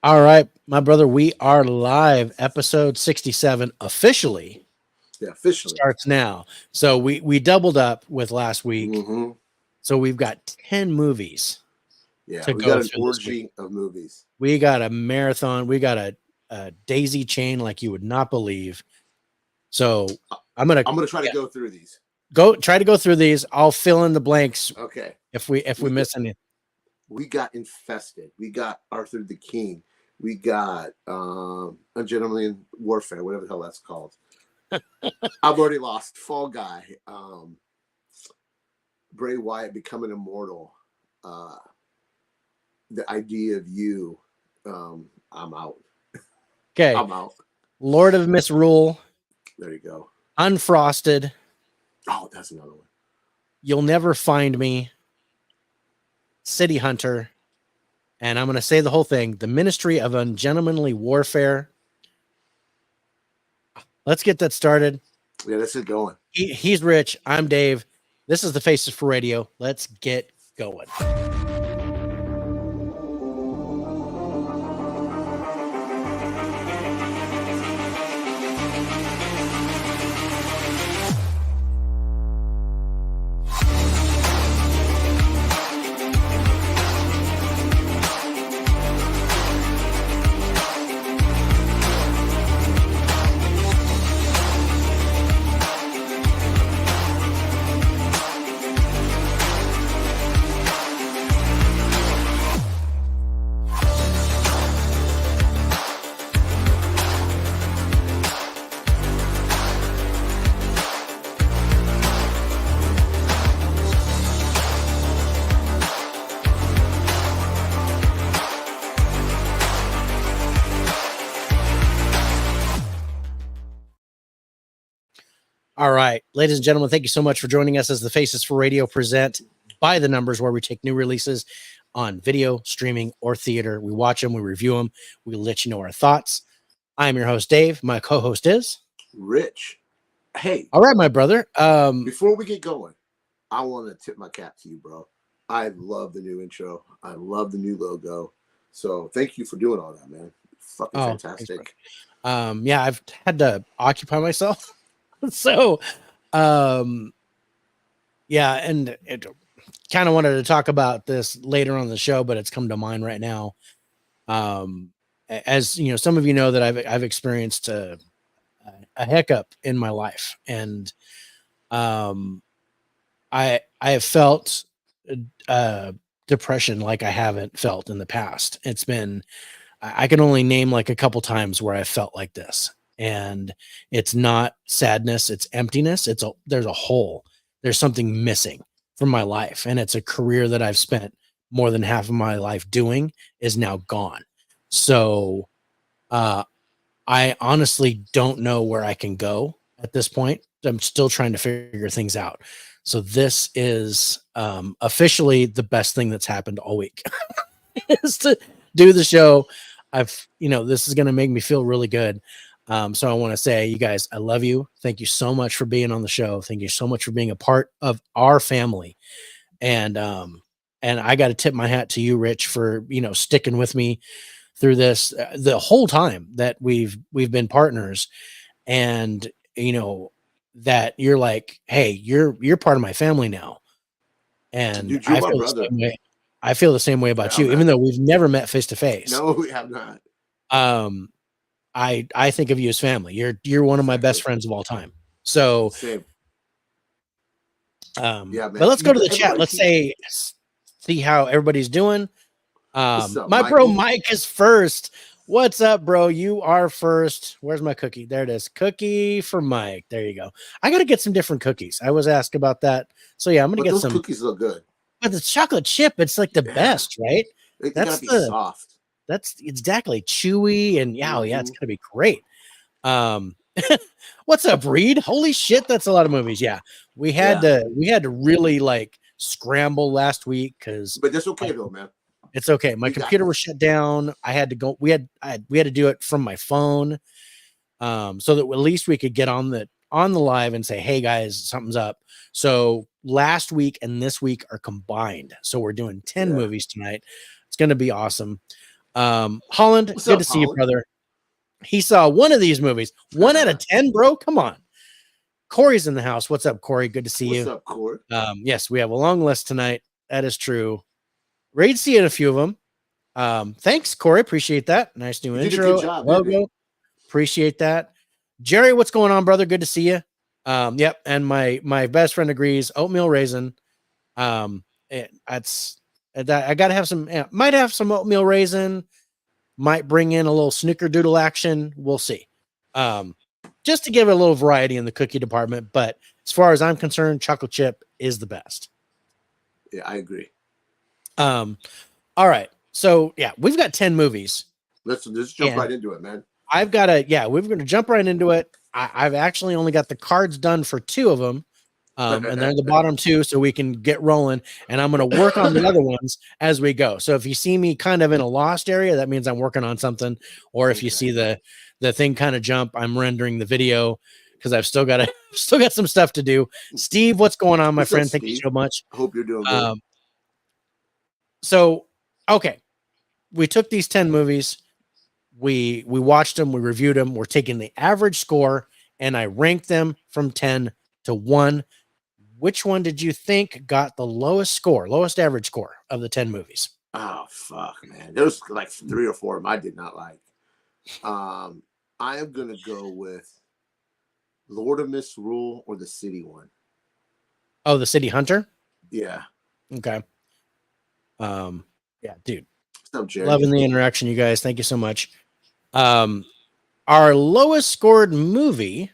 All right, my brother, we are live. Episode 67 officially Yeah, officially. starts now. So we doubled up with last week. Mm-hmm. So we've got 10 movies Yeah, to we go got an through this week. orgy of movies. We got a marathon. We got a daisy chain like you would not believe. So I'm gonna try to go through these. try to go through these. I'll fill in the blanks Okay. if we miss any. We got Infested. We got Arthur the King. We got Ungentlemanly Warfare, whatever the hell that's called. I've already lost. Fall Guy. Bray Wyatt becoming immortal. The Idea of You. I'm out. Okay. I'm out. Lord of Misrule. There you go. Unfrosted. Oh, that's another one. You'll Never Find Me. City Hunter. And I'm going to say the whole thing. The Ministry of Ungentlemanly Warfare. Let's get that started. Yeah, this is going. He's Rich. I'm Dave. This is the Faces for Radio. Let's get going. All right, ladies and gentlemen, thank you so much for joining us as the Faces for Radio present By the Numbers, where we take new releases on video, streaming, or theater. We watch them, we review them, we let you know our thoughts. I am your host, Dave. My co-host is Rich. Hey. All right, my brother. Before we get going, I want to tip my cap to you, bro. I love the new intro. I love the new logo. So thank you for doing all that, man. Fucking fantastic. Thanks, yeah, I've had to occupy myself. So, yeah, and it kind of wanted to talk about this later on the show, but it's come to mind right now. As you know, some of you know that I've experienced a hiccup in my life, and I have felt depression like I haven't felt in the past. It's been, I can only name like a couple times where I felt like this. And it's not sadness, it's emptiness. There's a hole. There's something missing from my life. And it's a career that I've spent more than half of my life doing is now gone. So I honestly don't know where I can go at this point. I'm still trying to figure things out. So this is officially the best thing that's happened all week is to do the show. This is going to make me feel really good. So I want to say, you guys, I love you. Thank you so much for being on the show. Thank you so much for being a part of our family. And I got to tip my hat to you, Rich, for, sticking with me through this the whole time that we've been partners. And, that you're like, hey, you're part of my family now. And Dude, I feel the same way about you, even though we've never met face to face. No, we have not. I think of you as family. You're one of my best friends of all time. So, same. Yeah, man. But let's go to the chat. Let's see how everybody's doing. My bro Mike is first. What's up, bro? You are first. Where's my cookie? There it is. Cookie for Mike. There you go. I got to get some different cookies. I was asked about that. So yeah, I'm going to get some. Cookies look good. But the chocolate chip, it's like the best, right? That's gotta be soft. That's exactly chewy and it's gonna be great. What's up, Reed? Holy shit, that's a lot of movies. Yeah, we had to really like scramble last week but that's okay though, man. It's okay. My computer was shut down. I had to go. We had to do it from my phone, so that at least we could get on the live and say, hey guys, something's up. So last week and this week are combined. So we're doing 10 movies tonight. It's going to be awesome. Holland, What's good up, to see you, Holland? brother. He saw one of these movies. 1 out of 10, bro. Come on. Corey's in the house. What's up, Corey? Good to see you. What's up, Corey? Yes, we have a long list tonight. That is true. Ready to see it, a few of them. Thanks, Corey. Appreciate that. Nice new You did a intro. good job, Logo. Appreciate that. Jerry, what's going on, brother? Good to see you. Yep. And my best friend agrees. Oatmeal raisin. That's I gotta have some. Might have some oatmeal raisin. Might bring in a little snickerdoodle action. We'll see. Just to give it a little variety in the cookie department. But as far as I'm concerned, chocolate chip is the best. Yeah, I agree. All right. So yeah, we've got 10 movies. Let's jump right into it, man. We're going to jump right into it. I've actually only got the cards done for 2 of them. And they're the bottom 2, so we can get rolling. And I'm going to work on the other ones as we go. So if you see me kind of in a lost area, that means I'm working on something. Or if you see the thing kind of jump, I'm rendering the video because I've still got some stuff to do. Steve, what's going on, my friend? Up, Thank you so much. Hope you're doing good. So, okay, we took these 10 movies. We watched them. We reviewed them. We're taking the average score, and I ranked them from 10 to 1. Which one did you think got the lowest average score of the 10 movies? Oh, fuck, man. There was like 3 or 4 of them I did not like. I am going to go with Lord of Misrule or the City one. Oh, the City Hunter? Yeah. Okay. Yeah, dude. Up, loving the interaction, you guys. Thank you so much. Our lowest scored movie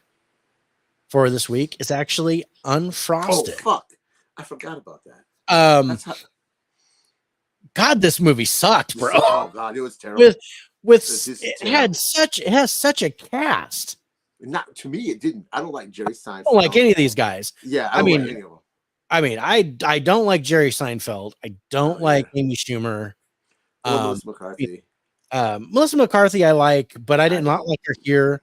for this week is actually Unfrosted. Oh, fuck. I forgot about that. God, this movie sucked, bro. Oh God, it was terrible. It has such a cast. Not to me, it didn't. I don't like Jerry Seinfeld. I don't like any of these guys. Yeah, I mean, like any of them. I don't like Jerry Seinfeld. I don't like Amy Schumer. Melissa McCarthy. Melissa McCarthy, I like, but I did not like her here.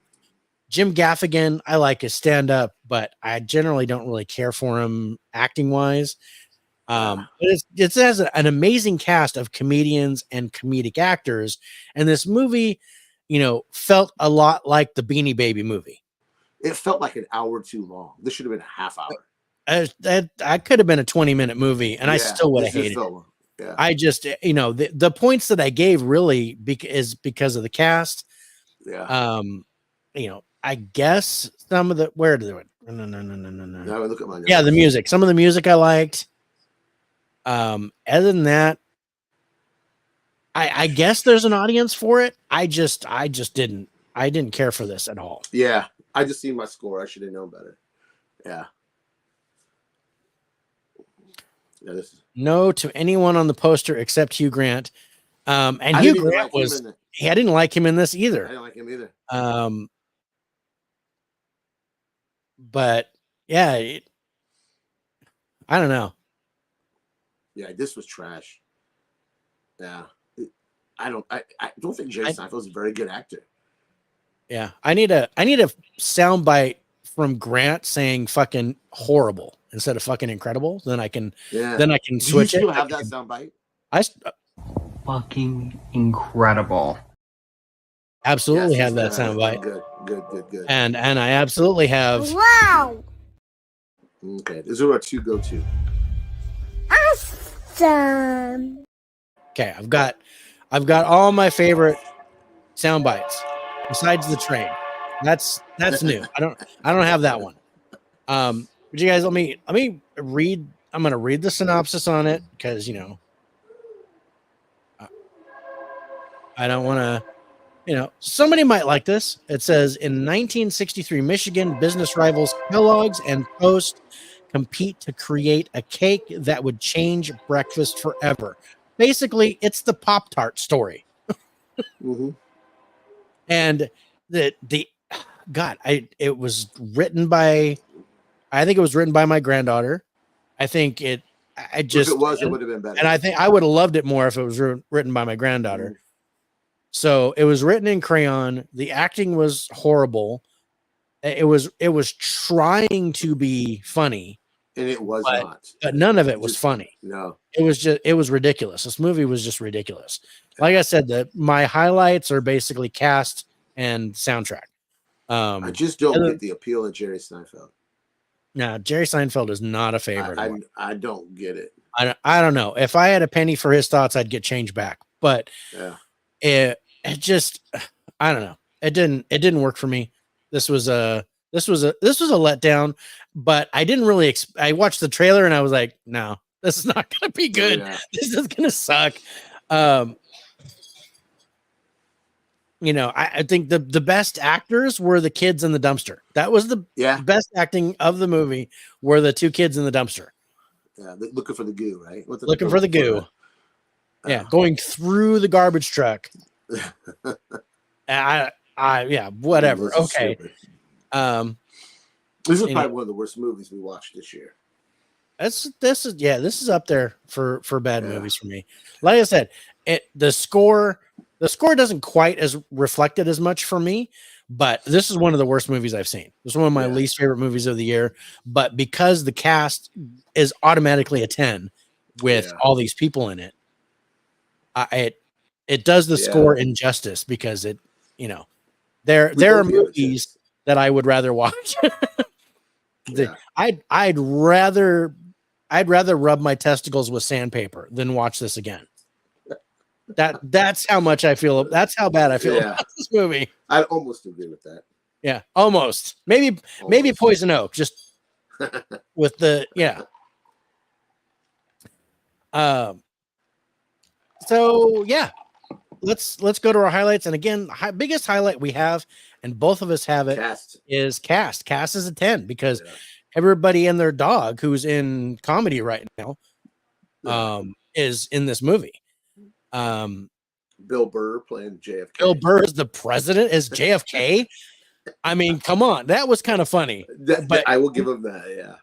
Jim Gaffigan, I like his stand-up, but I generally don't really care for him acting-wise. It has an amazing cast of comedians and comedic actors, and this movie, felt a lot like the Beanie Baby movie. It felt like an hour too long. This should have been a half hour. I could have been a 20-minute movie, and I still would have hated it. Yeah. I just, the points that I gave really is because of the cast. Yeah. I guess some of the where do it? No. Look at my notes. Yeah, the music. Some of the music I liked. Other than that, I guess there's an audience for it. I just didn't care for this at all. Yeah, I just seen my score. I should have known better. Yeah. Yeah, this is... No to anyone on the poster except Hugh Grant. And Hugh Grant I didn't like him in this either. I didn't like him either. But yeah, I don't know. Yeah, this was trash. Yeah. I don't think Jerry Seinfeld's a very good actor. Yeah. I need a soundbite from Grant saying fucking horrible instead of fucking incredible. Then I can switch it. Do you still have that soundbite? Fucking incredible. Absolutely have that soundbite. Good. And I absolutely have. Wow. Okay, this is our 2 go-to. Awesome. Okay, I've got all my favorite sound bites besides the train. That's new. I don't have that one. But you guys let me read. I'm gonna read the synopsis on it because I don't want to. Somebody might like this. It says in 1963, Michigan business rivals Kellogg's and Post compete to create a cake that would change breakfast forever. Basically, it's the Pop-Tart story. Mm-hmm. And it was written by, I think it was written by my granddaughter. I think if it would have been better. And I think I would have loved it more if it was written by my granddaughter. Mm-hmm. So it was written in crayon. The acting was horrible. It was trying to be funny, and it was But- not. but none of it was Just- funny. No, It was ridiculous. This movie was just ridiculous. Like I said, my highlights are basically cast and soundtrack. I just don't and get the appeal of Jerry Seinfeld. Now Jerry Seinfeld is not a favorite. of mine. I don't get it. I don't know. If I had a penny for his thoughts, I'd get change back. But Yeah, it just, I don't know. It didn't work for me. This was a letdown. But I didn't really. I watched the trailer and I was like, no, this is not gonna be good. Yeah. This is gonna suck. I think the best actors were the kids in the dumpster. That was the Yeah, best acting of the movie. Were the two kids in the dumpster. yeah. Looking for the goo, right? Looking for the goo. Yeah, going through the garbage truck. Whatever. This is Okay. stupid. You This is know- probably one of the worst movies we watched this year. This is up there for bad Yeah. movies for me. Like I said, the score doesn't quite as reflected as much for me, but this is one of the worst movies I've seen. This is one of my Yeah. least favorite movies of the year. But because the cast is automatically a 10 with Yeah. all these people in it, it does the Yeah. score injustice because there We are both gave it movies that I would rather watch. Yeah. I'd rather rub my testicles with sandpaper than watch this again. That's how much I feel. That's how bad I feel Yeah. about this movie. I almost agree with that. Yeah, almost. Maybe Almost. Poison Oak, just with the So yeah, let's go to our highlights. And again, biggest highlight we have, and both of us have it, Cast. is cast. Cast is a 10 because Yeah. everybody and their dog who's in comedy right now Yeah. is in this movie. Bill Burr playing JFK. Bill Burr is the president, is JFK. I mean, come on, that was kind of funny. but- I will give him that. Yeah.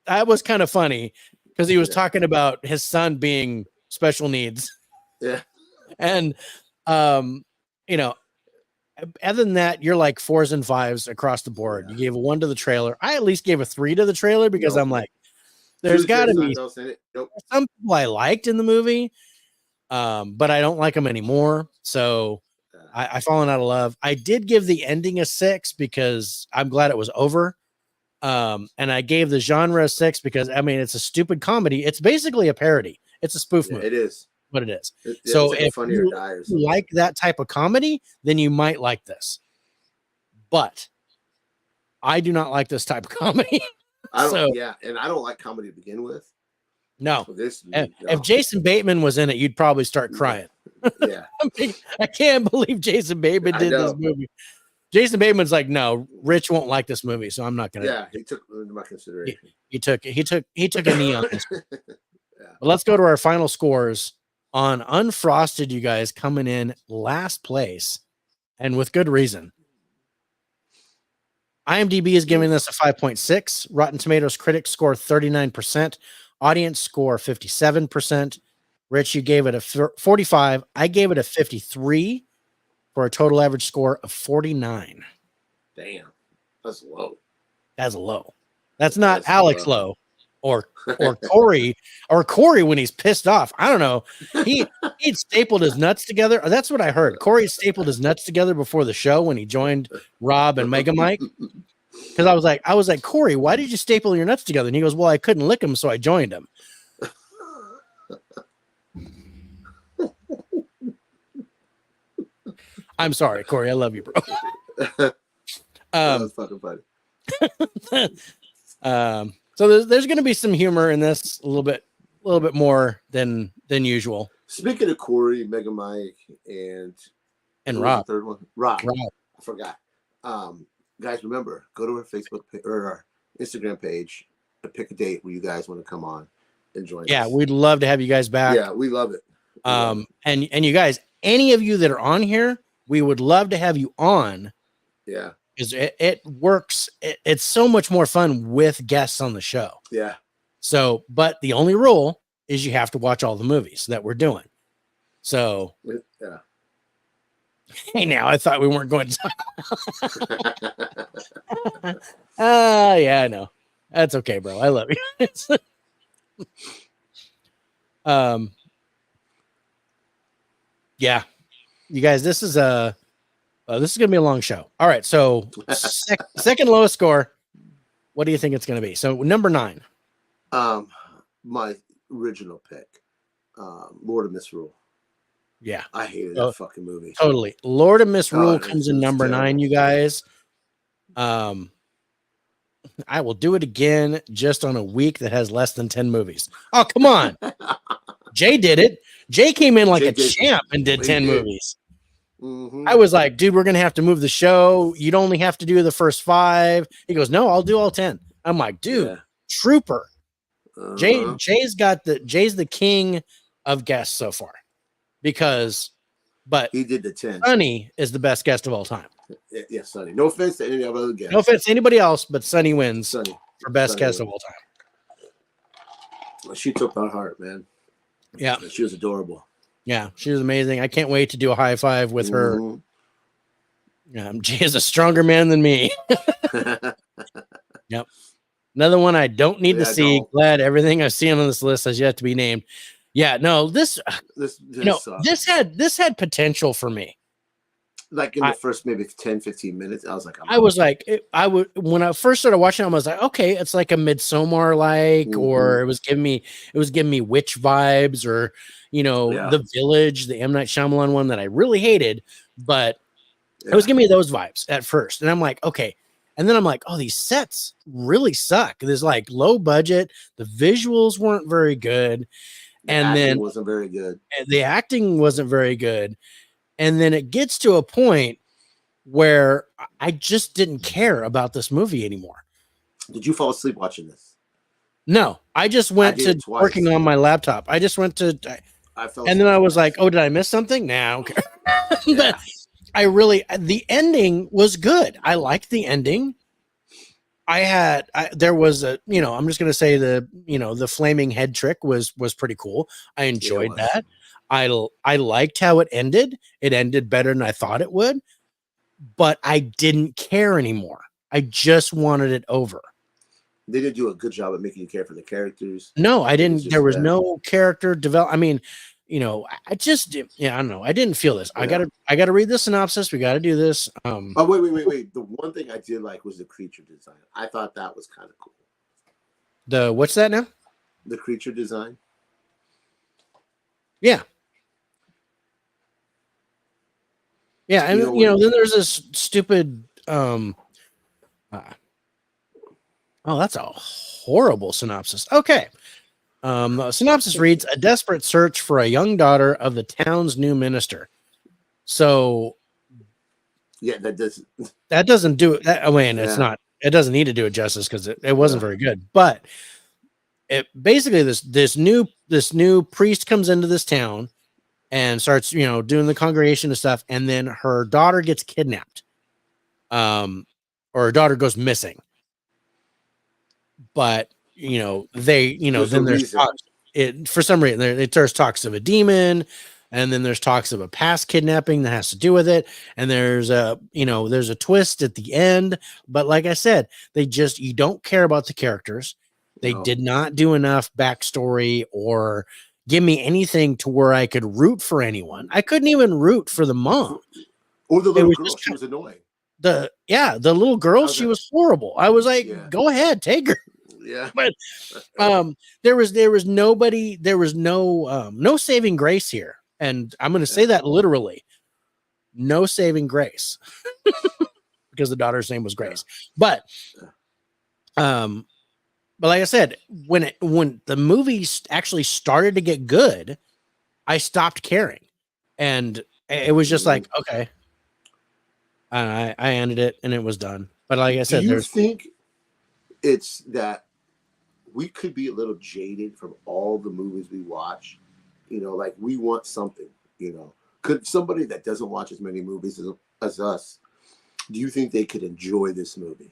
That was kind of funny because he was Yeah. talking about his son being special needs. Yeah. And other than that, you're like 4s and 5s across the board. Yeah. You gave a 1 to the trailer. I at least gave a 3 to the trailer because Nope. I'm like, there's got to be Nope. some people I liked in the movie, but I don't like them anymore. So I've fallen out of love. I did give the ending a 6 because I'm glad it was over. And I gave the genre a 6 because it's a stupid comedy. It's basically a parody. It's a spoof Yeah, movie. it is. What it is. It's So like if Funny or you- Die or If you something. like that type of comedy, then you might like this. But I do not like this type of comedy. I don't. so- Yeah, and I don't like comedy to begin with. No. So this. If no. Jason Bateman was in it, you'd probably start crying. Yeah. I can't believe Jason Bateman I did this know. movie. Jason Bateman's like, no, Rich won't like this movie, so I'm not gonna. Yeah. He took it into my consideration. He took a knee on this. But let's go to our final scores on Unfrosted. You guys coming in last place, and with good reason. IMDb is giving this a 5.6. Rotten Tomatoes critics score 39%. Audience score 57%. Rich, you gave it a 45. I gave it a 53 for a total average score of 49. Damn. That's low. That's low. That's not That's Alex low. low or Corey when he's pissed off. I don't know. He'd stapled his nuts together. That's what I heard. Corey stapled his nuts together before the show when he joined Rob and Mega Mike. Because I was like, Corey, why did you staple your nuts together? And he goes, well, I couldn't lick them, so I joined him. I'm sorry, Corey. I love you, bro. That's fucking funny. So there's going to be some humor in this, a little bit more than usual. Speaking of Corey, Mega Mike, and And who was Rob, the third one, Rob. Rob. I forgot. Guys, remember, go to our Facebook or our Instagram page and pick a date where you guys want to come on and join Yeah, us. we'd love to have you guys back. Yeah, we love it. We love it. And you guys, any of you that are on here, we would love to have you on Yeah, because it works. It's so much more fun with guests on the show. yeah. So, but the only rule is you have to watch all the movies that we're doing. So, Yeah. hey, now I thought we weren't going to talk. Yeah, I know. That's okay, bro. I love you. um, yeah, you guys, this is gonna be a long show. All right, so second lowest score. What do you think it's gonna be? So number 9. My original pick, Lord of Misrule. Yeah, I hated that fucking movie. totally. Lord of Misrule God, comes it in was number 9. terrible. You guys, I will do it again just on a week that has less than 10 movies. Oh, come on. Jay did it. Jay came in like Jay a did. champ and did He 10 did. movies. Mhm. I was like, dude, we're going to have to move the show. You'd only have to do the first 5. He goes, no, I'll do all 10. I'm like, dude, Yeah. trooper. Uh-huh. Jay's the king of guests so far but He did the 10. Sonny is the best guest of all time. Yeah, Sonny. No offense to any other guests. No offense to anybody else, but Sonny wins Sonny. for best Sonny guest wins. of all time. She took my heart, man. Yeah. She was adorable. Yeah, she was amazing. I can't wait to do a high five with her. Jay is a stronger man than me. Yep. Another one I don't need to see. Glad everything I've seen on this list has yet to be named. Yeah, no, this had potential for me. Like in the first maybe 10, 15 minutes, I was like, when I first started watching, I was like, okay, it's like a Midsommar or it was giving me witch vibes, or The Village, the M. Night Shyamalan one that I really hated, but it was giving me those vibes at first. And I'm like, okay. And then I'm like, oh, these sets really suck. There's like low budget. The visuals weren't very good. And then wasn't very good. The acting wasn't very good. And then it gets to a point where I just didn't care about this movie anymore. Did you fall asleep watching this? No, I just went to working on my laptop. I just went to, and then I was like, oh, did I miss something? Nah, I don't care. But the ending was good. I liked the ending. There was I'm just going to say the flaming head trick was pretty cool. I enjoyed that. I liked how it ended. It ended better than I thought it would, but I didn't care anymore. I just wanted it over. They didn't do a good job of making you care for the characters. No, I didn't. There was no character development. I mean, I just, I don't know. I didn't feel this. Yeah. I gotta read the synopsis. We got to do this. Oh, wait. The one thing I did like was the creature design. I thought that was kind of cool. What's that now? The creature design. Yeah. Yeah, and then there's this stupid that's a horrible synopsis. Okay. The synopsis reads, a desperate search for a young daughter of the town's new minister. So yeah, that doesn't do it. It's not, it doesn't need to do it justice because it wasn't very good. But it basically this new priest comes into this town and starts, doing the congregation and stuff. And then her daughter gets kidnapped. Or her daughter goes missing. But, then there's talks. For some reason, there's talks of a demon. And then there's talks of a past kidnapping that has to do with it. And there's a twist at the end. But like I said, you don't care about the characters. They did not do enough backstory or give me anything to where I could root for anyone. I couldn't even root for the mom. Or the little girl. She was annoying. The little girl, she was horrible. I was like, go ahead, take her. Yeah. But there was nobody, there was no saving grace here. And I'm going to say that literally. No saving grace. Because the daughter's name was Grace. But like I said, when the movie actually started to get good, I stopped caring. And it was just like, okay. I ended it and it was done. But like I said, do you think it's that we could be a little jaded from all the movies we watch? Like we want something, Could somebody that doesn't watch as many movies as us, do you think they could enjoy this movie?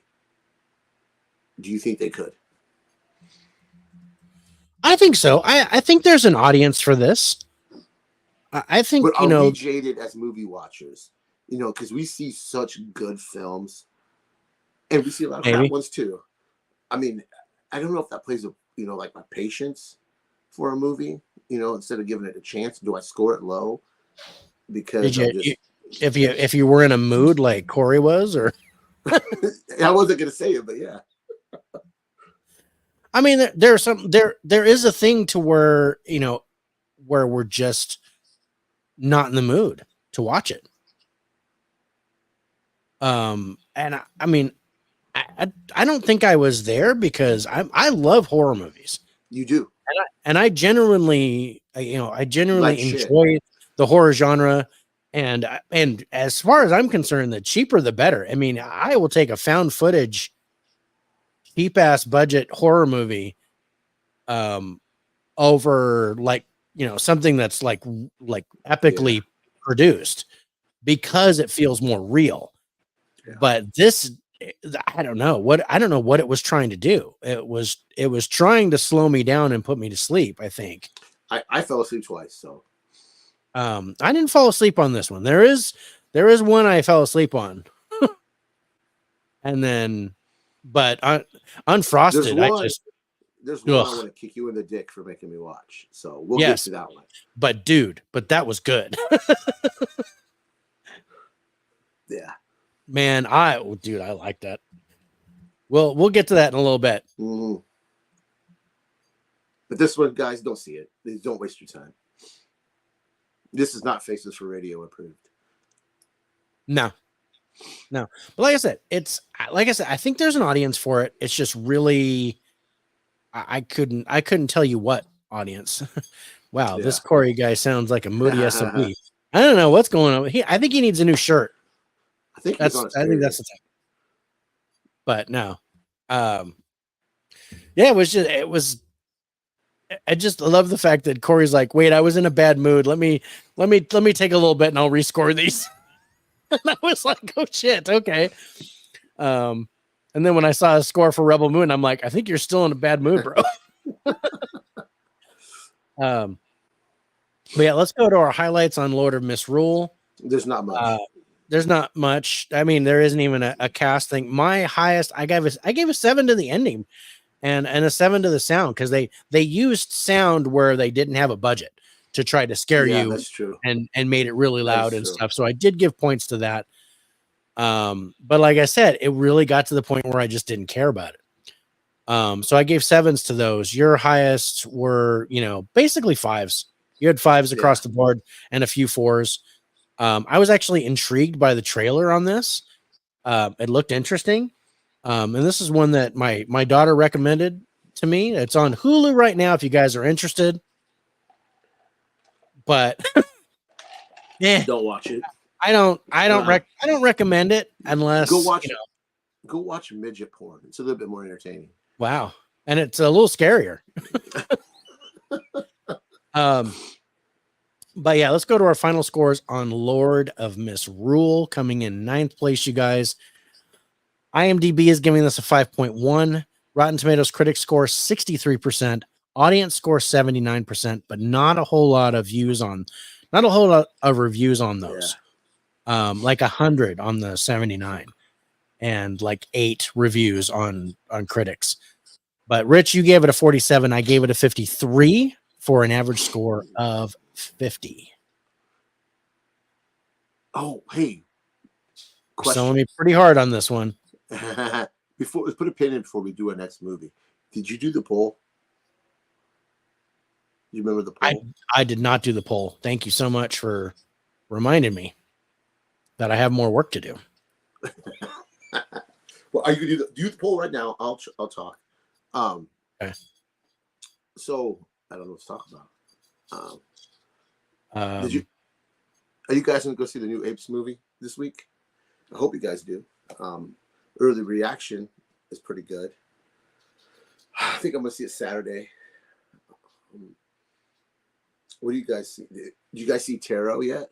Do you think they could? I think so. I think there's an audience for this. I think, but are we jaded as movie watchers? Because we see such good films, and we see a lot of crap ones too. I mean, I don't know if that plays a, like my patience for a movie, instead of giving it a chance. Do I score it low? Because Did if you were in a mood like Corey was, or I wasn't gonna say it, but yeah. I mean, there is a thing to where where we're just not in the mood to watch it. And I mean, I don't think I was there because I love horror movies. You do. And I genuinely, I genuinely Like shit. enjoy the horror genre. And as far as I'm concerned, the cheaper the better. I mean, I will take a found footage, cheap ass budget horror movie, over like something that's like epically produced because it feels more real. Yeah. But this, I don't know what it was trying to do. It was trying to slow me down and put me to sleep, I think. I fell asleep twice, so I didn't fall asleep on this one. There is one I fell asleep on. And then but Unfrosted, there's one I ugh. want to kick you in the dick for making me watch. So we'll Yes. get to that one. But that was good. Yeah. Man, I like that. We'll get to that in a little bit. Mm-hmm. But this one, guys, don't see it. Don't waste your time. This is not Faces for Radio approved. No. But like I said, I think there's an audience for it. It's just really, I couldn't tell you what audience. Wow, Yeah. This Corey guy sounds like a moody SOB. I don't know what's going on. I think he needs a new shirt. I think I think that's the thing. But no, yeah, I just love the fact that Corey's like, wait, I was in a bad mood. Let me take a little bit and I'll rescore these. And I was like, oh shit, okay. And then when I saw a score for Rebel Moon, I'm like, I think you're still in a bad mood, bro. But yeah, let's go to our highlights on Lord of Misrule. There's not much. There's not much. I mean, there isn't even a cast thing. My highest, I gave a 7 to the ending, and a 7 to the sound, because they used sound where they didn't have a budget to try to scare you. That's true. And made it really loud and stuff. So I did give points to that. But like I said, it really got to the point where I just didn't care about it. So I gave 7s to those. Your highest were, basically 5s. You had 5s across the board and a few 4s. I was actually intrigued by the trailer on this. It looked interesting. And this is one that my daughter recommended to me. It's on Hulu right now if you guys are interested. But yeah, Don't watch it. I don't recommend it unless go watch midget porn. It's a little bit more entertaining. Wow. And it's a little scarier. But yeah, let's go to our final scores on Lord of Misrule, coming in 9th place, you guys. IMDb is giving this a 5.1. Rotten Tomatoes critic score 63%. Audience score 79%, but not a whole lot of reviews on those. Yeah. Like 100 on the 79, and like 8 reviews on critics. But Rich, you gave it a 47. I gave it a 53 for an average score of 50. Oh, hey. Selling me pretty hard on this one. Let's put a pin in before we do our next movie. Did you do the poll? You remember the poll? I did not do the poll. Thank you so much for reminding me that I have more work to do. Well, are you gonna do the poll right now? I'll talk. Okay. So I don't know what to talk about. Are you guys gonna go see the new Apes movie this week? I hope you guys do. Early reaction is pretty good. I think I'm gonna see it Saturday. What do you guys see? Did you guys see Tarot yet?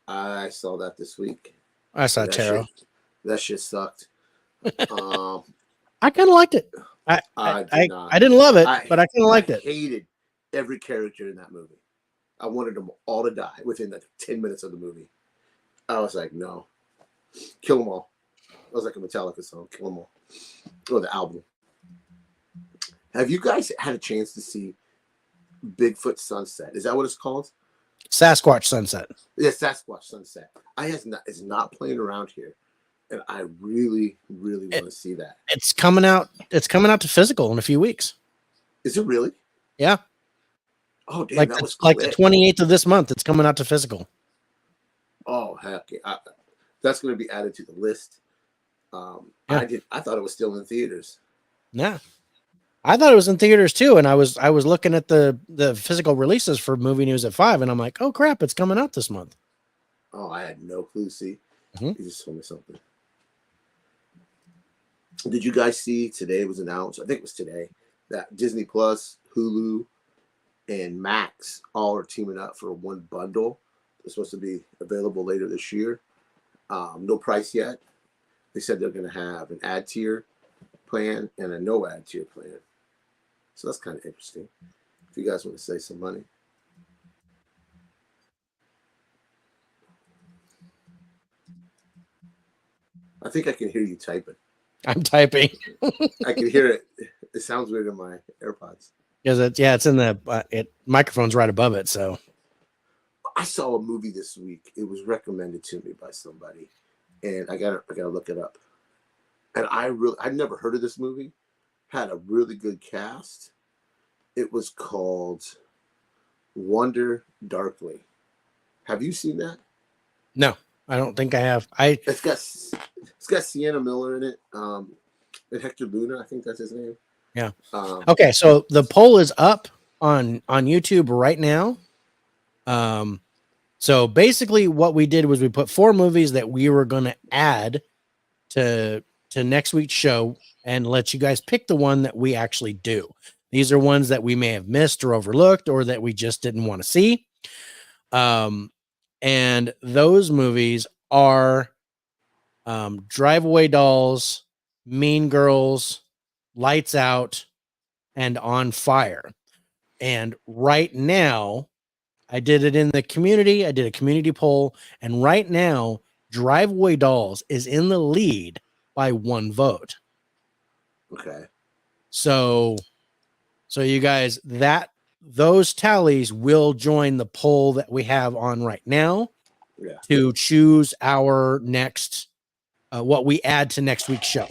I saw that this week. I saw Tarot. That shit sucked. I kind of liked it. I didn't love it, but I kind of liked it. I hated every character in that movie. I wanted them all to die within the 10 minutes of the movie. I was like, no. Kill them all. I was like a Metallica song. Kill them all. Or the album. Have you guys had a chance to see Bigfoot Sunset? Is that what it's called? Sasquatch Sunset. Yeah, Sasquatch Sunset. It's not playing around here, and I really, really want to see that. It's coming out. It's coming out to physical in a few weeks. Is it really? Yeah. Oh, damn, Like that was like the quick. 28th of this month. It's coming out to physical. Oh, heck, that's going to be added to the list. Yeah. I thought it was still in theaters. Yeah. I thought it was in theaters too, and I was looking at the physical releases for Movie News at 5, and I'm like, oh crap, it's coming out this month. Oh, I had no clue. See, Mhm. you just told me something. Did you guys see today? It was announced. I think it was today that Disney Plus, Hulu, and Max all are teaming up for one bundle. It's supposed to be available later this year. No price yet. They said they're going to have an ad tier plan and a no ad tier plan. So that's kind of interesting. If you guys want to save some money. I think I can hear you typing. I'm typing I can hear it. It sounds weird in my AirPods. because it's in the microphone's right above it. So I saw a movie this week. It was recommended to me by somebody, and I gotta look it up. And I'd never heard of this movie. Had a really good cast. It was called Wonder Darkly. Have you seen that? no, I don't think I have. It's got Sienna Miller in it. And Hector Luna, I think that's his name. Yeah. Okay, so the poll is up on YouTube right now. So basically what we did was we put 4 movies that we were going to add to next week's show and let you guys pick the one that we actually do. These are ones that we may have missed or overlooked or that we just didn't want to see. And those movies are Drive-Away Dolls, Mean Girls, Lights Out, and On Fire. And right now, I did it in the community. I did a community poll, and right now, Drive-Away Dolls is in the lead by 1 vote. Okay. So you guys, those tallies will join the poll that we have on right now Yeah. to choose our next, what we add to next week's show.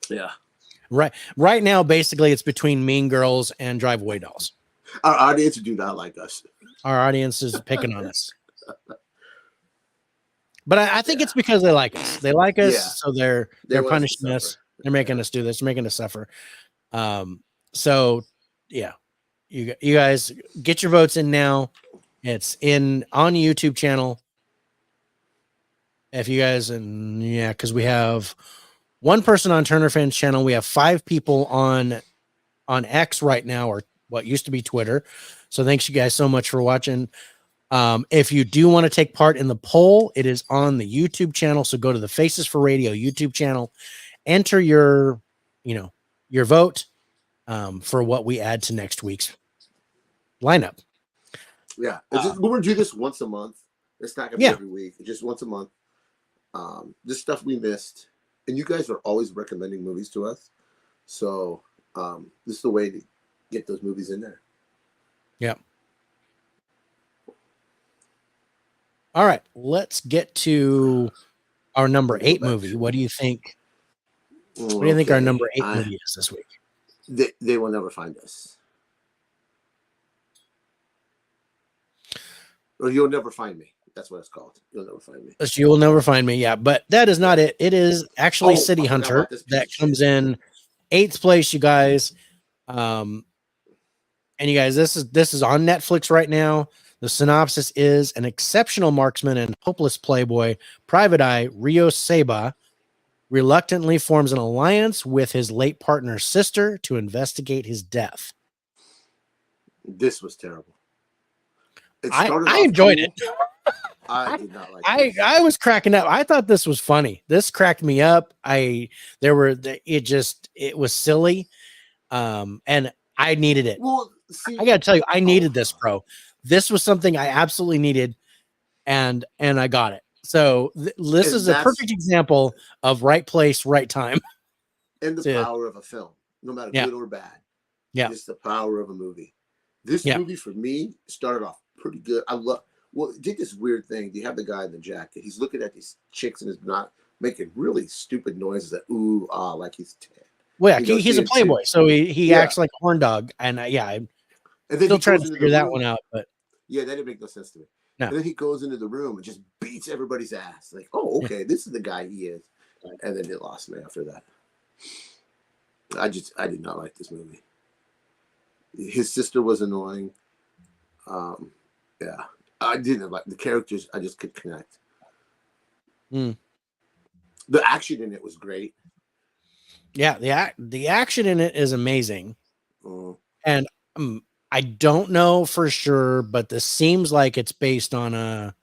Yeah. Right now, basically, it's between Mean Girls and Drive-Away Dolls. Our audience do not like us. Our audience is picking on us. But I think it's because they like us. They like us, Yeah. so they're want us to punishing us. suffer. They're making us do this. They're making us suffer. So yeah, you guys get your votes in now. It's on YouTube channel. If you guys, and yeah, because we have 1 person on Turner Fans channel. We have 5 people on X right now, or what used to be Twitter. So thanks you guys so much for watching. If you do want to take part in the poll, it is on the YouTube channel. So go to the Faces for Radio YouTube channel, enter your vote for what we add to next week's lineup. Yeah. We're going to do this once a month. It's not going to be every week. It's just once a month. This stuff we missed. And you guys are always recommending movies to us. So this is the way to get those movies in there. Yeah. All right. Let's get to our number 8 movie. What do you think? What do you think our number 8 movie is this week? They will never find us. Or You'll Never Find Me. That's what it's called. You'll Never Find Me. You Will Never Find Me. Yeah, but that is not it. It is actually City I forgot Hunter about this piece that of comes shit. in 8th place, you guys. And you guys, this is on Netflix right now. The synopsis is: an exceptional marksman and hopeless playboy, Private Eye Rio Seba, reluctantly forms an alliance with his late partner's sister to investigate his death. This was terrible. I enjoyed it. I did not like it. I was cracking up. I thought this was funny. This cracked me up. It was silly. And I needed it. Well, see, I got to tell you, I needed this, bro. This was something I absolutely needed, and I got it. So this is a perfect example of right place, right time. and the power of a film. no matter Yeah. good or bad. Yeah. Just the power of a movie. This Yeah. movie for me started off pretty good. I love. Well, it did this weird thing. You have the guy in the jacket. He's looking at these chicks and is not making really stupid noises that ooh ah like he's 10. Well, You know, he's a seeing- playboy, so he Yeah. acts like a horn dog, and yeah, I'm And then still he trying goes to into figure the that room. one out. But Yeah, that didn't make no sense to me. No. And then he goes into the room and just beats everybody's ass. Like, oh, okay, this is the guy he is. And then it lost me after that. I did not like this movie. His sister was annoying. Yeah, I didn't like the characters. I just could connect. Mm. The action in it was great. yeah, the action in it is amazing, Mm. and I don't know for sure, but this seems like it's based on a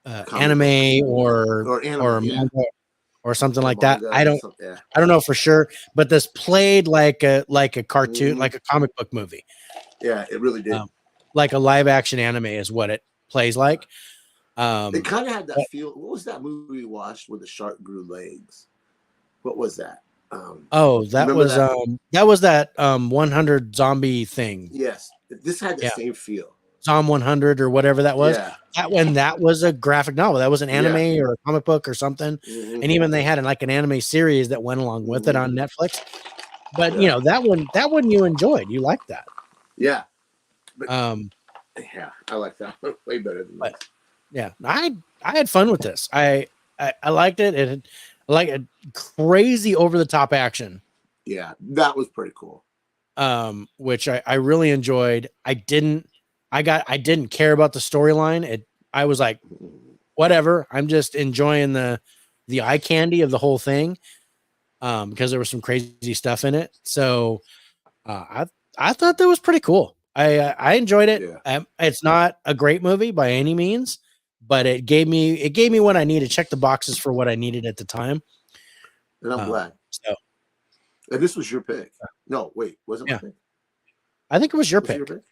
anime or anime, yeah. manga or something Or like that. manga I or don't something, yeah. I don't know for sure, but this played like a cartoon, Mhm. like a comic book movie, Yeah, it really did. like a live action anime is what it plays like. It kind of had that feel. What was that movie we watched where the shark grew legs? What was that? Oh, that remember was that? that was that 100 zombie thing. Yes, this had the Yeah. same feel. Zom 100 or whatever that was. Yeah. That was a graphic novel. That was an anime Yeah. or a comic book or something. Mhm. And even they had like an anime series that went along with it on Netflix. But you Yeah. know, that one you enjoyed. You liked that. Yeah, Yeah, I like that one way better than But- this. I had fun with this. I liked it. It like a crazy over the top action. Yeah, that was pretty cool. Which I really enjoyed. I didn't care about the storyline. I was like, whatever. I'm just enjoying the eye candy of the whole thing. Because there was some crazy stuff in it. So I thought that was pretty cool. I enjoyed it. Yeah. It's not a great movie by any means, but it gave me what I needed, check the boxes for what I needed at the time. And I'm glad. So And this was your pick. No, wait, wasn't my Yeah. pick? I think it was your Was it pick. your pick?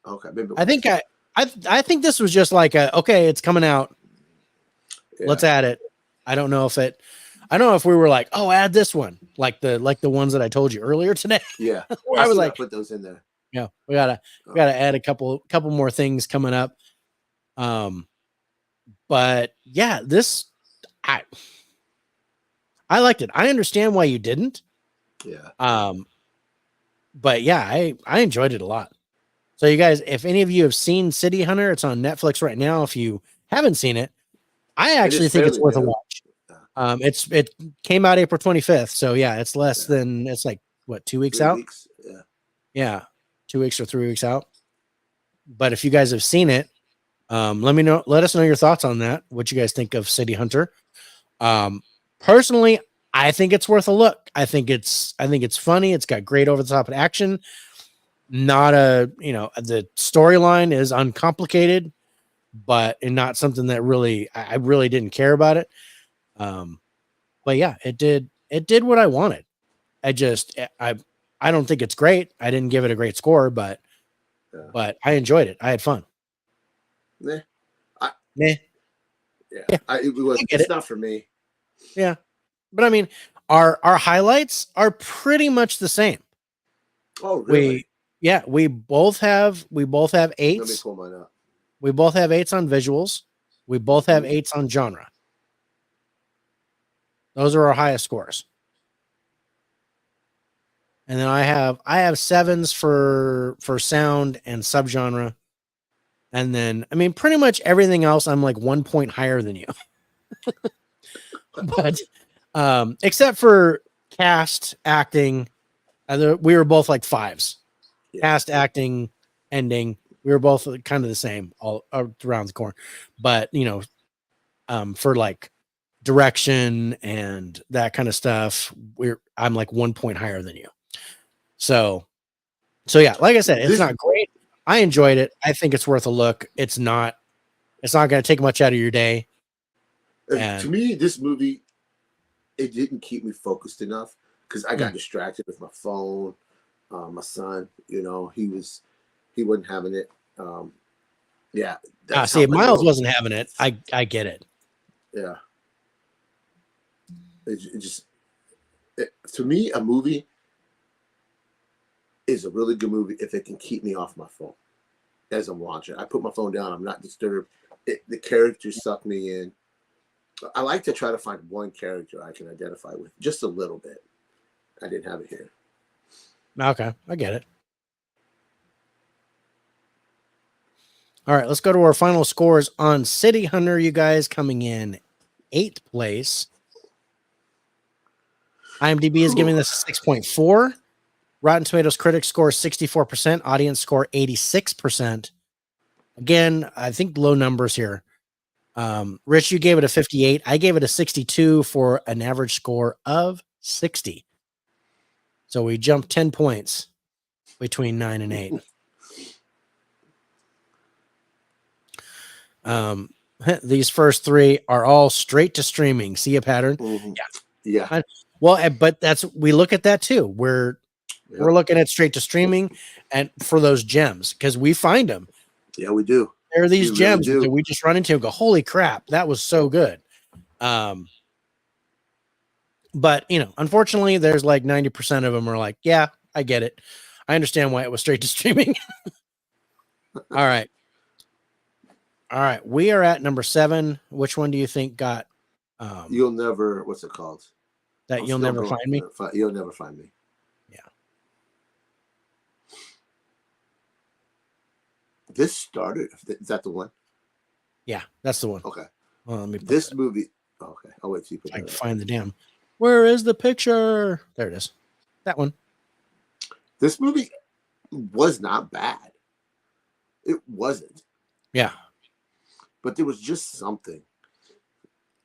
Okay, maybe. I think I think this was just like okay, it's coming out. Yeah. Let's add it. I don't know if we were like, oh, add this one, like the ones that I told you earlier today. Yeah. I still was gotta like, put those in there. yeah, we gotta add a couple more things coming up. But yeah, I liked it. I understand why you didn't. Yeah. But yeah, I enjoyed it a lot. So you guys, if any of you have seen City Hunter, it's on Netflix right now. If you haven't seen it, I actually think it's fairly worth a new. watch. It came out April 25th, so yeah, it's less than it's like what 2 weeks 3 out. weeks. Yeah. Yeah, 2 weeks or 3 weeks out. But if you guys have seen it, let us know your thoughts on that. What you guys think of City Hunter? Personally, I think it's worth a look. I think it's funny. It's got great over the top action. Not the storyline is uncomplicated, but not something that really I really didn't care about it. But yeah, it did what I wanted. I don't think it's great. I didn't give it a great score, but I enjoyed it. I had fun. Nah. Nah. Yeah. It's not for me. Yeah. But I mean, our highlights are pretty much the same. Oh, really? We both have Let me 8s. pull mine up. We both have 8s on visuals. We both have 8s on genre. Those are our highest scores. And then I have 7s for sound and subgenre. And then I mean pretty much everything else I'm like 1 point higher than you. But except for cast, acting, we were both like 5s. Yeah. Cast, acting, ending, we were both kind of the same all around the corner. But for like direction and that kind of stuff, I'm like 1 point higher than you. So yeah, like I said, it's not great. I enjoyed it. I think it's worth a look. It's not going to take much out of your day. To me, this movie, it didn't keep me focused enough because I got distracted with my phone. My son, he wasn't having it. Yeah. See, if Miles wasn't having it, I get it. Yeah. It just, To me, a movie is a really good movie if it can keep me off my phone as I'm watching. I put my phone down. I'm not disturbed. The characters suck me in. I like to try to find one character I can identify with just a little bit. I didn't have it here. Okay, I get it. All right, let's go to our final scores on City Hunter. You guys coming in 8th place. IMDb is giving this a 6.4. Rotten Tomatoes critics score 64%. Audience score 86%. Again, I think low numbers here. Rich, you gave it a 58. I gave it a 62 for an average score of 60. So we jumped 10 points between 9 and 8. These first 3 are all straight to streaming. See a pattern? Mm-hmm. Yeah. Well, but we look at that too. We're looking at straight to streaming and for those gems because we find them. Yeah, we do. There are these gems that we just run into and go, holy crap, that was so good. But unfortunately, there's like 90% of them are like, yeah, I get it. I understand why it was straight to streaming. All right. We are at number 7. Which one do you think got You'll Never, what's it called? That You'll Never Find Me? You'll Never Find Me. Yeah. This started, is that the one? Yeah, that's the one. Okay. Well, let me this movie. Okay. I'll wait till you put I that can up. find the damn. Where is the picture? There it is. That one. This movie was not bad. It wasn't. Yeah. But there was just something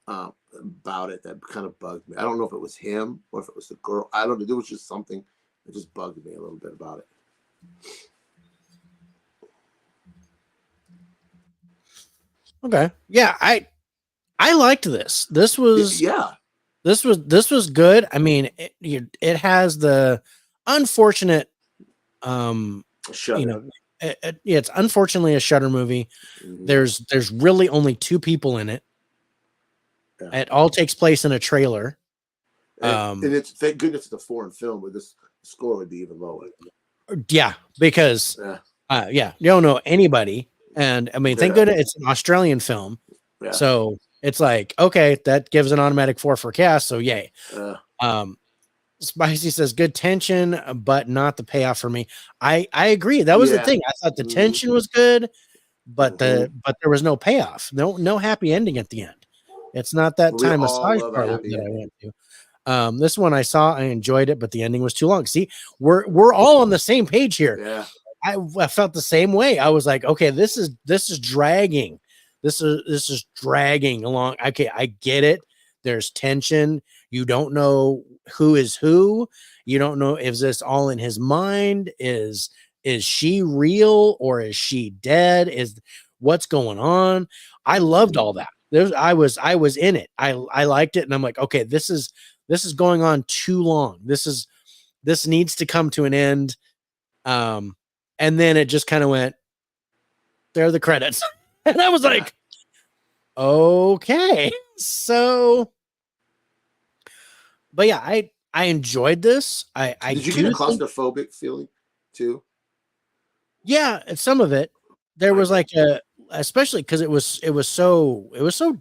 about it that kind of bugged me. I don't know if it was him or if it was the girl. I don't know. There was just something that just bugged me a little bit about it. Okay. Yeah, I liked this. This was good. I mean, it has the unfortunate Shudder. It's unfortunately a Shudder movie. Mm-hmm. There's really only 2 people in it. Yeah. It all takes place in a trailer. And it's thank goodness it's a foreign film, where this score would be even lower. Yeah, because you don't know anybody, and I mean, thank goodness it's an Australian film. Yeah. So it's like, okay, that gives an automatic 4 for cast. So yay. Spicy says good tension, but not the payoff for me. I agree. That was the thing. I thought the tension was good, but there was no payoff. No happy ending at the end. It's not that Thai massage parlor that I went to. This one I saw, I enjoyed it, but the ending was too long. See, we're all on the same page here. Yeah. I felt the same way. I was like, okay, this is dragging. This is dragging along. Okay, I get it. There's tension. You don't know who is who. You don't know if this all in his mind. Is she real or is she dead? Is what's going on? I loved all that. I was in it. I liked it, and I'm like, okay, this is going on too long. This needs to come to an end. And then it just kind of went, there are the credits. And I was like, okay. So, but yeah, I enjoyed this. Did you get a claustrophobic feeling too? Yeah, some of it. There was like especially because it was so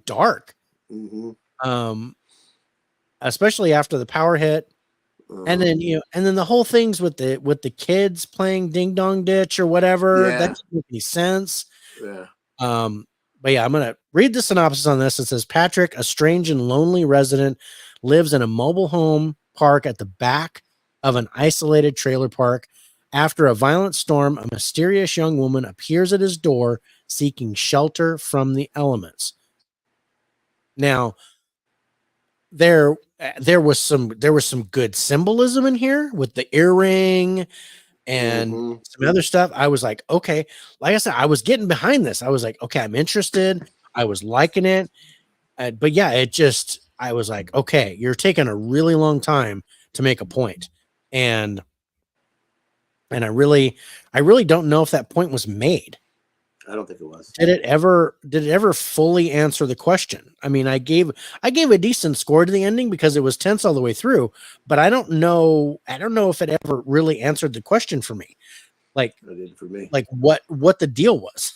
dark. Mm-hmm. Especially after the power hit. And then the whole things with the kids playing Ding Dong Ditch or whatever, that doesn't make any sense. Yeah. But yeah, I'm gonna read the synopsis on this. It says Patrick, a strange and lonely resident, lives in a mobile home park at the back of an isolated trailer park. After a violent storm, a mysterious young woman appears at his door seeking shelter from the elements. Now, there was some good symbolism in here with the earring and some other stuff. I was like, okay, like I said, I was getting behind this. I was like, okay, I'm interested. I was liking it. But yeah, I was like, okay, you're taking a really long time to make a point. And I really don't know if that point was made. I don't think it was. Did it ever fully answer the question? I mean, I gave a decent score to the ending because it was tense all the way through, but I don't know if it ever really answered the question for me. Like It did for me. like what the deal was.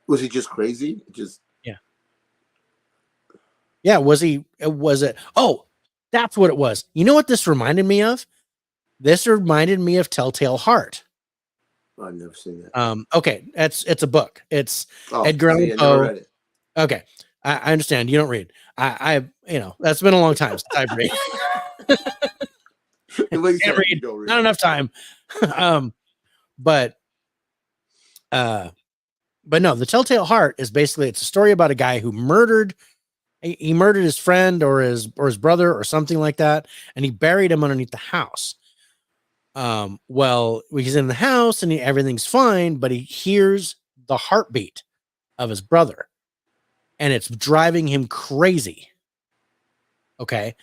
Was he just crazy? Just Yeah, was it? Oh, that's what it was. You know what this reminded me of? This reminded me of Telltale Heart. I've never seen that. Okay, it's a book. It's Oh, Edgar Allan see, I never Poe. read it. Okay, I understand. You don't read. I that's been a long time since I've read. The way you Can't said it, you read. don't read Not it. enough time. But no, the Telltale Heart is basically, it's a story about a guy who murdered his friend or his brother or something like that, and he buried him underneath the house. Well, he's in the house and everything's fine, but he hears the heartbeat of his brother, and it's driving him crazy. Okay.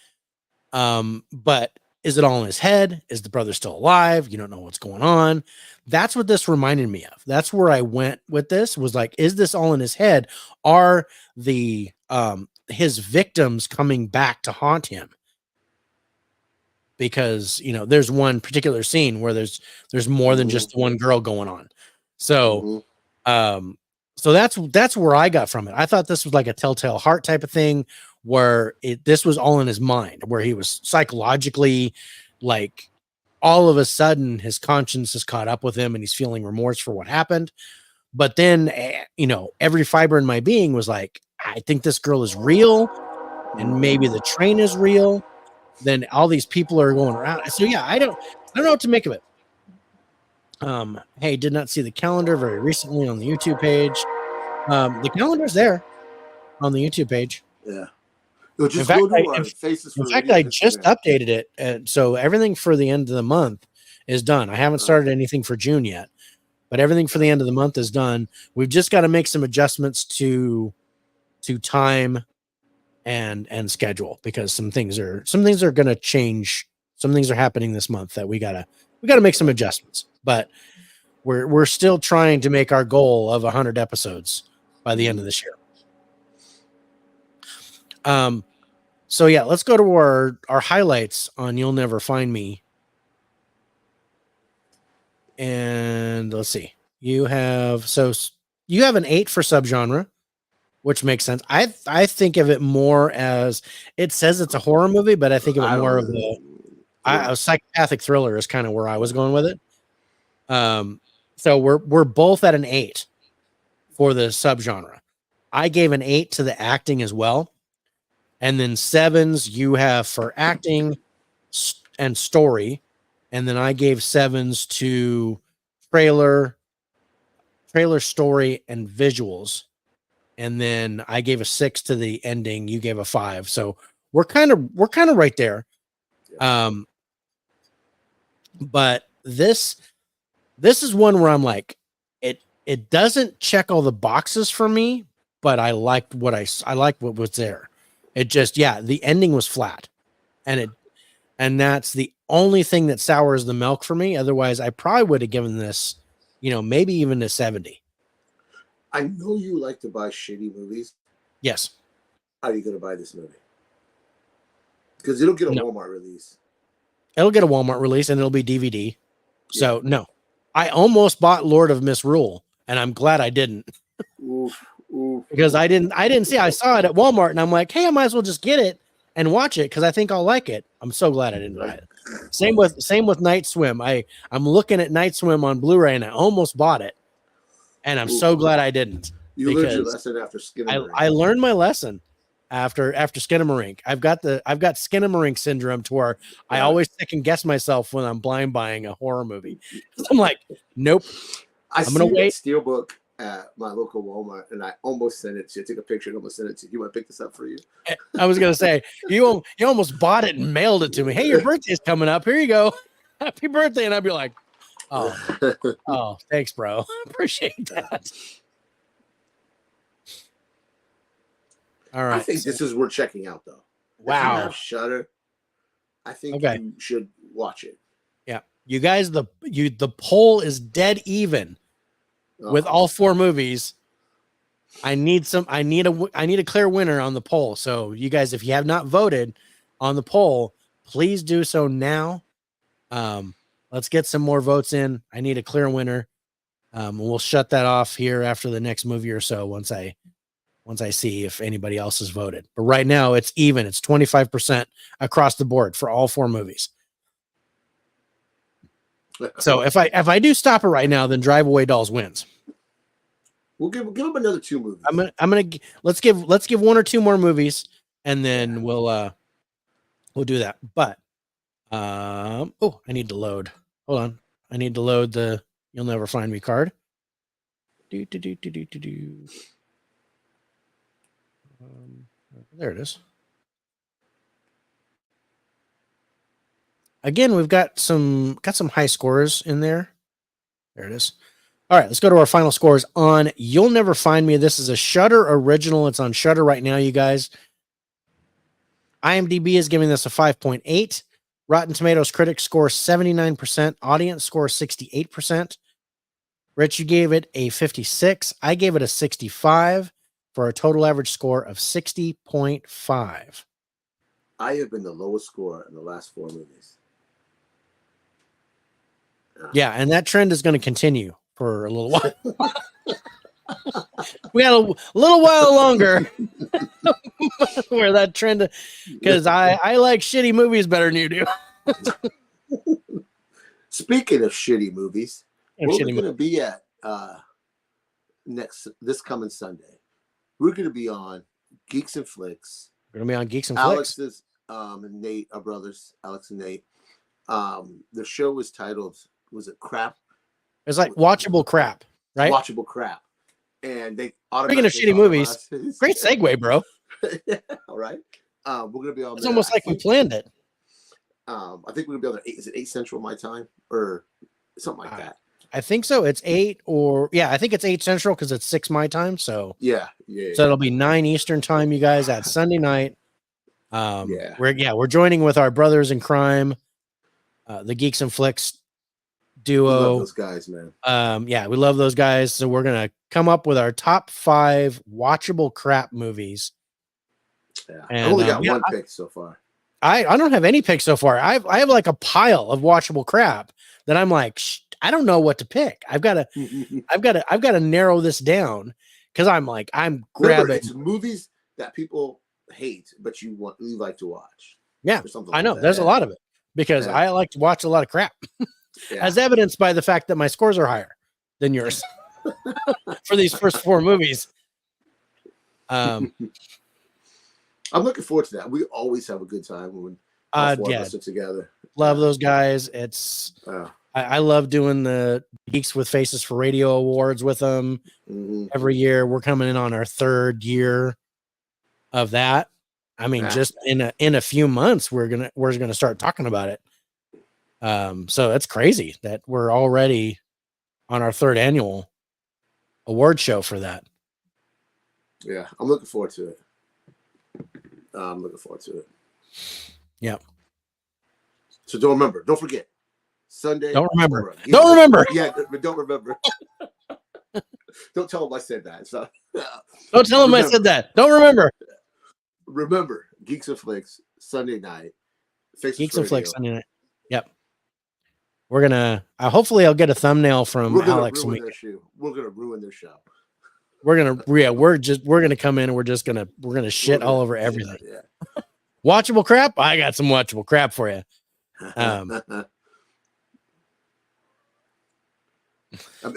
But is it all in his head? Is the brother still alive? You don't know what's going on. That's what this reminded me of. That's where I went with this, was like, is this all in his head? Are the his victims coming back to haunt him? Because, there's one particular scene where there's more than just one girl going on. So, so that's where I got from it. I thought this was like a Telltale Heart type of thing, where this was all in his mind, where he was psychologically, like, all of a sudden his conscience has caught up with him and he's feeling remorse for what happened. But then, every fiber in my being was like, I think this girl is real, and maybe the train is real. Then all these people are going around. So yeah, I don't know what to make of it. Hey, did not see the calendar very recently on the YouTube page. The calendar's there on the YouTube page. Yeah. You'll just In fact, go to our Faces for In fact, Radio I just Instagram. updated it, and so everything for the end of the month is done. I haven't started anything for June yet, but everything for the end of the month is done. We've just got to make some adjustments to time and schedule, because some things are going to change. Some things are happening this month that we gotta make some adjustments, but we're still trying to make our goal of 100 episodes by the end of this year. So yeah, let's go to our highlights on You'll Never Find Me. And let's see. You have an 8 for subgenre, which makes sense. I think of it more as, it says it's a horror movie, but I think of it more of a psychopathic thriller is kind of where I was going with it. So we're both at an 8 for the subgenre. I gave an 8 to the acting as well. And then 7s you have for acting and story. And then I gave 7s to trailer, story, and visuals. And then I gave a 6 to the ending. You gave a 5. So we're kind of right there. But this is one where I'm like, it doesn't check all the boxes for me, but I liked what what was there. It just, the ending was flat, and that's the only thing that sours the milk for me. Otherwise, I probably would have given this, maybe even a 70. I know you like to buy shitty movies. Yes. How are you going to buy this movie? Because it'll get a Walmart release. It'll get a Walmart release, and it'll be DVD. So no, I almost bought Lord of Misrule, and I'm glad I didn't. Oof. Because I didn't see. I saw it at Walmart, and I'm like, hey, I might as well just get it and watch it because I think I'll like it. I'm so glad I didn't buy it. Same with Night Swim. I'm looking at Night Swim on Blu-ray, and I almost bought it, and I'm so glad I didn't. You learned your lesson after Skinamarink. I learned my lesson after Skinamarink. I've got Skinamarink syndrome, to where I always second guess myself when I'm blind buying a horror movie. I'm like, nope. I'm gonna wait. Steelbook at my local Walmart, and I almost sent it to you. I took a picture and almost sent it to you. You want to pick this up for you? I was gonna say you almost bought it and mailed it to me. Hey, your birthday's coming up. Here you go. Happy birthday. And I'd be like, oh, thanks, bro. Appreciate that. All right. I think this is worth checking out, though. Wow. If you have Shudder, I think you should watch it. Yeah. You guys, the poll is dead even with all 4 movies. I need a clear winner on the poll. So you guys, if you have not voted on the poll, please do so now. Let's get some more votes in. I need a clear winner. We'll shut that off here after the next movie or so once I see if anybody else has voted. But right now it's even. It's 25% across the board for all 4 movies. So if I do stop it right now, then Drive Away Dolls wins. We'll give them another 2 movies. Let's give 1 or 2 more movies, and then we'll do that. But I need to load. Hold on, I need to load the You'll Never Find Me card. There it is. Again, we've got some high scores in there. There it is. All right, let's go to our final scores on You'll Never Find Me. This is a Shudder original. It's on Shudder right now, you guys. IMDb is giving this a 5.8. Rotten Tomatoes critics score 79%. Audience score 68%. Rich, you gave it a 56. I gave it a 65 for a total average score of 60.5. I have been the lowest score in the last 4 movies. Yeah, and that trend is going to continue for a little while. We got a little while longer where that trend, because I like shitty movies better than you do. Speaking of shitty movies, And we're shitty going to be at this coming Sunday. We're going to be on Geeks and Flicks. We're going to be on Geeks and Flicks. Alex's and Nate, our brothers, Alex and Nate. The show was titled, was it Crap? It's like watchable crap, right? Watchable Crap. And they Speaking of shitty movies, great segue, bro. Yeah, all right. We're going to be on It's almost like we planned it. I think we're going to be on is it 8 Central my time or something like that? I think so. It's 8 I think it's 8 Central because it's 6 my time. So Yeah. So it'll be 9 Eastern time, you guys, at Sunday night. Yeah. We're joining with our brothers in crime, the Geeks and Flicks We love duo. those guys, man. We love those guys. So we're gonna come up with our top 5 watchable crap movies. Yeah. And, I've only got yeah, one pick so far. I don't have any picks so far. I have like a pile of watchable crap that I'm like, I don't know what to pick. I've got to narrow this down because I'm Remember, grabbing. it's movies that people hate, but you like to watch. Yeah, Or something I like know. that. There's a lot of it because Yeah. I like to watch a lot of crap, Yeah. as evidenced by the fact that my scores are higher than yours for these first 4 movies. I'm looking forward to that. We always have a good time when all 4 of us are together. Love those guys. It's I love doing the Geeks with Faces for Radio Awards with them Mhm. every year. We're coming in on our 3rd year of that. I mean, Yeah. just in a few months, we're gonna start talking about it. So it's crazy that we're already on our 3rd annual award show for that. Yeah, I'm looking forward to it. I'm looking forward to it. Yeah. So don't forget, Sunday. Don't remember. or- Don't remember. Yeah, but don't remember. Don't tell them I said that. So Don't tell them I said that. Don't remember. remember, Geeks and Flicks Sunday night. Faces Geeks for and Flicks Radio. Sunday night. Yep. We're gonna. Hopefully, I'll get a thumbnail from We're gonna Alex. ruin their show. We're gonna ruin their show. We're gonna come in and we're gonna shit We're all gonna- over everything. Yeah. Watchable crap. I got some watchable crap for you. I'm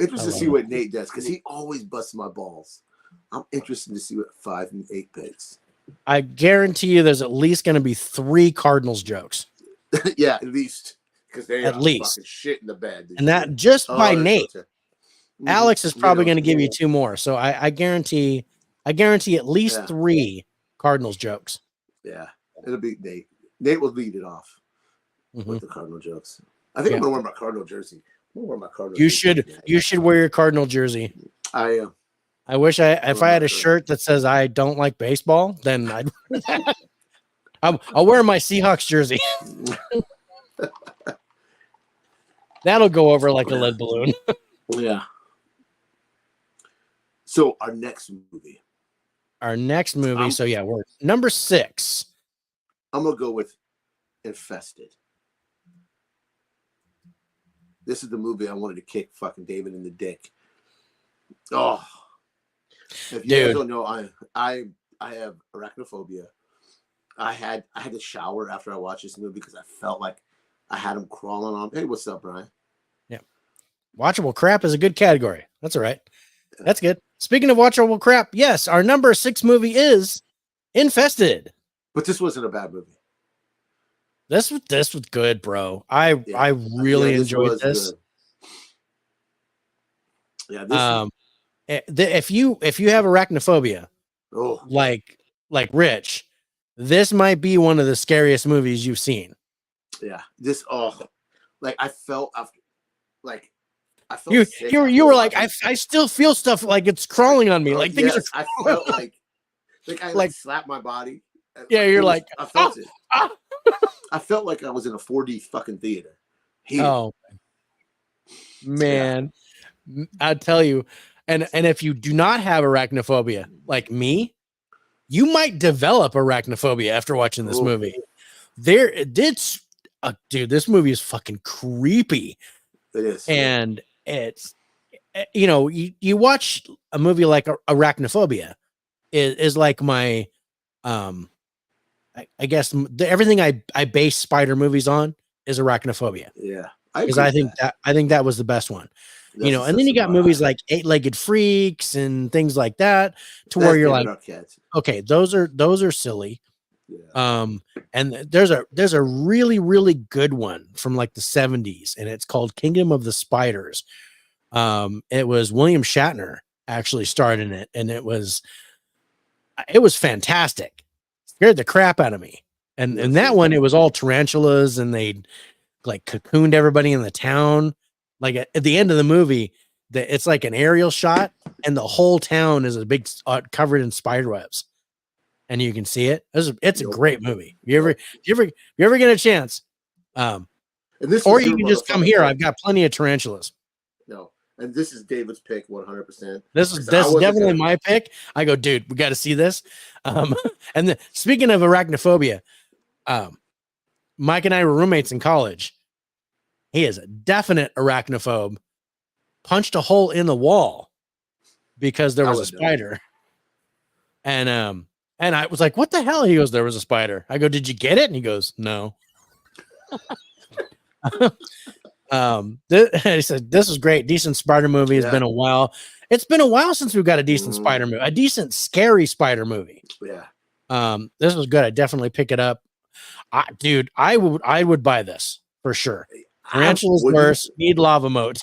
interested to see what Nate does because he always busts my balls. I'm interested to see what 5 and 8 picks. I guarantee you, there's at least going to be 3 Cardinals jokes, Yeah, at least because they At are least. fucking shit in the bed. and that just by they're Nate. so ter- Alex is Mhm. probably You going know, to give you 2 more. So I guarantee at least Yeah. 3 Cardinals jokes. Yeah, it'll be Nate. Nate will lead it off Mhm. with the Cardinal jokes. I think Yeah. I'm gonna wear my Cardinal jersey. I'm gonna wear my Cardinal. You jersey. should wear your Cardinal jersey. I am. I wish if I had a Sure. shirt that says I don't like baseball, then I'll wear my Seahawks jersey. That'll go over like a lead balloon. Yeah. So our next movie, Our next movie. So yeah, we're number 6. I'm gonna go with Infested. This is the movie I wanted to kick fucking David in the dick. Oh, if you guys don't know, I have arachnophobia. I had to shower after I watched this movie because I felt like I had him crawling on. Hey, what's up, Brian? Yeah, watchable crap is a good category. That's all right. That's good. Speaking of watchable crap, yes, our number 6 movie is Infested. But this wasn't a bad movie. This was good, bro. I really enjoyed this. Good. Yeah, if you have arachnophobia, like Rich, this might be one of the scariest movies you've seen. Yeah, this like I felt after, like I felt you were like I still feel stuff like it's crawling on me, like things are. I felt like slapped my body. Yeah, you're like I felt it. I felt like I was in a 4D fucking theater. Oh man, I tell you, and if you do not have arachnophobia like me, you might develop arachnophobia after watching this movie. Dude, this movie is fucking creepy. It is, and it's you watch a movie like Arachnophobia is like my I guess everything I base spider movies on is Arachnophobia. Yeah, because I think that was the best one. And then you got movies like 8-Legged Freaks and things like that, where you're like, okay, those are silly. Yeah. And there's a really, really good one from like the 70s, and it's called Kingdom of the Spiders. It was William Shatner actually starred in it, and it was fantastic. Scared the crap out of me. And that one, it was all tarantulas, and they like cocooned everybody in the town. Like at the end of the movie, it's like an aerial shot, and the whole town is a big covered in spider webs, and you can see it. It's a great movie. You ever get a chance, or you can just come here. I've got plenty of tarantulas. No, and this is David's pick, 100%. This is definitely my pick. I go, dude, we got to see this. And speaking of arachnophobia, Mike and I were roommates in college. He is a definite arachnophobe. Punched a hole in the wall because there was a spider. And I was like, what the hell? He goes, there was a spider. I go, did you get it? And he goes, no. He said, this is great. Decent spider movie. It's been a while. It's been a while since we've got a decent spider movie, a decent scary spider movie. Yeah. This was good. I definitely pick it up. Dude, I would buy this for sure. Tarantulas worse. Need lava moat.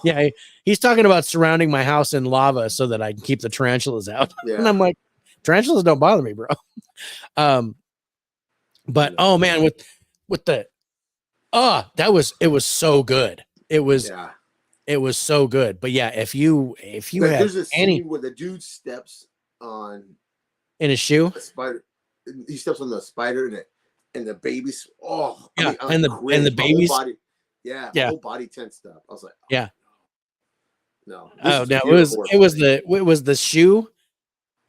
Yeah, he's talking about surrounding my house in lava so that I can keep the tarantulas out. Yeah. And I'm like, tarantulas don't bother me, bro. But oh man, with the it was so good. It was so good. But yeah, if you there's a scene where the dude steps on in his shoe, a spider. He steps on the spider and the babies. Oh yeah, and the babies. Whole body tense stuff. I was like, yeah. No. Oh no, it was the shoe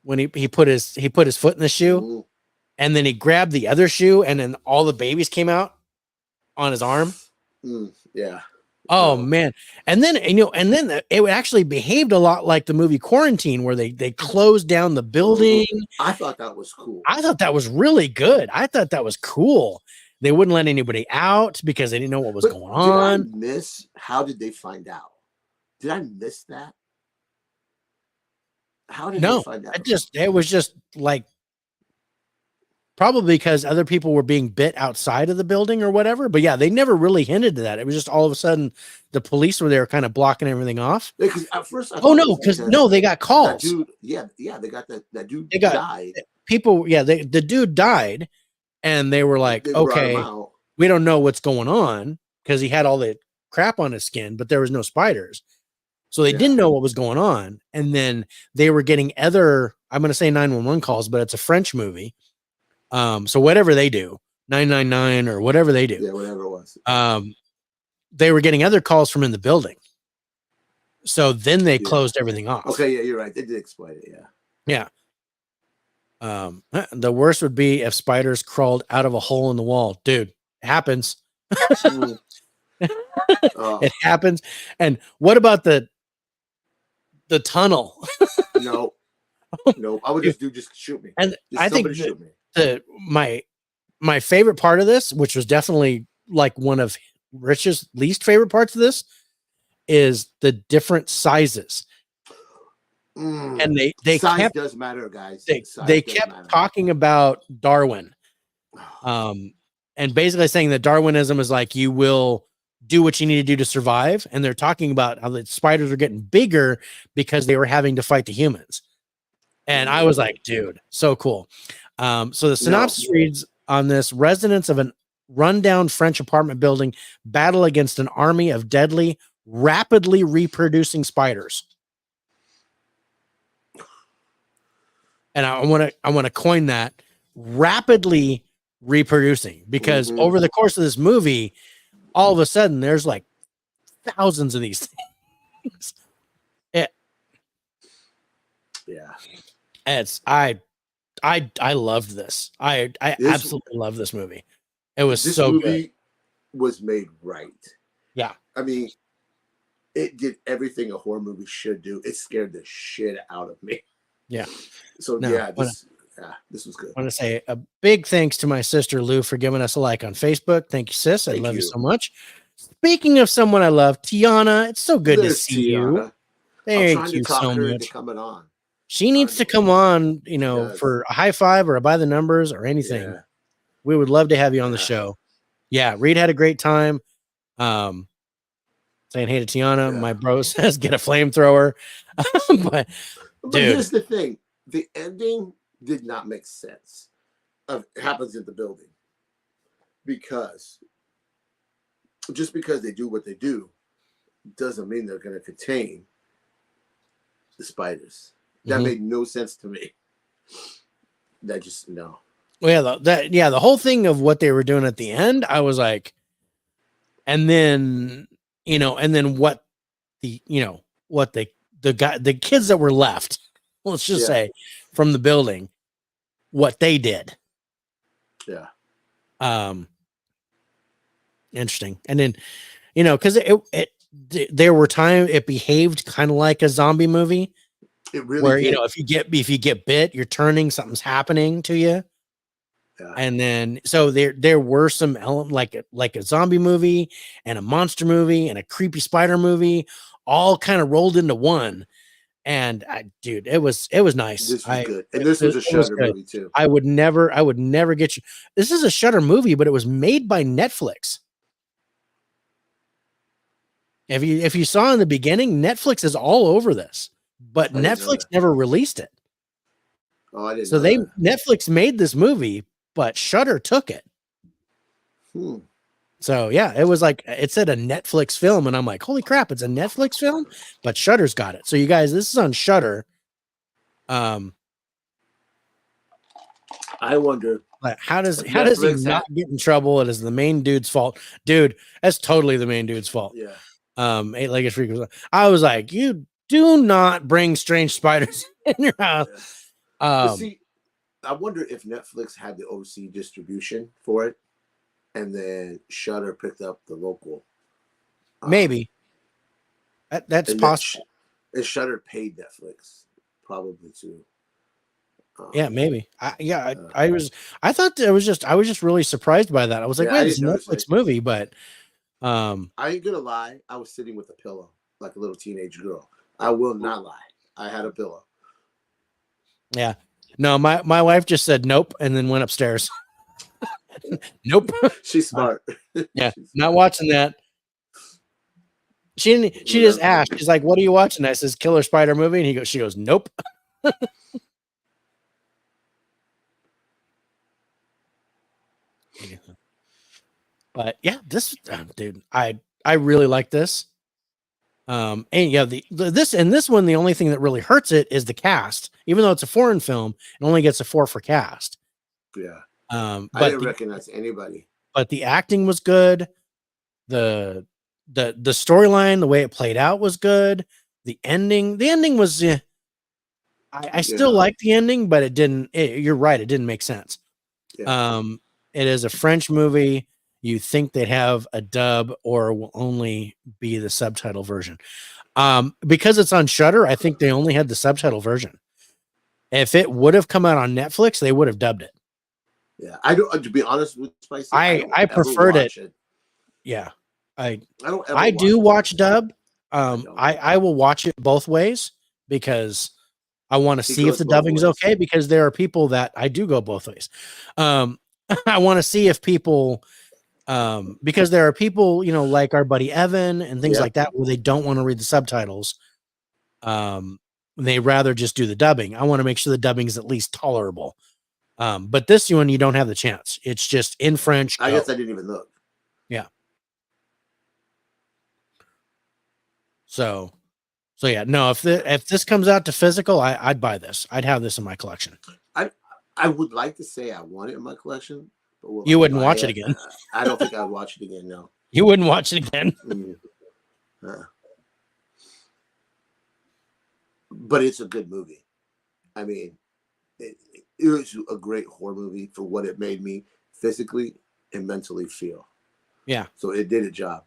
when he put his foot in the shoe, and then he grabbed the other shoe, and then all the babies came out on his arm. Yeah. Oh man. And then it actually behaved a lot like the movie Quarantine, where they closed down the building. I thought that was cool. I thought that was really good. I thought that was cool. They wouldn't let anybody out because they didn't know what was going on. How did they find out? Did I miss that? How did they find out? It was just like probably because other people were being bit outside of the building or whatever. But yeah, they never really hinted to that. It was just all of a sudden the police were there kind of blocking everything off. Because at first, they got calls. Dude, they got that dude died. People, the dude died, and they were like, okay, we don't know what's going on because he had all the crap on his skin, but there was no spiders. So they didn't know what was going on. And then they were getting other, I'm going to say 911 calls, but it's a French movie. So whatever they do, 999 or whatever they do. Yeah, whatever it was. They were getting other calls from in the building. So then they Yeah. closed everything off. Okay, yeah, you're right. They did explain it. Yeah. Yeah. The worst would be if spiders crawled out of a hole in the wall. Dude, it happens. Mm. Oh, It happens. And what about the tunnel? no, no. I would just shoot me. And Just I think somebody shoot me. my favorite part of this, which was definitely like one of Rich's least favorite parts of this, is the different sizes. Mm. And they Size kept does matter, guys. they Size they does kept matter. talking about Darwin. And basically saying that Darwinism is like you will do what you need to do to survive. And they're talking about how the spiders are getting bigger because they were having to fight the humans. And I was like, dude, so cool. So the synopsis reads on this: residents of an rundown French apartment building battle against an army of deadly, rapidly reproducing spiders. And I want to coin that, rapidly reproducing, because Mhm. over the course of this movie, all of a sudden there's like thousands of these things. Yeah. It's I loved this. I This- absolutely love this movie. It was This so movie good. was made right. Yeah. I mean, it did everything a horror movie should do. It scared the shit out of me. Yeah. So No, yeah, this was good. I want to say a big thanks to my sister Lou for giving us a like on Facebook. Thank you, sis. I Thank love you you. so much. Speaking of someone I love, Tiana, it's so good to There's see you. Tiana. I'm Thank trying you to talk so her into much. coming on. She needs to come on, you know, Yes. for a high five or a by the numbers or anything. Yeah. We would love to have you on the Yeah. show. Yeah, Reed had a great time. Saying hey to Tiana. Yeah. My bro says get a flamethrower. But But dude. here's the thing: the ending did not make sense. It happens in the building because just because they do what they do doesn't mean they're going to contain the spiders. That Mhm. made no sense to me. That just no. Well, the whole thing of what they were doing at the end, I was like, and then what the kids that were left, let's just Yeah. say, from the building, what they did. Yeah. Interesting. And then, because there were times it behaved kind of like a zombie movie. It really Where did. if you get bit, you're turning, something's happening to you. Yeah. And then so there were some elements like a zombie movie and a monster movie and a creepy spider movie, all kind of rolled into one. And dude, it was nice. This was good. And this was a Shudder movie too. I would never get you. This is a Shudder movie, but it was made by Netflix. If you saw in the beginning, Netflix is all over this, but I didn't know Netflix that. never released it. Oh, I didn't So know that. Netflix made this movie, but Shudder took it. Hmm. So yeah, it was like it said a Netflix film, and I'm like, holy crap, it's a Netflix film, but Shudder's got it. So you guys, this is on Shudder. I wonder. But how does he Netflix not get in trouble? It is the main dude's fault, dude. That's totally the main dude's fault. Yeah. Eight-legged freak. I was like, you do not bring strange spiders in your house. Yeah. But see, I wonder if Netflix had the overseas distribution for it, and then Shudder picked up the local. Maybe that's and possible. And Shudder paid Netflix probably too. Yeah, maybe. I was just really surprised by that. I was like, Yeah, I wait, it's a didn't notice Netflix it. movie, but I ain't gonna lie. I was sitting with a pillow like a little teenage girl. I will not lie. I had a pillow. yeah. No, my wife just said nope and then went upstairs. Nope. She's smart. Yeah, She's not smart. watching that. She just asked. She's like, "What are you watching?" I says, "Killer Spider movie," and she goes, "Nope." But yeah, this dude, I really like this. And yeah, this one, the only thing that really hurts it is the cast. Even though it's a foreign film, it only gets a 4 for cast. Yeah. But I didn't recognize anybody. But the acting was good. The storyline, the way it played out was good. The ending was I still Yeah. like the ending, but it didn't. You're right, it didn't make sense. Yeah. It is a French movie. You think they'd have a dub or will only be the subtitle version. Because it's on Shudder, I think they only had the subtitle version. If it would have come out on Netflix, they would have dubbed it. Yeah. I don't. To be honest with Spicy, I don't ever preferred watch it. Yeah, I don't. Ever I do it. watch dub. don't. I will watch it both ways because I want to see if goes the both dubbing's ways. okay, because there are people that I do go both ways. I want to see if people because there are people, you know, like our buddy Evan and things Yeah. like that, where they don't want to read the subtitles. They rather just do the dubbing. I want to make sure the dubbing is at least tolerable. But this one, you don't have the chance. It's just in French. I go. guess I didn't even look. Yeah. So yeah, no, if this comes out to physical, I'd buy this. I'd have this in my collection. I would like to say I want it in my collection, but You wouldn't watch it again. I don't think I'd watch it again. No. You wouldn't watch it again. But it's a good movie. I mean, it was a great horror movie for what it made me physically and mentally feel. Yeah. So it did a job.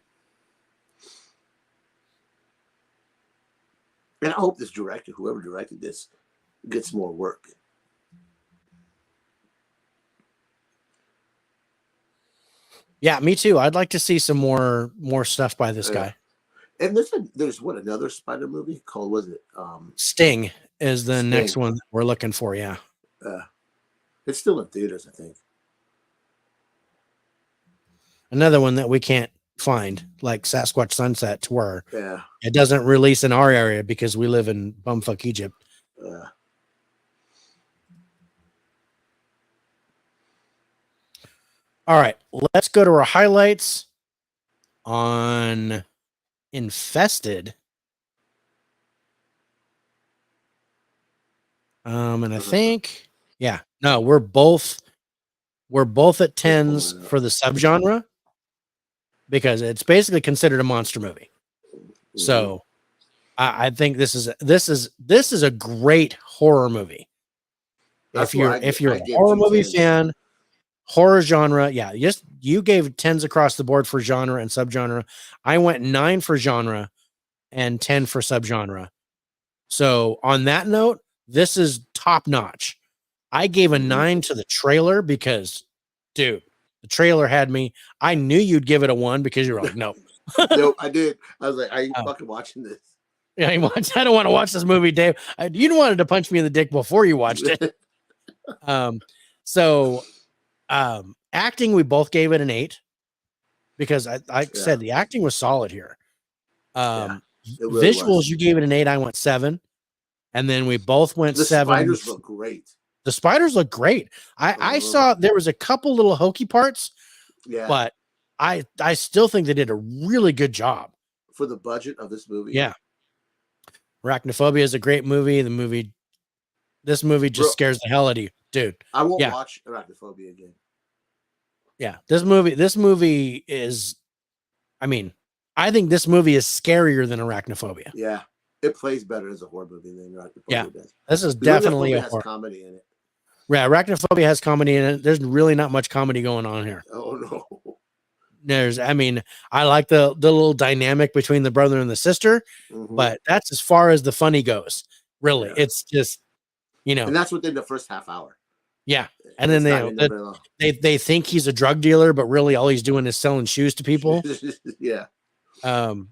And I hope this director, whoever directed this, gets more work. Yeah, me too. I'd like to see some more stuff by this guy. And there's what, another Spider movie called, was it? Sting is the Sting. next one that we're looking for. Yeah. It's still in theaters, I think. Another one that we can't find, like Sasquatch Sunset, to where Yeah. it doesn't release in our area because we live in bumfuck Egypt. All right, let's go to our highlights on Infested. And I think, yeah, no, we're both at tens for the subgenre because it's basically considered a monster movie. So I think this is a great horror movie. That's If you're a horror movie fan, horror genre, yeah, you gave 10s across the board for genre and subgenre. I went 9 for genre and 10 for subgenre. So on that note, this is top notch. I gave a 9 to the trailer because, dude, the trailer had me. I knew you'd give it a 1 because you were like, no. No, I did. I was like, I ain't fucking watching this. Yeah, I don't want to watch this movie, Dave. You wanted to punch me in the dick before you watched it. Acting, we both gave it an 8 because I said the acting was solid here. Really visuals, was. You gave it an 8. I went 7, and then we both went 7. The spiders look great. The spiders look great. I saw there was a couple little hokey parts, but I still think they did a really good job for the budget of this movie. Yeah. Arachnophobia is a great movie. This movie just scares the hell out of you, dude. I won't watch Arachnophobia again. Yeah, this movie is, I mean, I think this movie is scarier than Arachnophobia. Yeah, it plays better as a horror movie than Arachnophobia does. This is definitely a horror. Has comedy in it. Yeah, Arachnophobia has comedy in it. There's really not much comedy going on here. Oh no. I like the little dynamic between the brother and the sister, but that's as far as the funny goes. Really, it's just, and that's within the first half hour. Yeah, and then they think he's a drug dealer, but really all he's doing is selling shoes to people. Yeah. And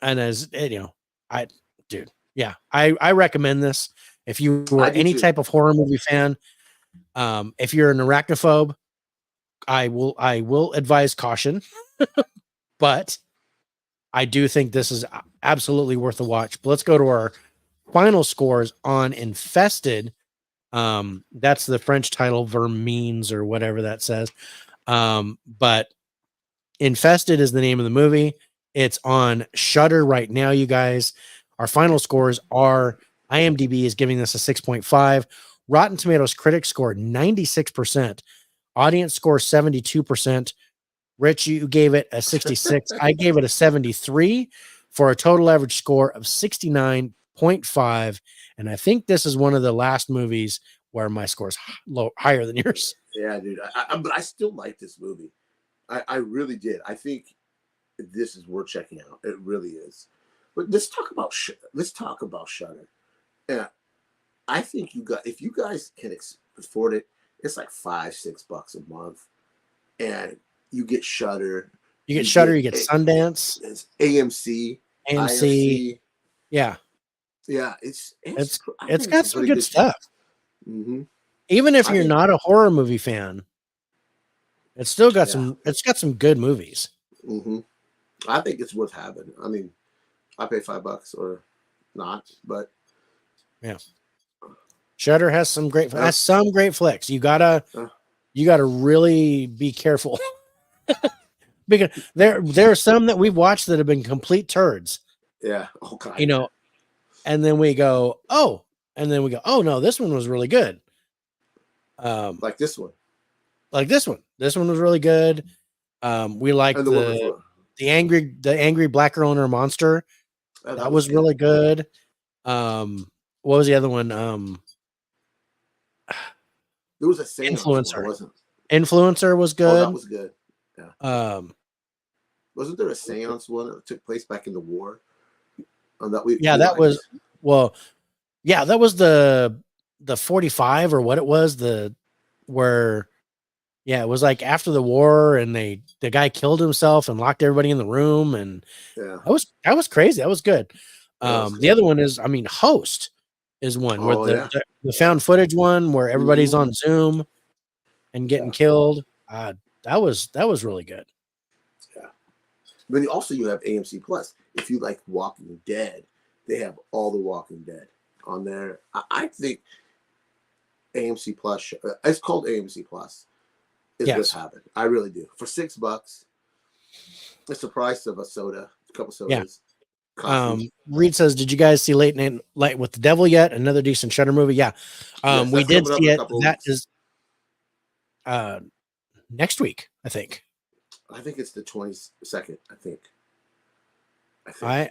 as I recommend this if you were any type of horror movie fan. If you're an arachnophobe, I will advise caution, but I do think this is absolutely worth a watch. But let's go to our final scores on Infested. That's the French title, Vermines or whatever that says. But Infested is the name of the movie. It's on Shudder right now, you guys. Our final scores are IMDb is giving this a 6.5. Rotten Tomatoes critics scored 96%. Audience score 72%. Rich, you gave it a 66. I gave it a 73. for a total average score of 69.5. And I think this is one of the last movies where my score is higher than yours. Yeah, dude. But I still like this movie. I really did. I think this is worth checking out. It really is. But let's talk about Shudder. Yeah, I think if you guys can afford it, it's like $5-6 a month, and you get Shudder. You get Shudder, you get Sundance, it's AMC, IFC. Yeah, it's got some good stuff. Mm-hmm. Even if you're not a horror movie fan, it's still got some. It's got some good movies. Mm-hmm. I think it's worth having. I mean, I pay $5 or not, but yeah, Shudder has some great flicks. You gotta really be careful because there are some that we've watched that have been complete turds. Yeah. Oh God. And then we go, oh no, this one was really good. Like this one. This one was really good. We liked the angry black girl and her monster. That was really good. What was the other one? There was a Influencer. Influencer was good. Oh, that was good. Yeah. Wasn't there a seance one that took place back in the war? That was the 45 or what it was, it was like after the war, and the guy killed himself and locked everybody in the room, and that was crazy. That was good. The other one is, Host is one where the found footage one where everybody's on Zoom and getting killed. That was really good. Yeah. But also you have AMC Plus. If you like Walking Dead, they have all the Walking Dead on there. I think AMC Plus, it's called AMC Plus, is worth having. I really do. For $6, it's the price of a soda, a couple sodas. Yeah. Reed says, "Did you guys see Late Night with the Devil yet? Another decent Shudder movie." Yeah, we did see it. That is next week, I think. I think it's the 22nd. I think.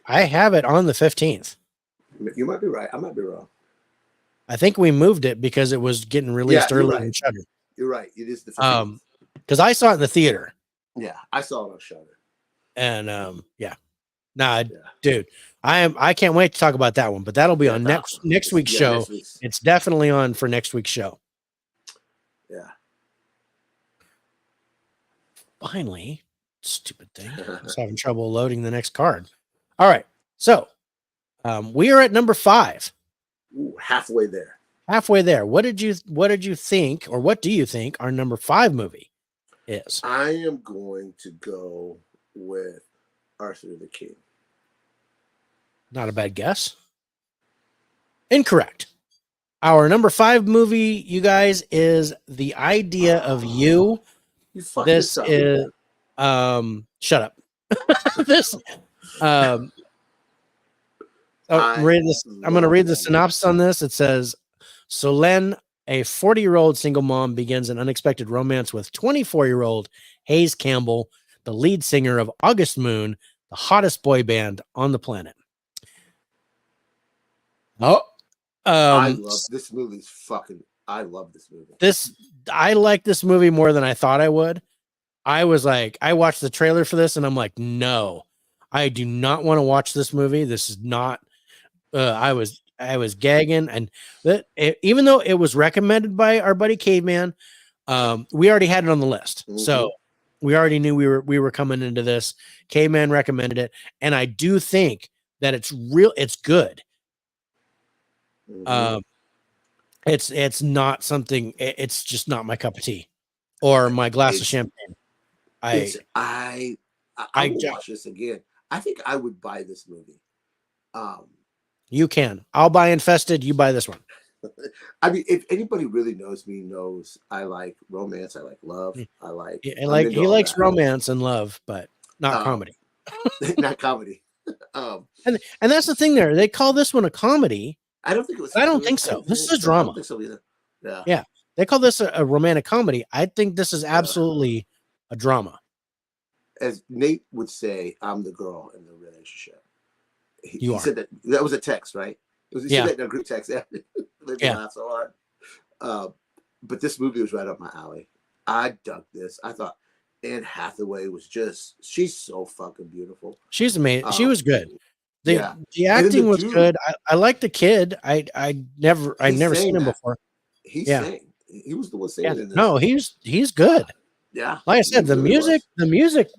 I have it on the 15th. You might be right. I might be wrong. I think we moved it because it was getting released early in Shudder. You're right. It is the 15th. Because I saw it in the theater. Yeah, I saw it on Shudder. And dude, I can't wait to talk about that one. But that'll be on next week's show. Next week's. It's definitely on for next week's show. Yeah. Finally, stupid thing. I was having trouble loading the next card. All right, so we are at number 5. Ooh, halfway there. What did you think, or what do you think our number 5 movie is? I am going to go with Arthur the King. Not a bad guess. Incorrect. Our number 5 movie, you guys, is The Idea of You. This is shut up. This I'm going to read the synopsis on this. It says, Solène, a 40-year-old single mom, begins an unexpected romance with 24-year-old Hayes Campbell, the lead singer of August Moon, the hottest boy band on the planet. I love this movie. I love this movie. I like this movie more than I thought I would. I was like, I watched the trailer for this and I'm like, no, I do not want to watch this movie. This is not, I was gagging, and even though it was recommended by our buddy Caveman, we already had it on the list. Mm-hmm. So we already knew we were coming into this. Caveman recommended it. And I do think that it's good. Mm-hmm. It's not something, it's just not my cup of tea or my glass of champagne. I watch this again. I think I would buy this movie. You can. I'll buy Infested. You buy this one. I mean, if anybody really knows me, knows I like romance. I like love. He likes romance and love, but not comedy. Not comedy. And that's the thing there. They call this one a comedy. I don't think it was. I don't think so. This is a drama. I don't think so either. Yeah. They call this a romantic comedy. I think this is absolutely a drama. As Nate would say, I'm the girl in the relationship. You he are. said that was a text, right? It was, he Yeah. said that in a group text. Made me Yeah. laugh so hard. But this movie was right up my alley. I dug this. I thought Anne Hathaway was she's so fucking beautiful. She's amazing. She was good. The Yeah. the And then acting the was dude, good. I like the kid. I'd never sang seen him that. before. He Yeah. sang. He was the one Yeah. singing in this. No, he's good. Yeah. Like I said, he really the music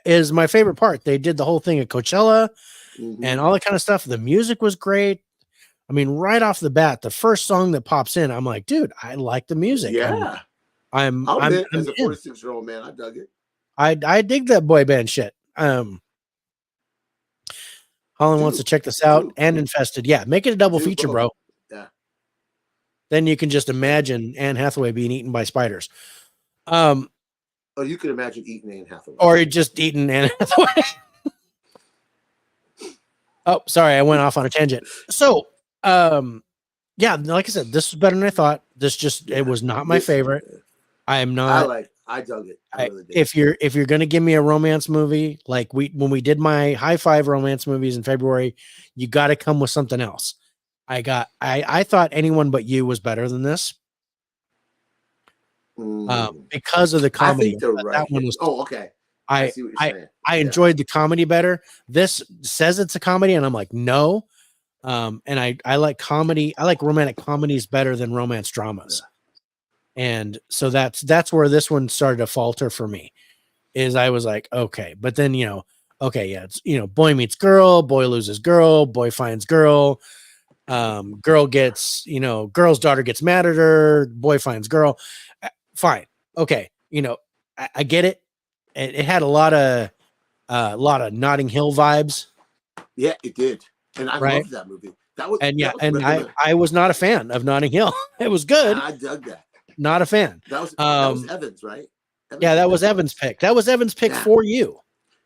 is my favorite part. They did the whole thing at Coachella was. Mhm. and all that kind of stuff. The music was great. I mean, right off the bat, the first song that pops in, I'm like, dude, I like the music. Yeah. I'm I'll admit, I'm as a in. 46-year-old man, I dug it. I dig that boy band shit. Holland wants to check this out Dude. and Infested. Yeah, make it a double Do feature, both. bro. Yeah. Then you can just imagine Anne Hathaway being eaten by spiders. Oh, you can imagine eating Anne Hathaway. Or just eating Anne Hathaway. Oh, sorry, I went off on a tangent. So, yeah, like I said, this was better than I thought. It was not my favorite. I'm not. I dug it. I really did. If you're gonna give me a romance movie, like when we did my high five romance movies in February, you got to come with something else. I thought Anyone But You was better than this. Because of the comedy. I think they're right. That one was. Oh, okay. I see what you're saying. I enjoyed the comedy better. This says it's a comedy, and I'm like, no. And I like comedy. I like romantic comedies better than romance dramas. And so that's where this one started to falter for me. Is I was like, okay, but then okay, yeah, it's boy meets girl, boy loses girl, boy finds girl, girl gets girl's daughter gets mad at her, boy finds girl. Fine, okay, I get it. It had a lot of Notting Hill vibes. Yeah, it did, and I loved that movie. That was I was not a fan of Notting Hill. It was good. I dug that. Not a fan. That was Evans, right? That was Evan's pick. That was Evan's pick for you.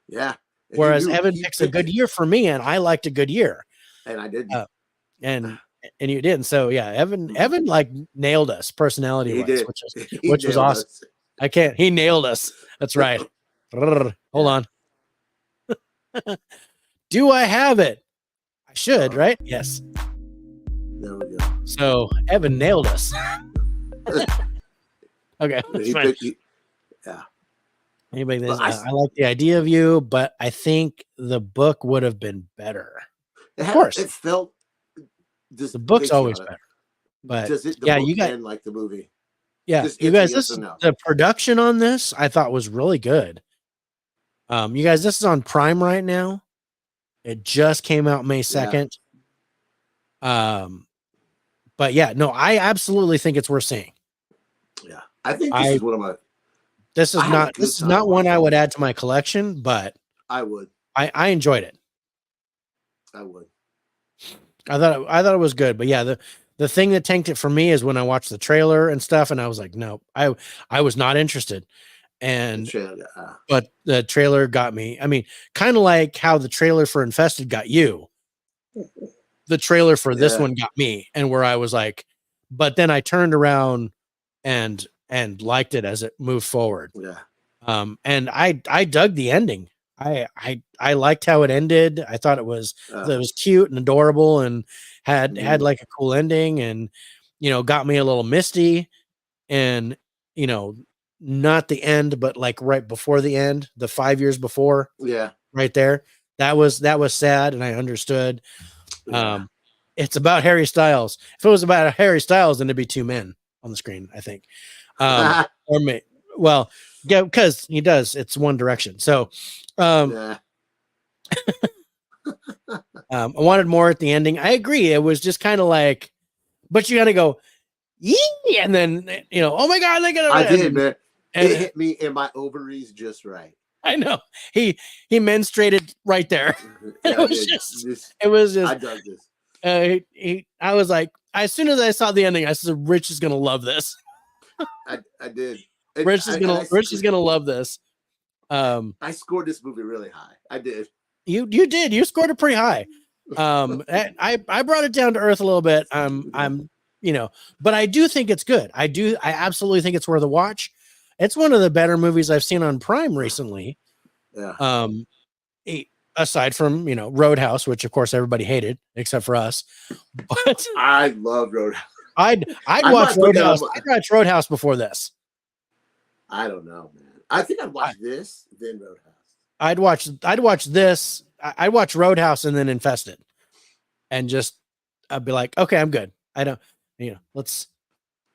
Yeah. And whereas Evan picks a good year for me, and I liked a good year. And I didn't. And you didn't. So yeah, Evan like nailed us personality wise, which was awesome. He nailed us. That's right. Hold on. Do I have it? I should, right? Yes. There we go. So Evan nailed us. Okay. Yeah. Anybody I like the idea of you, but I think the book would have been better. Of course. It felt the book's always better. But you got like the movie. Yeah, you guys, the production on this I thought was really good. You guys, this is on Prime right now. It just came out May 2nd. But yeah, no, I absolutely think it's worth seeing. Yeah. I think this is one of my this is not one I would add to my collection, but I would. I enjoyed it. I would. I thought it was good, but yeah, the thing that tanked it for me is when I watched the trailer and stuff, and I was like, no, I was not interested. And but the trailer got me. I mean, kind of like how the trailer for Infested got you. The trailer for this one got me, and where I was like, but then I turned around and liked it as it moved forward. Yeah. And I dug the ending. I liked how it ended. I thought it was cute and adorable and had like a cool ending, and got me a little misty, and not the end, but like right before the end, the 5 years before. Yeah. Right there. That was sad, and I understood. Yeah. It's about Harry Styles. If it was about Harry Styles, then it'd be two men on the screen, I think. Or me. Well, yeah, because he does. It's One Direction. So, I wanted more at the ending. I agree. It was just kind of like, but you got to go, yeah, and then oh my god, look at it. I did, man. It hit me in my ovaries just right. I know. He menstruated right there. Yeah, it was just. I dug this. I was like, as soon as I saw the ending, I said, Rich is gonna love this. I did. Rich is gonna love this. I scored this movie really high. I did. You did. You scored it pretty high. I brought it down to earth a little bit. But I do think it's good. I absolutely think it's worth a watch. It's one of the better movies I've seen on Prime recently. Yeah. aside from Roadhouse, which of course everybody hated except for us. But I love Roadhouse. I'd I watch might put that Roadhouse. on my- I'd watch Roadhouse before this. I don't know, man. I think I'd watch this, then Roadhouse. I'd watch this. I'd watch Roadhouse and then Infested, and just I'd be like, okay, I'm good. I don't, let's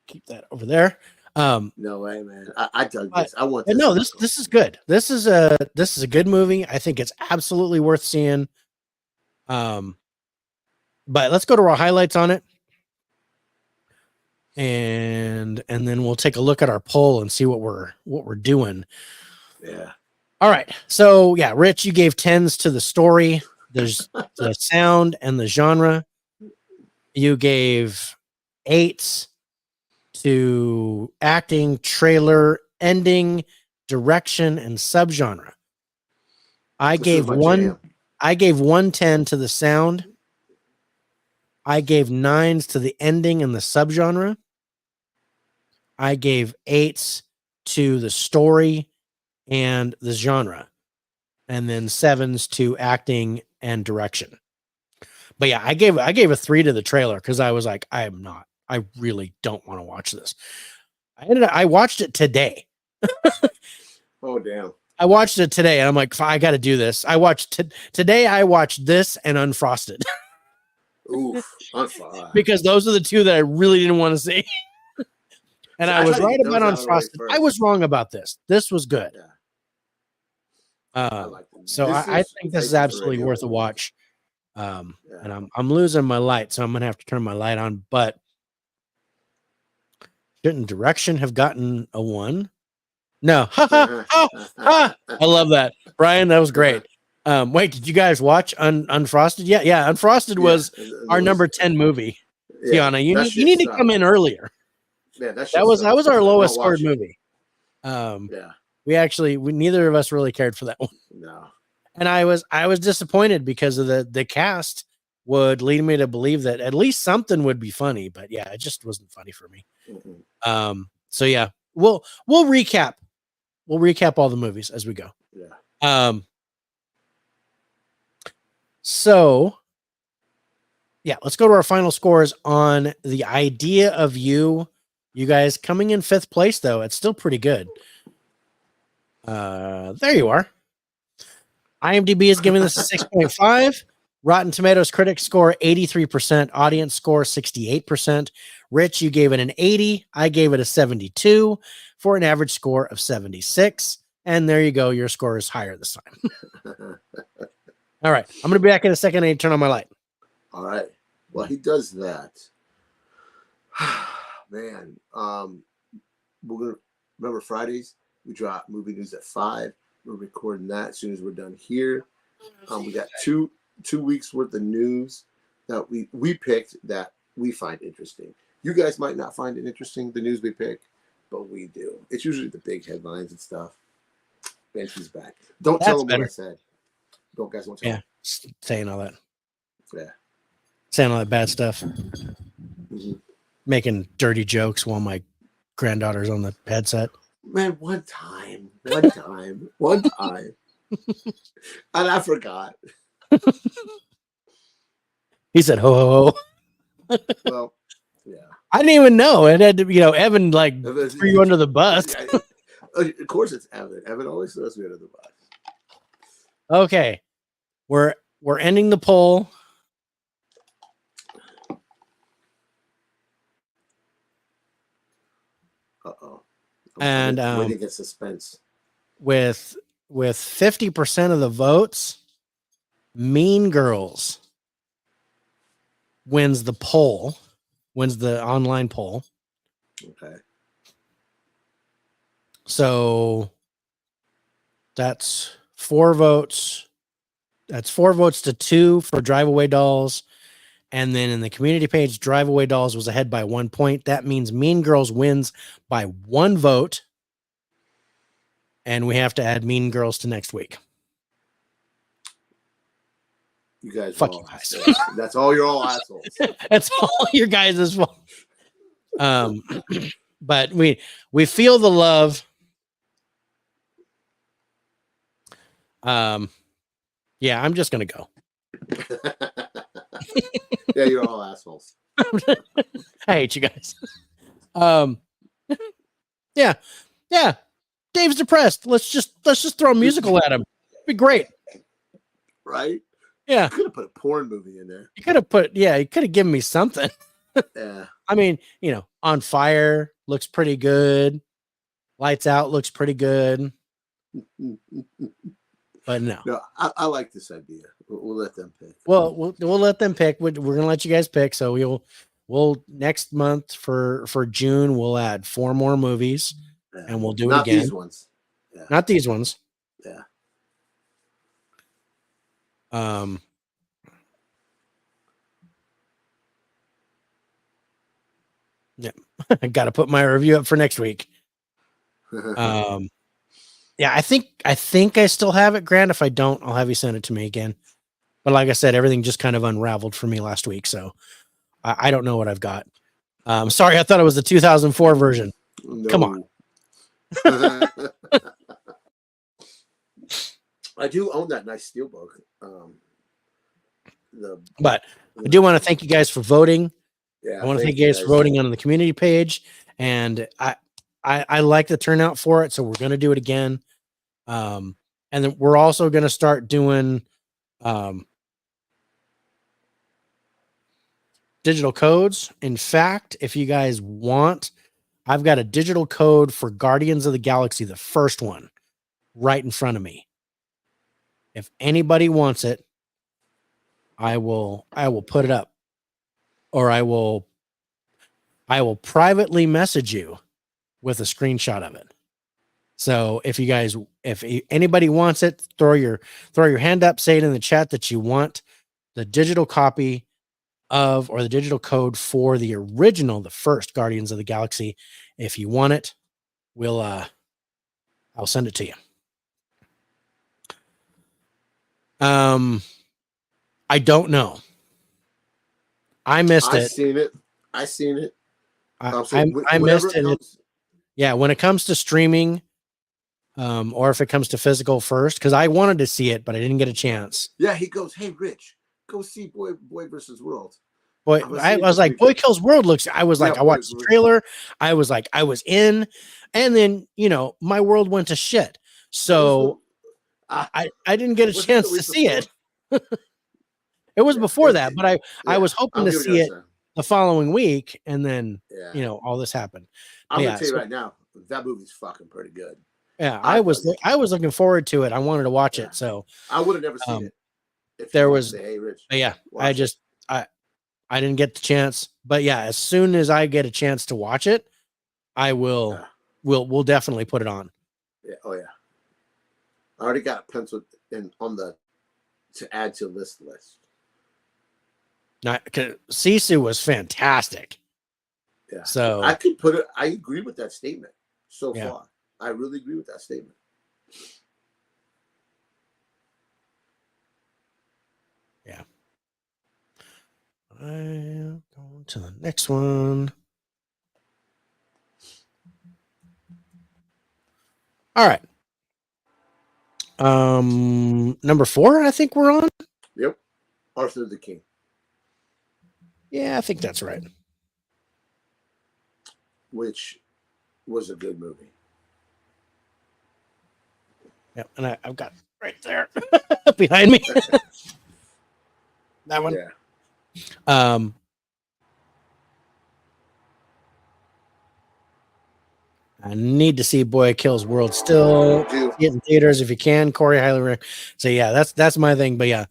keep that over there. No way, man. I dug this. I want But this. no, this is good. This is a good movie. I think it's absolutely worth seeing. But let's go to our highlights on it. And then we'll take a look at our poll and see what we're doing. Yeah. All right. So yeah, Rich, you gave 10s to the story. There's the sound and the genre. You gave 8s to acting, trailer, ending, direction, and subgenre. I gave 110 to the sound. I gave 9s to the ending and the subgenre. I gave 8s to the story and the genre, and then 7s to acting and direction. But yeah, I gave a 3 to the trailer because I was like, I really don't want to watch this. I watched it today. Oh damn. I watched it today and I'm like, I got to do this. Today I watched this and Unfrosted. Oof. Unfrosted. Because those are the two that I really didn't want to see. And I was right about Unfrosted. I was wrong about this. This was good. Yeah. I think this is absolutely worth a watch. And I'm losing my light, so I'm gonna have to turn my light on. But shouldn't direction have gotten a 1? No. I love that, Brian. That was great. Wait, did you guys watch Unfrosted? Yeah. Unfrosted was our number 10 movie. Yeah, Tiana, you need to come in earlier. Yeah, that was our lowest scored it. movie. Yeah. We neither of us really cared for that one. No. And I was disappointed because of the cast would lead me to believe that at least something would be funny, but yeah, it just wasn't funny for me. Mm-hmm. So yeah, we'll recap all the movies as we go. Yeah. So yeah, let's go to our final scores on The Idea of You. You guys coming in 5th place though. It's still pretty good. There you are. IMDb is giving this a 6.5. Rotten Tomatoes critics score 83%, audience score 68%. Rich, you gave it an 80. I gave it a 72 for an average score of 76. And there you go. Your score is higher this time. All right. I'm going to be back in a second. I need to turn on my light. All right. Well, he does that. Man, we're gonna remember Fridays. We drop movie news at 5. We're recording that as soon as we're done here. We got two weeks worth of news that we picked that we find interesting. You guys might not find it interesting, the news we pick, but we do. It's usually the big headlines and stuff. Banshee's back. Don't tell them what I said. Don't guys want to tell them. Saying all that. Yeah. Saying all that bad stuff. Mm-hmm. Making dirty jokes while my granddaughter's on the headset. Man, one time. And I forgot. He said, ho, ho, ho. Well, yeah. I didn't even know. It had to, Evan threw you under the bus. Of course it's Evan. Evan always throws me under the bus. Okay. We're ending the poll. Uh-oh. And waiting to get suspense. With 50% of the votes, Mean Girls wins the online poll. Okay. So that's 4 votes. That's 4 votes to 2 for Drive Away Dolls. And then in the community page, Drive Away Dolls was ahead by 1 point. That means Mean Girls wins by 1 vote. And we have to add Mean Girls to next week. You guys, fuck you guys. That's all. You're all assholes. That's all your guys' fault. But we feel the love. Yeah, I'm just gonna go. Yeah, you're all assholes. I hate you guys. Yeah, yeah. Dave's depressed. Let's just throw a musical at him. Be great. Right? Yeah, Could have put a porn movie in there. you could have put. Yeah, you could have given me something. Yeah. I mean, On Fire looks pretty good. Lights Out looks pretty good, but no. No, I like this idea. We'll let them pick. Well, we'll let them pick. We're gonna let you guys pick. So we'll next month for June we'll add 4 more movies Yeah. and we'll do it Not again. these ones. Yeah. Not these ones. Yeah. Yeah, I got to put my review up for next week. Yeah, I think I still have it, Grant. If I don't, I'll have you send it to me again. But like I said, everything just kind of unraveled for me last week, so I don't know what I've got. Sorry, I thought it was the 2004 version. No. Come on. I do own that nice steelbook. But I do want to thank you guys for voting. Yeah, I want to thank you guys for voting on the community page, and I like the turnout for it, so we're going to do it again. And then we're also going to start doing digital codes. In fact, if you guys want, I've got a digital code for Guardians of the Galaxy, the first one, right in front of me. If anybody wants it, I will put it up, or I will privately message you with a screenshot of it. So if anybody wants it, throw your hand up, say it in the chat that you want the digital copy of, or the digital code for the original, the first Guardians of the Galaxy. If you want it, I'll send it to you. I don't know. I missed it. I seen it. I missed it. Yeah, when it comes to streaming, or if it comes to physical first, because I wanted to see it, but I didn't get a chance. Yeah, he goes, "Hey, Rich, go see Boy versus World." Boy, I was like, Boy Kills World looks. I was like, I watched the trailer. I was like, I was in, and then my world went to shit. So I didn't get a chance to see it. It was before that, but I was hoping to see it the following week, and then all this happened. I'm gonna tell you right now, that movie's fucking pretty good. Yeah, I was looking forward to it. I wanted to watch it, so I would have never seen it if there was. Say, hey, Rich, yeah, I didn't get the chance, but yeah, as soon as I get a chance to watch it, I will. We'll definitely put it on. Yeah. Oh yeah. I already got it penciled in on to add to this list. Now, Sisu was fantastic. Yeah. So I could put it. I agree with that statement so far. I really agree with that statement. Yeah. I'm going to the next one. All right. Number 4, I think we're on. Yep. Arthur the King. Yeah, I think that's right. Which was a good movie. Yeah, and I've got it right there behind me. That one. Yeah. I need to see Boy Kills World still. See it in theaters if you can. Corey, highly recommend. So yeah, that's my thing. But yeah,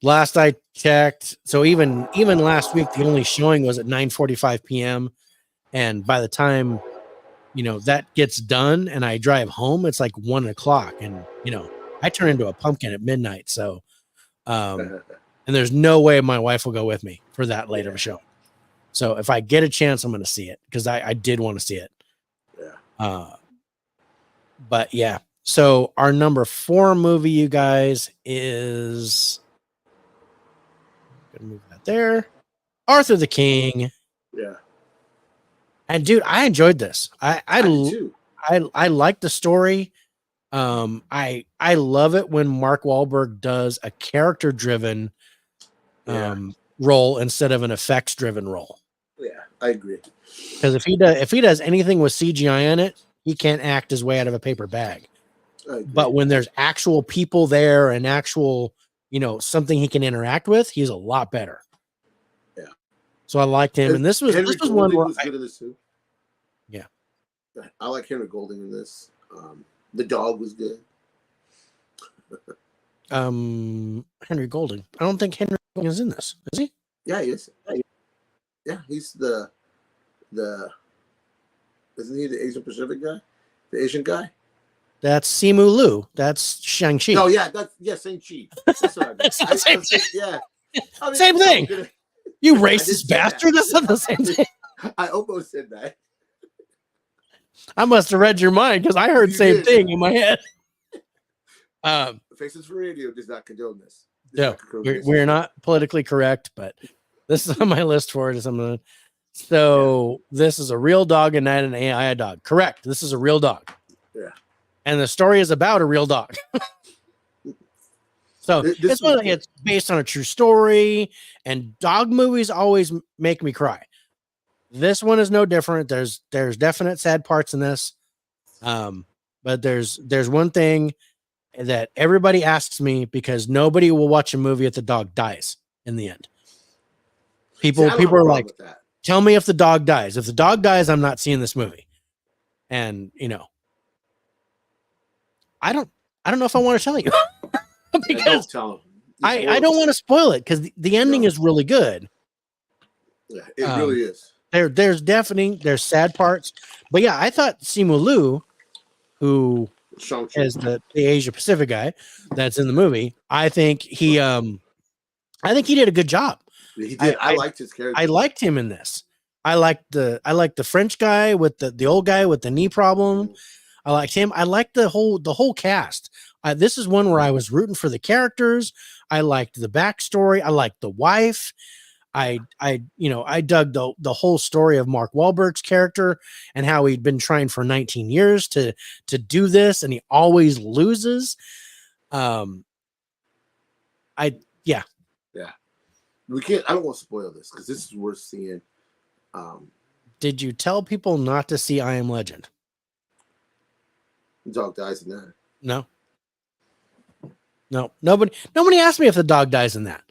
last I checked, so even last week, the only showing was at 9:45 p.m. And by the time that gets done and I drive home, it's like 1 o'clock, and I turn into a pumpkin at midnight. So, and there's no way my wife will go with me for that late of a show. So if I get a chance, I'm going to see it, because I did want to see it. But yeah, so our number 4 movie, you guys, is gonna move that there. Arthur the King. Yeah. And dude, I enjoyed this. I do too. I like the story. I love it when Mark Wahlberg does a character driven role instead of an effects driven role. Yeah, I agree. Because if he does anything with CGI in it, he can't act his way out of a paper bag. But when there's actual people there and actual, something he can interact with, he's a lot better. Yeah. So I liked him, and this was one where was good in this too. Yeah, I like Henry Golding in this. The dog was good. Henry Golding. I don't think Henry Golding is in this. Is he? Yeah, he is. Yeah, he's the. Isn't he the Asian Pacific guy? The Asian guy? That's Simu Liu. That's Shang-Chi. No, yeah, Shang-Chi. That's what I meant. Yeah. I mean, same thing. You racist bastard. That's not the same thing. I almost said that. I must have read your mind because I heard You same did. thing in my head. Faces for Radio does not condone this. No, we're not politically correct, but this is on my list for it. So this is a real dog and not an AI dog. Correct. This is a real dog. Yeah. And the story is about a real dog. So it's based on a true story, and dog movies always make me cry. This one is no different. There's definite sad parts in this. But there's one thing that everybody asks me because nobody will watch a movie if the dog dies in the end. People are like, tell me if the dog dies. If the dog dies, I'm not seeing this movie. And I don't know if I want to tell you because I don't want to spoil it because the ending is really good. Yeah, it really is. There's sad parts, but yeah, I thought Simu Liu, who Shang-Chi is the Asia Pacific guy that's in the movie, I think he did a good job. He did. I liked his character. I liked him in this. I liked the French guy with the old guy with the knee problem. I liked him. I liked the whole cast. This is one where I was rooting for the characters. I liked the backstory. I liked the wife. I dug the whole story of Mark Wahlberg's character and how he'd been trying for 19 years to do this, and he always loses. We can't. I don't want to spoil this because this is worth seeing. Did you tell people not to see I Am Legend? The dog dies in that. No. Nobody asked me if the dog dies in that.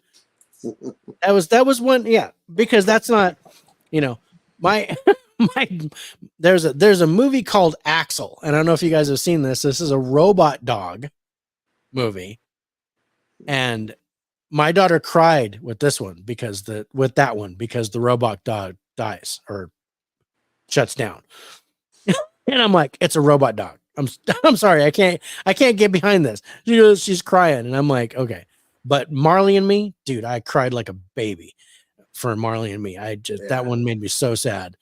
That was one, yeah, because that's not, my there's a movie called Axel, and I don't know if you guys have seen this. This is a robot dog movie, and my daughter cried with this one because the robot dog dies or shuts down, and I'm like, it's a robot dog. I'm sorry, I can't get behind this. She's crying, and I'm like, okay. But Marley and Me, dude, I cried like a baby for Marley and Me. That one made me so sad.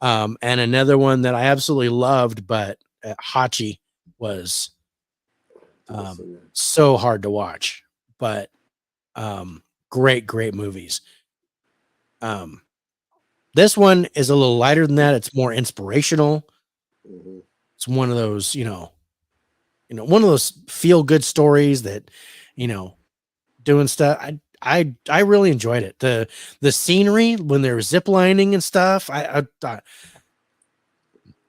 And another one that I absolutely loved, but Hachi was so hard to watch. But great movies. This one is a little lighter than that. It's more inspirational. Mm-hmm. It's one of those, one of those feel good stories that, doing stuff. I really enjoyed it. The scenery when they were zip lining and stuff. I thought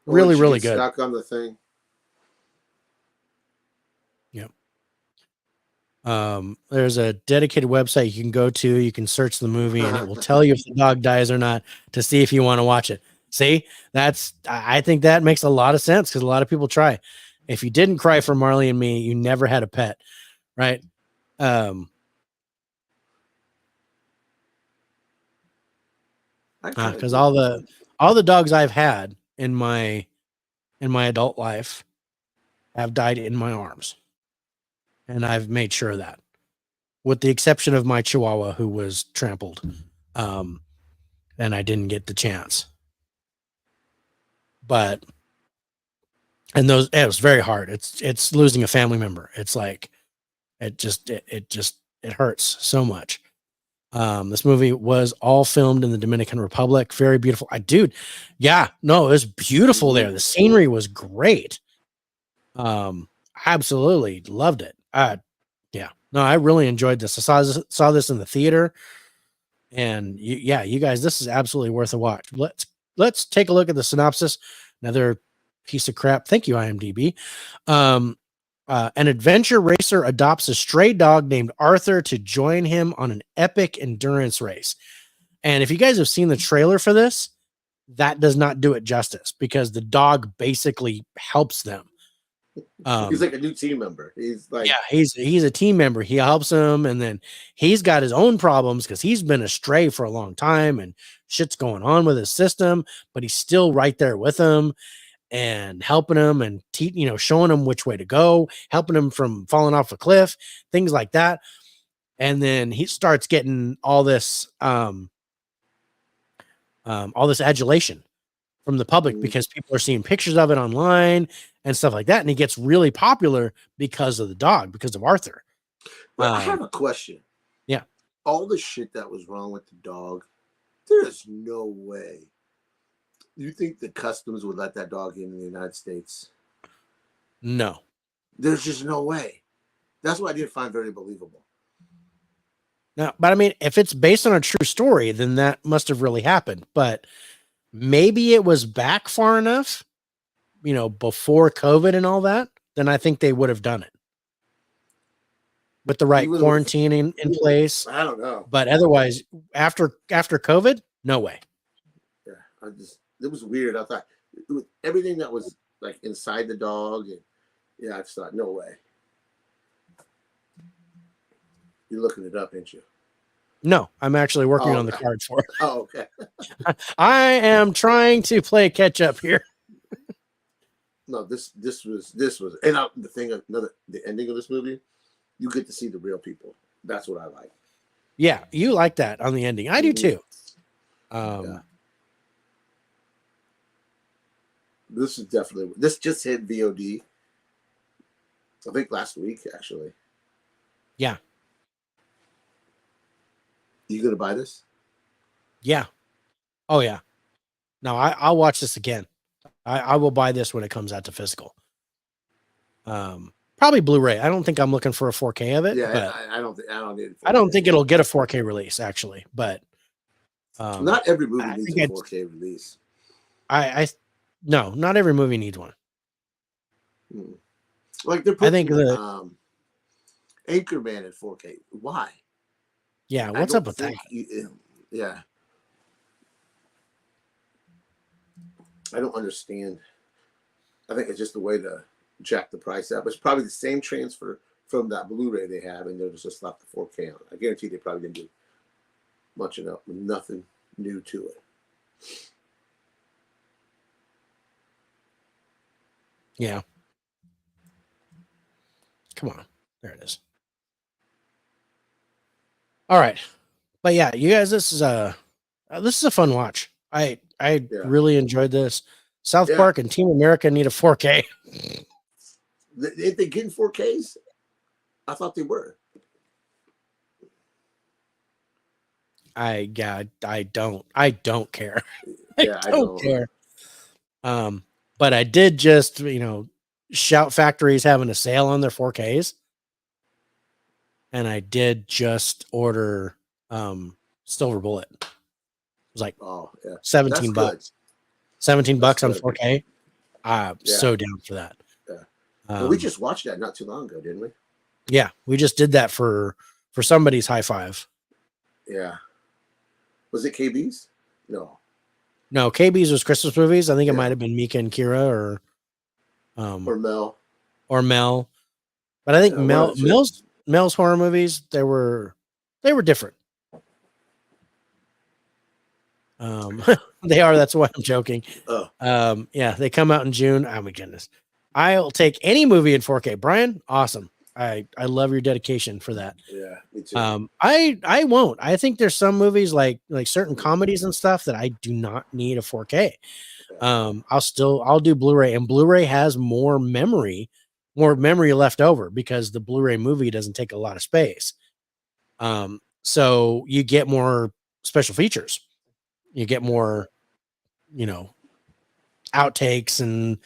really good. Stuck on the thing. Yep. There's a dedicated website you can go to. You can search the movie and it will tell you if the dog dies or not to see if you want to watch it. See, I think that makes a lot of sense because a lot of people try. If you didn't cry for Marley and Me, you never had a pet, right? Because all the dogs I've had in my adult life have died in my arms, and I've made sure of that, with the exception of my Chihuahua who was trampled, and I didn't get the chance. But it was very hard. It's losing a family member. It's like it hurts so much. This movie was all filmed in the Dominican Republic. Very beautiful. It was beautiful there. The scenery was great. I absolutely loved it. Yeah, no, I really enjoyed this. I saw this in the theater, and you guys, this is absolutely worth a watch. Let's take a look at the synopsis. Another piece of crap. Thank you, IMDb. An adventure racer adopts a stray dog named Arthur to join him on an epic endurance race. And if you guys have seen the trailer for this, that does not do it justice because the dog basically helps them. He's like a new team member. He's like, Yeah, he's a team member. He helps him, and then he's got his own problems because he's been astray for a long time and shit's going on with his system, but he's still right there with him and helping him and showing him which way to go, helping him from falling off a cliff, things like that. And then he starts getting all this adulation from the public because people are seeing pictures of it online and stuff like that. And he gets really popular because of the dog, because of Arthur. But I have a question. Yeah. All the shit that was wrong with the dog, there's no way. You think the customs would let that dog in the United States? No. There's just no way. That's what I did find very believable. No, but I mean, if it's based on a true story, then that must have really happened. But maybe it was back far enough, before COVID and all that, then I think they would have done it. With the right quarantine in place. I don't know. But otherwise, after COVID, no way. Yeah, it was weird. I thought with everything that was like inside the dog, and I just thought, no way. You're looking it up, ain't you? No, I'm actually working on the card for it. Oh, okay. I am trying to play catch up here. No, this was, and the ending of this movie, you get to see the real people. That's what I like. Yeah, you like that on the ending. I do too. Yeah. This just hit VOD. I think last week, actually. Yeah. You gonna buy this? Yeah. Oh yeah. No, I'll watch this again. I will buy this when it comes out to physical. Probably Blu-ray. I don't think I'm looking for a 4K of it. Yeah, but I don't need it. I don't think it'll get a 4K release actually, but not every movie needs a 4K release. No, not every movie needs one. Like they're putting Anchorman in 4K. Why? Yeah, what's up with that? Yeah. I don't understand. I think it's just a way to jack the price up. It's probably the same transfer from that Blu-ray they have, and they'll just slap the 4K on. I guarantee they probably didn't do nothing new to it. Yeah. Come on. There it is. All right. But yeah, you guys, this is a fun watch. I really enjoyed this. South Park and Team America need a 4K. If they get in 4Ks, I thought they were. I don't care. I don't care. But I did just, Shout Factory's having a sale on their 4Ks. And I did just order Silver Bullet. It was like $17. $17 on 4K. I'm so down for that. Yeah. We just watched that not too long ago, didn't we? Yeah, we just did that for somebody's high five. Yeah. Was it KB's? No, KB's was Christmas movies. I think it might have been Mika and Kira or Mel. But I think Mel's horror movies, they were different. They are. That's why I'm joking. They come out in June. Oh my goodness. I'll take any movie in 4K. Brian, awesome. I love your dedication for that. Yeah, me too. I won't. I think there's some movies like certain comedies and stuff that I do not need a 4K. I'll do Blu-ray, and Blu-ray has more memory left over because the Blu-ray movie doesn't take a lot of space. So you get more special features. You get more, outtakes and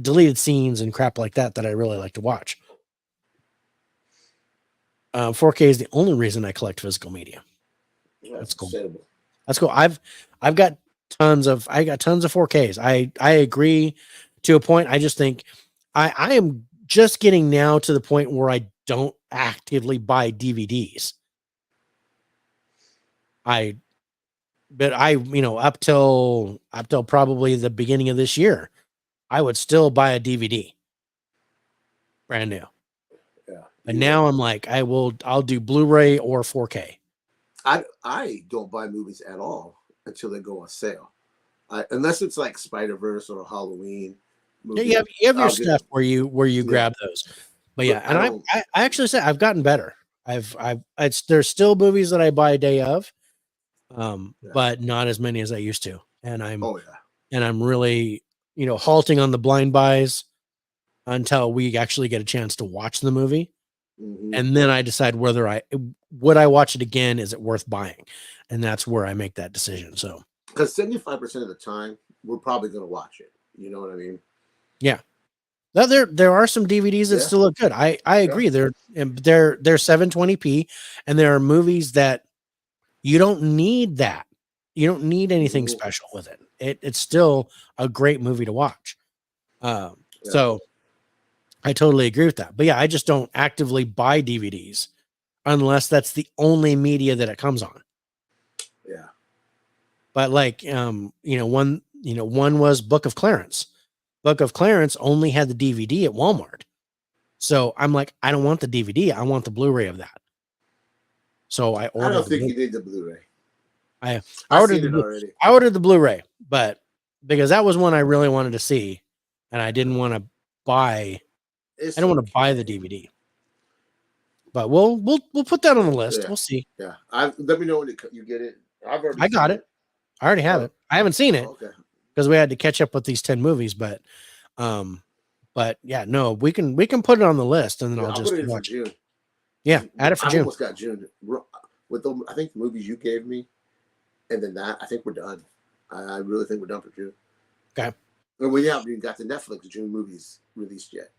deleted scenes and crap like that I really like to watch. 4K is the only reason I collect physical media. That's cool. Understandable. That's cool. I've got tons of 4Ks. I agree to a point. I just think I am just getting now to the point where I don't actively buy DVDs. But up till probably the beginning of this year, I would still buy a DVD, brand new. Yeah. But now I'm like, I'll do Blu-ray or 4K. I don't buy movies at all until they go on sale. Unless it's like Spider-Verse or Halloween. Yeah, you have your stuff where you grab those. But yeah, and I actually say I've gotten better. There's still movies that I buy a day of, but not as many as I used to. And I'm really, halting on the blind buys until we actually get a chance to watch the movie. Mm-hmm. And then I decide whether would I watch it again? Is it worth buying? And that's where I make that decision. So, because 75% of the time we're probably going to watch it. You know what I mean? Yeah. Now, there are some DVDs that still look good. I agree. They're 720p, and there are movies that you don't need that. You don't need anything special with it. It's still a great movie to watch. So I totally agree with that. But yeah, I just don't actively buy DVDs unless that's the only media that it comes on. Yeah. But like, one was Book of Clarence. Book of Clarence only had the DVD at Walmart. So I'm like, I don't want the DVD. I want the Blu-ray of that. So I ordered. I don't think you need the Blu-ray. I ordered the Blu-ray, but because that was one I really wanted to see, and I didn't want to buy. I don't want to buy the DVD. But we'll put that on the list. Yeah. We'll see. Yeah, let me know when you get it. I got it. I already have it. I haven't seen it because we had to catch up with these 10 movies. But yeah, no, we can put it on the list, and then I'll just watch it. June. Yeah, add it for June. I almost got June with I think the movies you gave me, and then that I think we're done. I really think we're done for June. Okay. And we haven't even got the Netflix June movies released yet.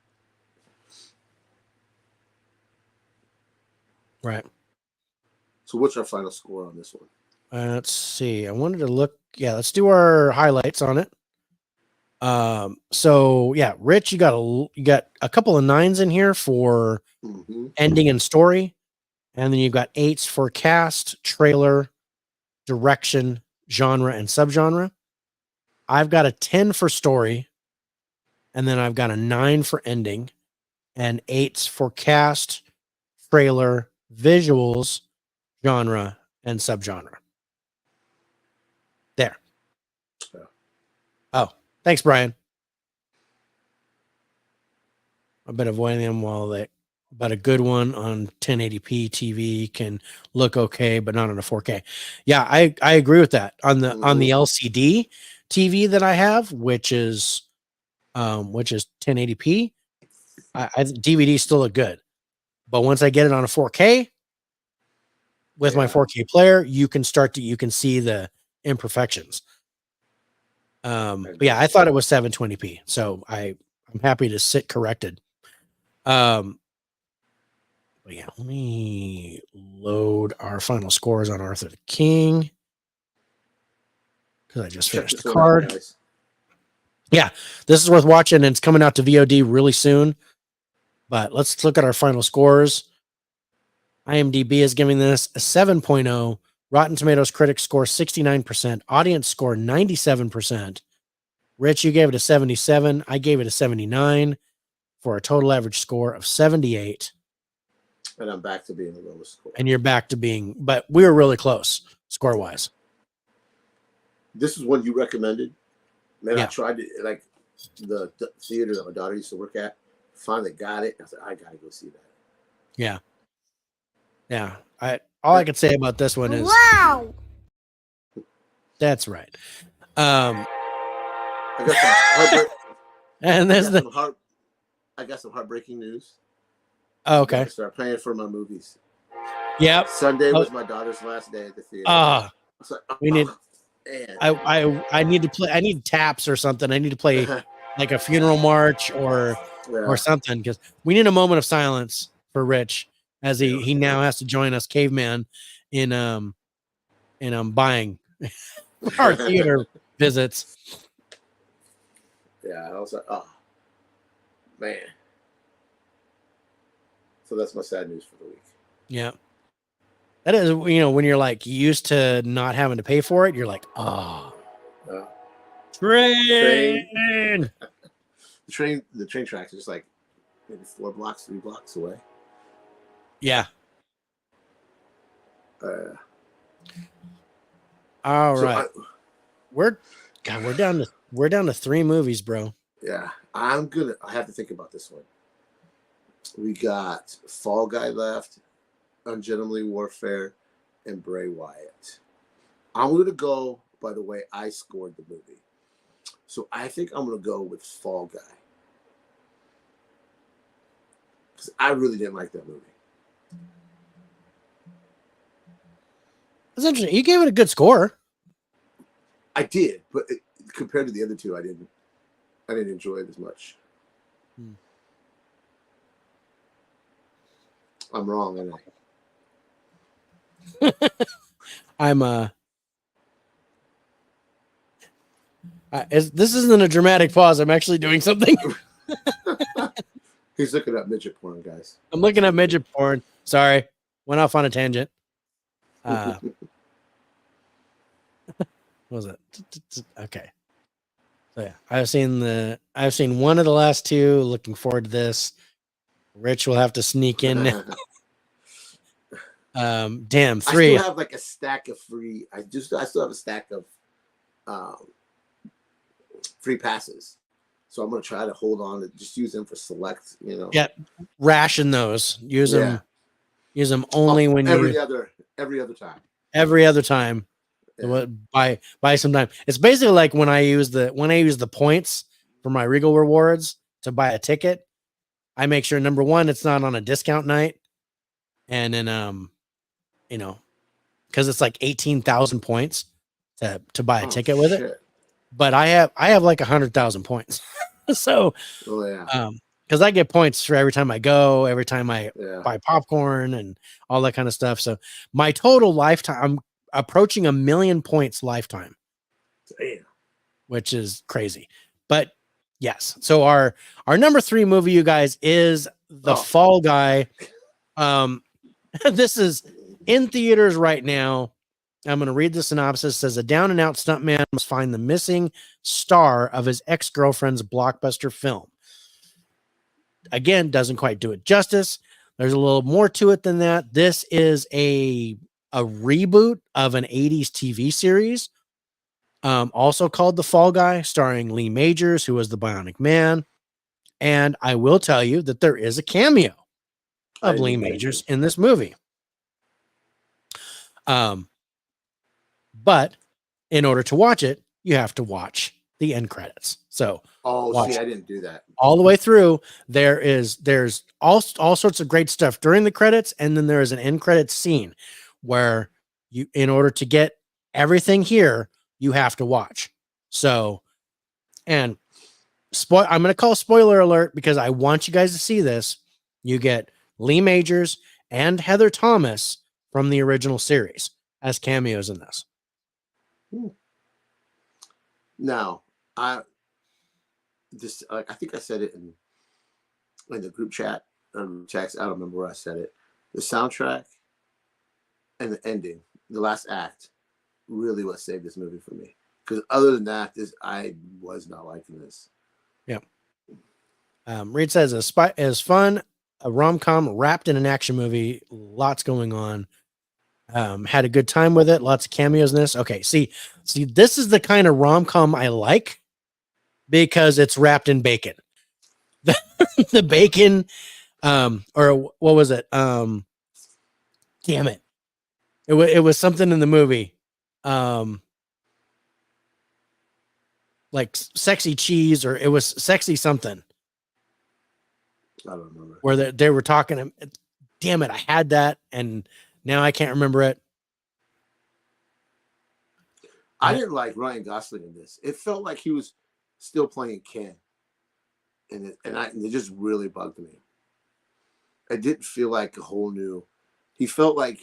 Right. So what's our final score on this one? Let's see. I wanted to look. Yeah, let's do our highlights on it. So yeah, Rich, you got a couple of 9s in here for ending and story, and then you've got 8s for cast, trailer, direction, genre, and subgenre. I've got a 10 for story, and then I've got a 9 for ending, and 8s for cast, trailer, visuals, genre, and subgenre. There. Oh, thanks, Brian. I've been avoiding them but a good one on 1080p TV can look okay, but not on a 4K. Yeah, I agree with that. On the LCD TV that I have, which is 1080p, DVD still look good. But once I get it on a 4K with my 4K player, you can see the imperfections. But yeah, I thought it was 720p, so I'm happy to sit corrected. But yeah, let me load our final scores on Arthur the King because I just finished the card. Yeah, this is worth watching, and it's coming out to VOD really soon. But let's look at our final scores. IMDb is giving this a 7.0. Rotten Tomatoes critics score 69%. Audience score 97%. Rich, you gave it a 77. I gave it a 79 for a total average score of 78. And I'm back to being the lowest score. And you're back to being, but we were really close score-wise. This is one you recommended. Man, I tried to, like, the theater that my daughter used to work at. Finally got it. I said, I gotta go see that. Yeah. Yeah. All I can say about this one is wow. That's right. I got some heartbreak. And there's I got some heartbreaking news. Oh, okay. I start paying for my movies. Yep. Sunday was my daughter's last day at the theater. We need. I need to play. I need taps or something. I need to play like a funeral march or Yeah. something, because we need a moment of silence for Rich as he now has to join us caveman in buying our theater visits. Yeah, I was like, oh man. So that's my sad news for the week. Yeah. That is, when you're like used to not having to pay for it, you're like, oh, Uh, train. the train tracks are just like maybe 3 blocks away. Yeah. Uh, All so right. We're down to 3 movies, bro. yeah, I have to think about this one. We got Fall Guy left, Ungentlemanly Warfare, and Bray Wyatt. I'm going to go by the way I scored the movie. So I think I'm going to go with Fall Guy. Because I really didn't like that movie. That's interesting. You gave it a good score. I did, but compared to the other two, I didn't enjoy it as much. I'm wrong, and this isn't a dramatic pause. I'm actually doing something. He's looking up midget porn, guys. I'm looking at midget porn. Sorry, went off on a tangent. What was it? Okay. So yeah, I've seen one of the last 2. Looking forward to this. Rich will have to sneak in. Damn, 3. I still have like a stack of free. I still have a stack of free passes. So I'm gonna try to hold on to just use them for select. Yeah, ration those. Use them. Use them only when every other time. Every other time. Yeah. Buy some time. It's basically like when I use the points for my Regal rewards to buy a ticket. I make sure, number one, it's not on a discount night, and then because it's like 18,000 points to buy a ticket with it. But I have like 100,000 points, so because I get points for every time I go, every time I buy popcorn and all that kind of stuff. So my total lifetime, I'm approaching 1 million points lifetime. Damn. Which is crazy. But yes, so our number 3 movie, you guys, is The Fall Guy. This is in theaters right now. I'm going to read the synopsis. It says a down and out stuntman must find the missing star of his ex-girlfriend's blockbuster film. Again, doesn't quite do it justice. There's a little more to it than that. This is a reboot of an 80s TV series, also called The Fall Guy, starring Lee Majors, who was the Bionic Man. And I will tell you that there is a cameo of Lee Majors in this movie. But in order to watch it, you have to watch the end credits. So I didn't do that all the way through. There's all sorts of great stuff during the credits, and then there is an end credits scene where you, in order to get everything here, you have to watch. So, and I'm going to call spoiler alert because I want you guys to see this. You get Lee Majors and Heather Thomas from the original series as cameos in this. Now, I think I said it in the group chat text. I don't remember where I said it. The soundtrack and the ending, the last act, really what saved this movie for me. Because other than that, I was not liking this. Yeah. Reed says is fun, a rom-com wrapped in an action movie. Lots going on. Had a good time with it. Lots of cameos in this. Okay, see, this is the kind of rom-com I like because it's wrapped in bacon. The bacon, or what was it? Damn it! It was something in the movie, like sexy cheese, or it was sexy something. I don't remember. Where they were talking. Damn it! I had that and. Now I can't remember it. I didn't like Ryan Gosling in this. It felt like he was still playing Ken. and it just really bugged me. I didn't feel like a whole new. He felt like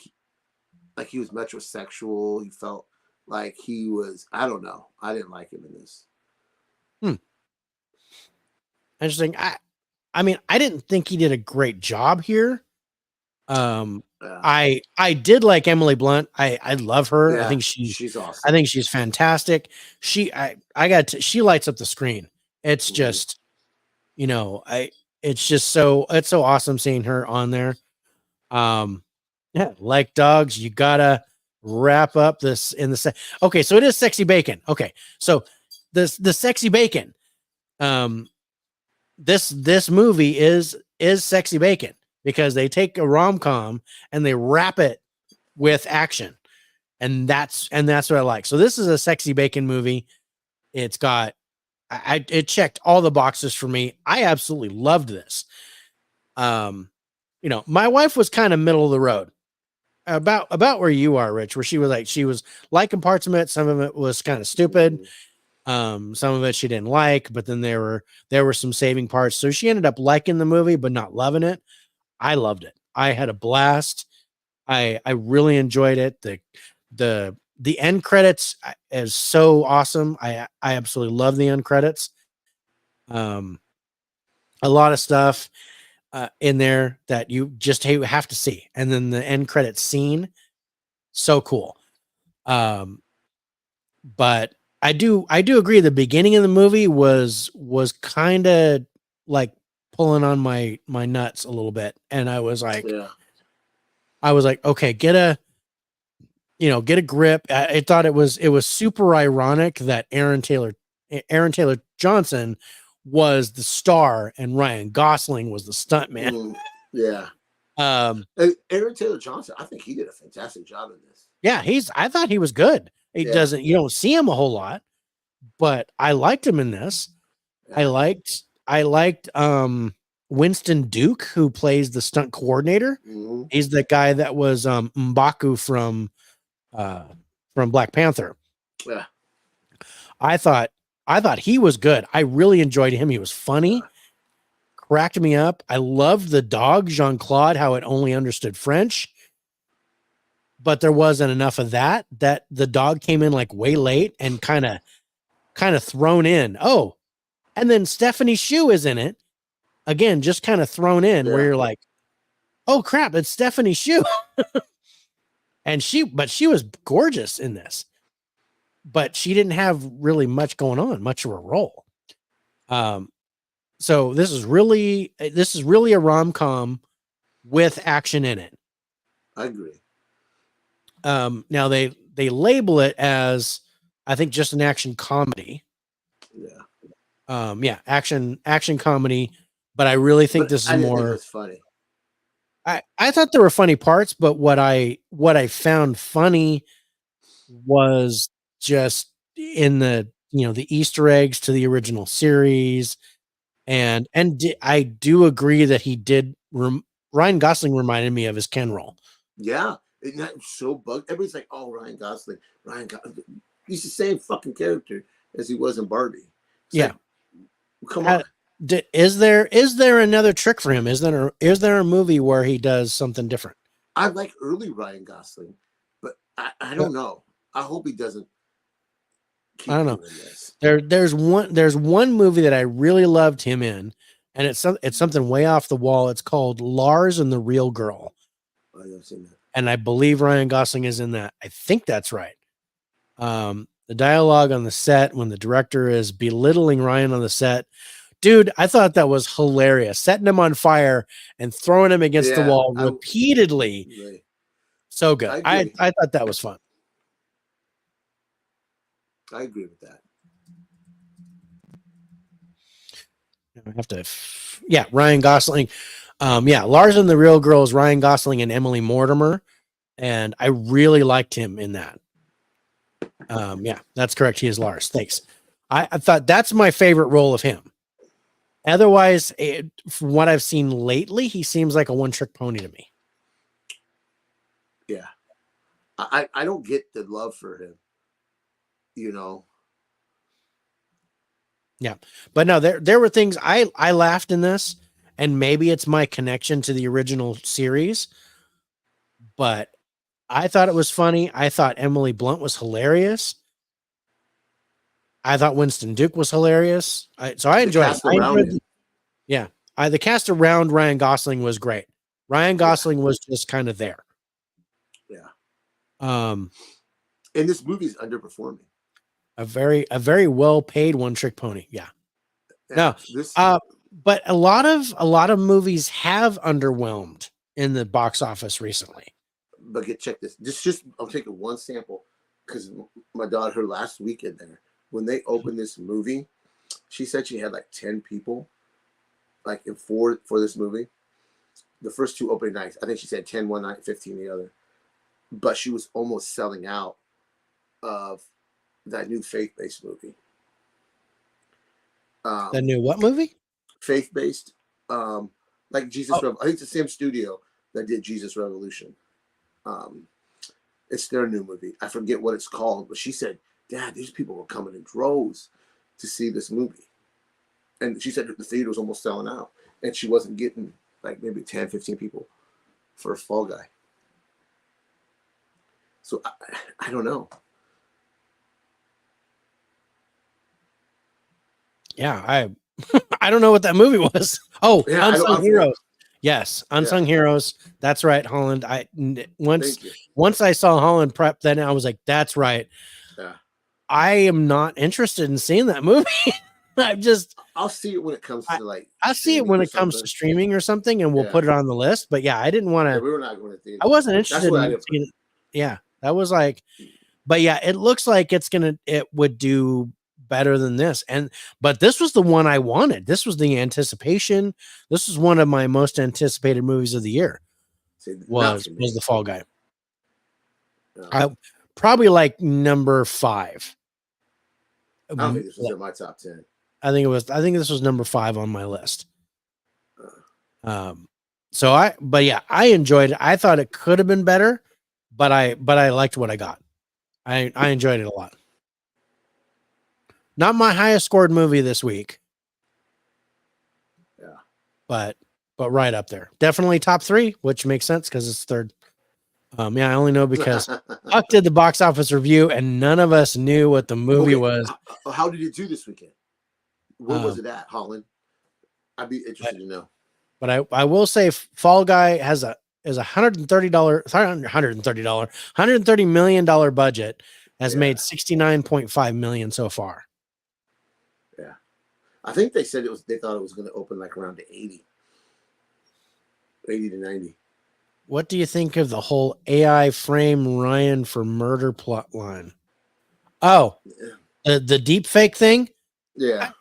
he was metrosexual. He felt like he was. I don't know. I didn't like him in this. Interesting. I mean, I didn't think he did a great job here. Yeah. I did like Emily Blunt. I love her. Yeah, I think she's awesome. I think she's fantastic. She she lights up the screen. It's Mhm. just, you know, it's so awesome seeing her on there. Yeah, like dogs, you gotta wrap up this in the okay, so it is sexy bacon. Okay, so the sexy bacon. This movie is sexy bacon because they take a rom-com and they wrap it with action. And that's what I like. So this is a sexy bacon movie. It's got it checked all the boxes for me. I absolutely loved this. You know, my wife was kind of middle of the road about where you are, Rich, where she was liking parts of it. Some of it was kind of stupid. Some of it she didn't like, but then there were some saving parts. So she ended up liking the movie, but not loving it. I loved it. I had a blast. I really enjoyed it. The end credits is so awesome. I absolutely love the end credits. A lot of stuff in there that you just have to see, and then the end credit scene, so cool. But I do agree. The beginning of the movie was kind of like pulling on my nuts a little bit, and I was like, Yeah. okay, get a grip. I thought it was super ironic that Aaron Taylor Johnson was the star and Ryan Gosling was the stuntman. Yeah. Um, Aaron Taylor Johnson, I think he did a fantastic job in this. yeah, I thought he was good. He Yeah. doesn't, you don't see him a whole lot, but I liked him in this. Yeah. I liked Winston Duke, who plays the stunt coordinator. Mhm. He's the guy that was M'Baku from Black Panther. Yeah. I thought he was good. I really enjoyed him. He was funny, Yeah. cracked me up. I loved the dog, Jean-Claude, how it only understood French. But there wasn't enough of that the dog came in like way late and kind of thrown in. Oh, and then Stephanie Shu is in it again, just kind of thrown in where Yeah. you're like, oh crap, it's Stephanie Shu. And she was gorgeous in this, but she didn't have really much going on, much of a role. So this is really a rom-com with action in it. I agree. Now they label it as, I think, just an action comedy. Yeah. Yeah, action comedy, but I really think this is I didn't more. think it was funny. I thought there were funny parts, but what I found funny was just in the the Easter eggs to the original series, and I do agree that he did. Ryan Gosling reminded me of his Ken role. Yeah, and that was so bugged. Everybody's like, "Oh, Ryan Gosling, he's the same fucking character as he was in Barbie." It's Yeah, like, come on. Is there another trick for him? Is there a movie where he does something different? I like early Ryan Gosling, but I don't know. I hope he doesn't keep I don't know. doing this. There's one movie that I really loved him in, and it's something way off the wall. It's called Lars and the Real Girl. I haven't seen that. And I believe Ryan Gosling is in that. I think that's right. The dialogue on the set when the director is belittling Ryan on the set, dude, I thought that was hilarious. Setting him on fire and throwing him against the wall repeatedly. Right. So good. I thought that was fun. I agree with that. I have to, yeah, Ryan Gosling. Yeah, Lars and the Real Girl is Ryan Gosling and Emily Mortimer, and I really liked him in that. Yeah, that's correct. He is Lars. Thanks. I thought that's my favorite role of him. Otherwise, from what I've seen lately, he seems like a one-trick pony to me. Yeah, I don't get the love for him. You know. But no, there were things I laughed in this, and maybe it's my connection to the original series, but I thought it was funny. I thought Emily Blunt was hilarious. I thought Winston Duke was hilarious. So I enjoyed it. The cast around Ryan Gosling was great. Ryan Gosling was just kind of there. Yeah. And this movie is underperforming. A very well paid one trick pony. Yeah. No. But a lot of movies have underwhelmed in the box office recently. But check this. Just I'm taking one sample because my daughter, her last weekend there, when they opened this movie, she said she had like 10 people, like for this movie. The first 2 opening nights, I think she said 10 one night, 15 the other. But she was almost selling out of that new faith-based movie. The new what movie? Faith-based, like Jesus. I think it's the same studio that did Jesus Revolution. It's their new movie. I forget what it's called, but she said, "Dad, these people were coming in droves to see this movie," and she said the theater was almost selling out, and she wasn't getting like maybe 10, 15 people for a Fall Guy. So I don't know. Yeah, I don't know what that movie was. Oh, Yeah, Unsung Heroes. Yes, Unsung Heroes. That's right, Holland. Once I saw Holland prep, then I was like, that's right. Yeah. I am not interested in seeing that movie. I'll see it when it comes to I'll see it when it comes to streaming or something, and we'll put it on the list. But yeah, I didn't want to. We were not going to theater. I wasn't interested in seeing it. Yeah, that was like, but yeah, it looks like it would do better than this. But this was the one I wanted. This was the anticipation. This was one of my most anticipated movies of the year. Was the Fall Guy. Probably like number 5. I don't think this was in my top 10. I think this was number 5 on my list. But yeah, I enjoyed it. I thought it could have been better, but I liked what I got. I enjoyed it a lot. Not my highest scored movie this week. Yeah. But right up there. Definitely top 3, which makes sense because it's third. I only know because Huck did the box office review and none of us knew what the movie was. How did it do this weekend? Where was it at, Holland? I'd be interested to know. But I will say Fall Guy is $130 million budget, has made $69.5 million so far. Yeah. I think they said they thought it was going to open like around to 80 to 90. What do you think of the whole AI frame Ryan for murder plot line? Oh, the deep fake thing? Yeah.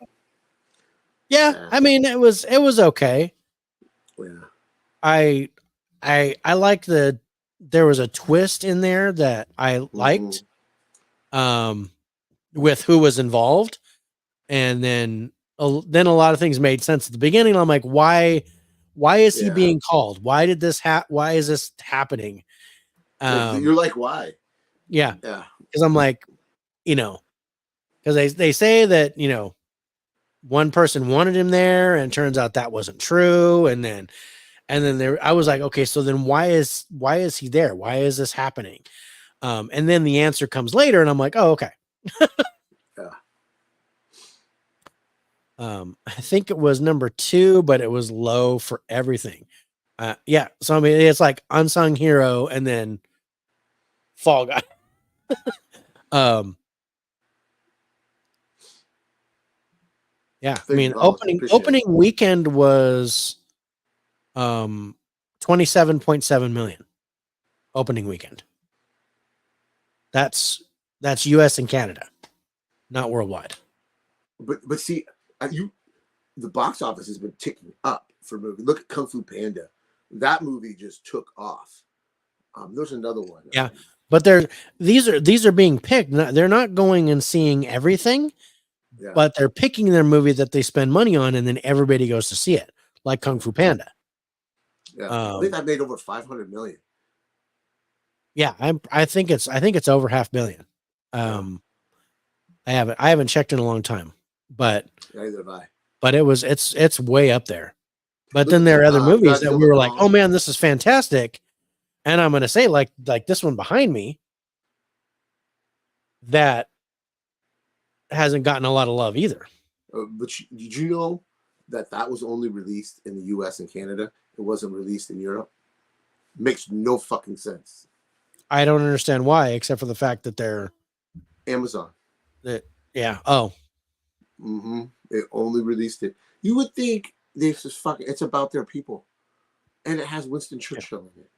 Yeah. I mean, it was okay. Yeah. I liked there was a twist in there that I liked, with who was involved. And then a lot of things made sense at the beginning. I'm like, why is he being called? Why did this why is this happening? You're like, why? Yeah. Yeah. Because I'm like, because they say that, one person wanted him there and it turns out that wasn't true. And then I was like, okay, so then why is he there? Why is this happening? And then the answer comes later and I'm like, oh, okay. Yeah. I think it was number 2, but it was low for everything. Yeah. So I mean, it's like Unsung Hero and then Fall Guy. Yeah. I mean, opening weekend was 27.7 million. Opening weekend. That's US and Canada, not worldwide. But see, the box office has been ticking up for movies. Look at Kung Fu Panda. That movie just took off. There's another one. Yeah, but these are being picked. They're not going and seeing everything, but they're picking their movie that they spend money on, and then everybody goes to see it, like Kung Fu Panda. Yeah, I think that made over 500 million. Yeah, I think it's over $500 million. I haven't checked in a long time, but Neither have I. it's way up there. But Look then at there are other movies that Godzilla we were like, Kong. oh man, this is fantastic. And I'm gonna say like this one behind me that hasn't gotten a lot of love either. Did you know that was only released in the U.S. and Canada? It wasn't released in Europe. Makes no fucking sense. I don't understand why, except for the fact that they're Amazon. yeah. Oh, It only released it. You would think this is fucking. It's about their people, and it has Winston Churchill in it.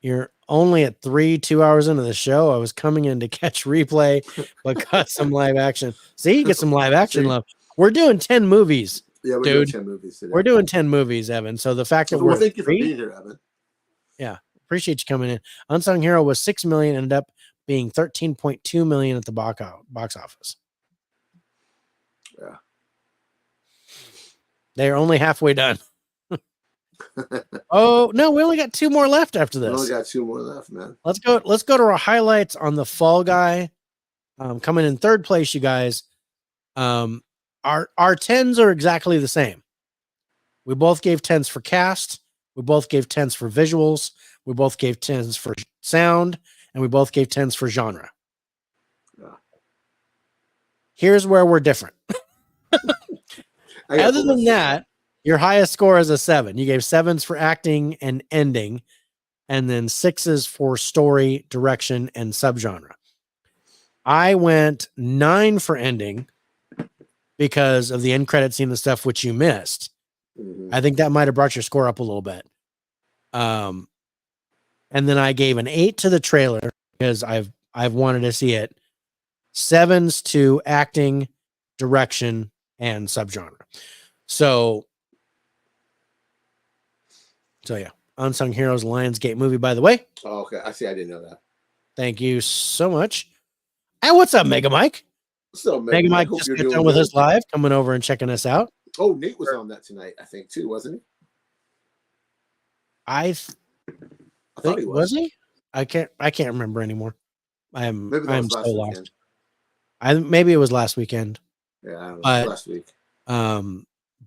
you're only at 2 hours into the show. I was coming in to catch replay, but got some live action. See, you get some live action love. We're doing 10 movies. Yeah, we're dude. doing 10 movies today. We're doing 10 movies, Evan. So the fact that well, we're thank you for being here, Evan. Yeah, appreciate you coming in. Unsung Hero was 6 million, ended up being 13.2 million at the box office. Yeah. They're only halfway done. Oh no, we only got 2 more left after We this. only got 2 more left, man. Let's go to our highlights on the Fall Guy. Coming in third place, you guys. Our 10s are exactly the same. We both gave 10s for cast. We both gave 10s for visuals. We both gave 10s for sound, and we both gave 10s for genre. Yeah. Here's where we're different. I got Other than that, your highest score is a 7. You gave 7s for acting and ending, and then 6s for story, direction, and subgenre. I went 9 for ending because of the end credit scene and stuff which you missed. I think that might have brought your score up a little bit. And then I gave an 8 to the trailer because I've wanted to see it. 7s to acting, direction, and subgenre. So yeah, Unsung Heroes Lionsgate movie, by the way. Oh, okay. I see. I didn't know that. Thank you so much. And what's up, Mega Mike? So, Mega Mike just got done with us live, coming over and checking us out. Oh, Nate was on that tonight, I think, too, wasn't he? I thought he was. Was he? I can't remember anymore. I'm so lost. Maybe it was last weekend. Yeah, I don't know. Last week.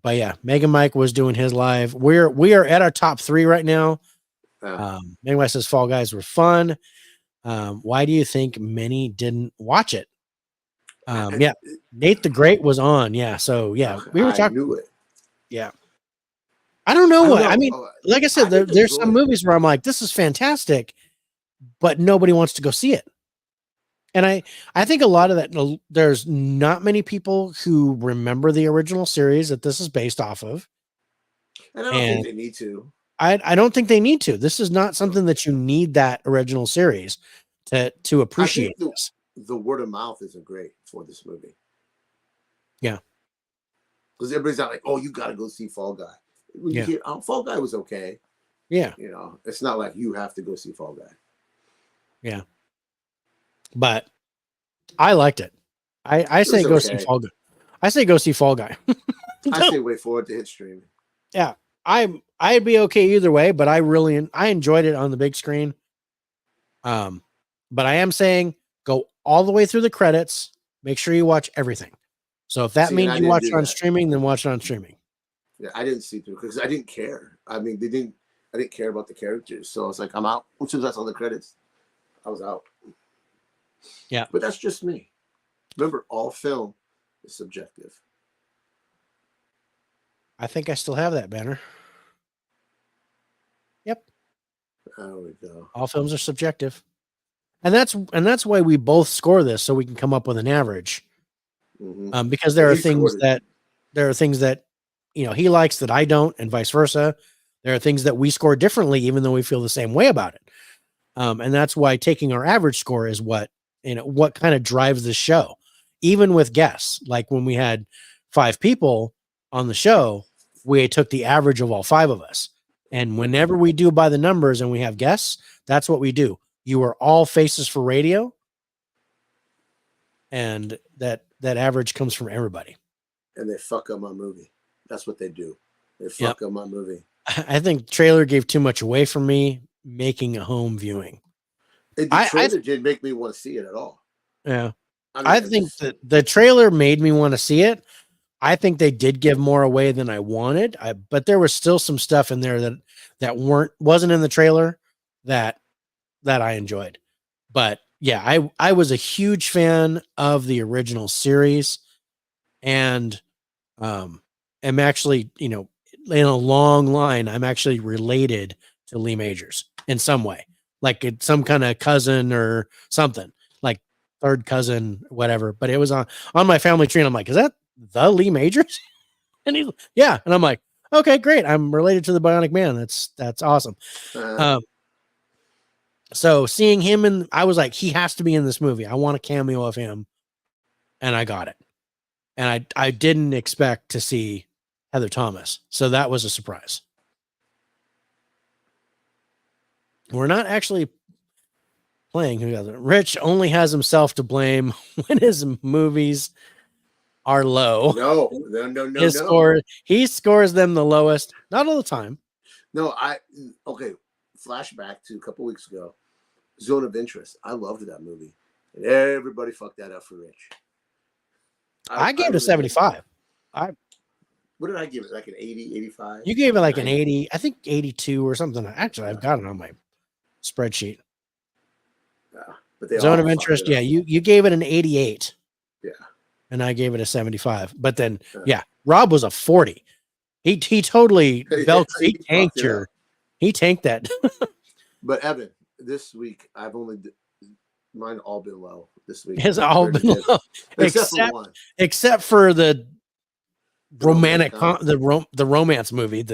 But yeah, Mega Mike was doing his live. We are at our top 3 right now. Mega Mike says Fall Guys were fun. Why do you think many didn't watch it? Yeah, Nate the Great was on. Yeah, so yeah, we were talking. I knew it. Yeah, I don't know what I mean. Like I said, there's some movies where I'm like, this is fantastic, but nobody wants to go see it. And I think a lot of that, there's not many people who remember the original series that this is based off of. And I don't think they need to. I don't think they need to. This is not something that you need that original series to appreciate this. The word of mouth isn't great for this movie. Yeah. Because everybody's not like, oh, you got to go see Fall Guy. When you hear, Fall Guy was okay. Yeah. You know, it's not like you have to go see Fall Guy. Yeah. But I liked it. I say go see Fall Guy. I say go see Fall Guy. I say wait for it to hit streaming. Yeah. I'd be okay either way, but I enjoyed it on the big screen. But I am saying go all the way through the credits. Make sure you watch everything. So if that means you watch it on streaming, then watch it on streaming. Yeah, I didn't see through because I didn't care. I mean, I didn't care about the characters. So I was like, I'm out. As soon as I saw the credits, I was out. Yeah. But that's just me. Remember, all film is subjective. I think I still have that banner. Yep. There we go. All films are subjective. And that's why we both score this, so we can come up with an average. Because there are things that he likes that I don't, and vice versa. There are things that we score differently, even though we feel the same way about it. And that's why taking our average score is what kind of drives the show. Even with guests, like when we had 5 people on the show, we took the average of all 5 of us. And whenever we do by the numbers and we have guests, that's what we do. You are all faces for radio. And that average comes from everybody. And they fuck up my movie. That's what they do. They fuck up my movie. I think the trailer gave too much away for me making a home viewing. The trailer didn't make me want to see it at all. Yeah. I mean, think that the trailer made me want to see it. I think they did give more away than I wanted. But there was still some stuff in there that wasn't in the trailer that I enjoyed. But yeah, I was a huge fan of the original series, and am actually, in a long line, I'm actually related to Lee Majors in some way, like it's some kind of cousin or something, like third cousin, whatever. But it was on my family tree, and I'm like, is that the Lee Majors? And he's yeah, and I'm like, okay, great, I'm related to the Bionic Man. That's awesome. uh, So seeing him, and I was like, he has to be in this movie. I want a cameo of him, and I got it. And I didn't expect to see Heather Thomas, so that was a surprise. We're not actually playing who doesn't. Rich only has himself to blame when his movies are low. no. His score, he scores them the lowest, not all the time. No, okay. Flashback to a couple weeks ago, Zone of Interest. I loved that movie, and everybody fucked that up for Rich. I gave it a 75. What did I give it? Like an 80, 85? You gave it like an 80, I think 82 or something. Actually, I've got it on my spreadsheet. But Zone of Interest, yeah, you gave it an 88. Yeah. And I gave it a 75. But then, yeah, Rob was a 40. He totally he tanked that. But Evan, this week mine all been low this week. It's all been low, except for the romantic the romance movie.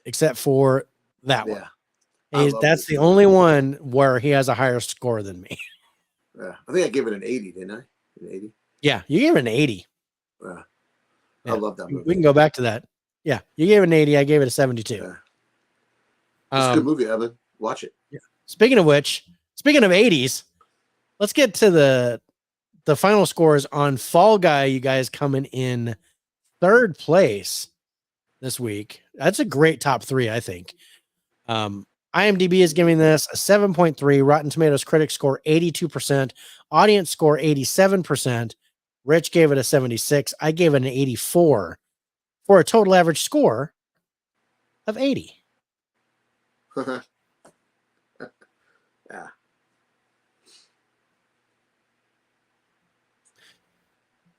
Except for that one. That's the only one where he has a higher score than me. Yeah, I think I gave it an 80, didn't I? An 80. Yeah, you gave it an 80. Yeah. I love that movie. We can go back to that. Yeah, you gave it an 80. I gave it a 72. Yeah. It's a good movie, Evan. Watch it. Yeah. Speaking of which, speaking of 80s, let's get to the final scores on Fall Guy. You guys coming in third place this week. That's a great top three, I think. IMDb is giving this a 7.3. Rotten Tomatoes critic score 82%. Audience score 87%. Rich gave it a 76. I gave it an 84 for a total average score of 80. Yeah.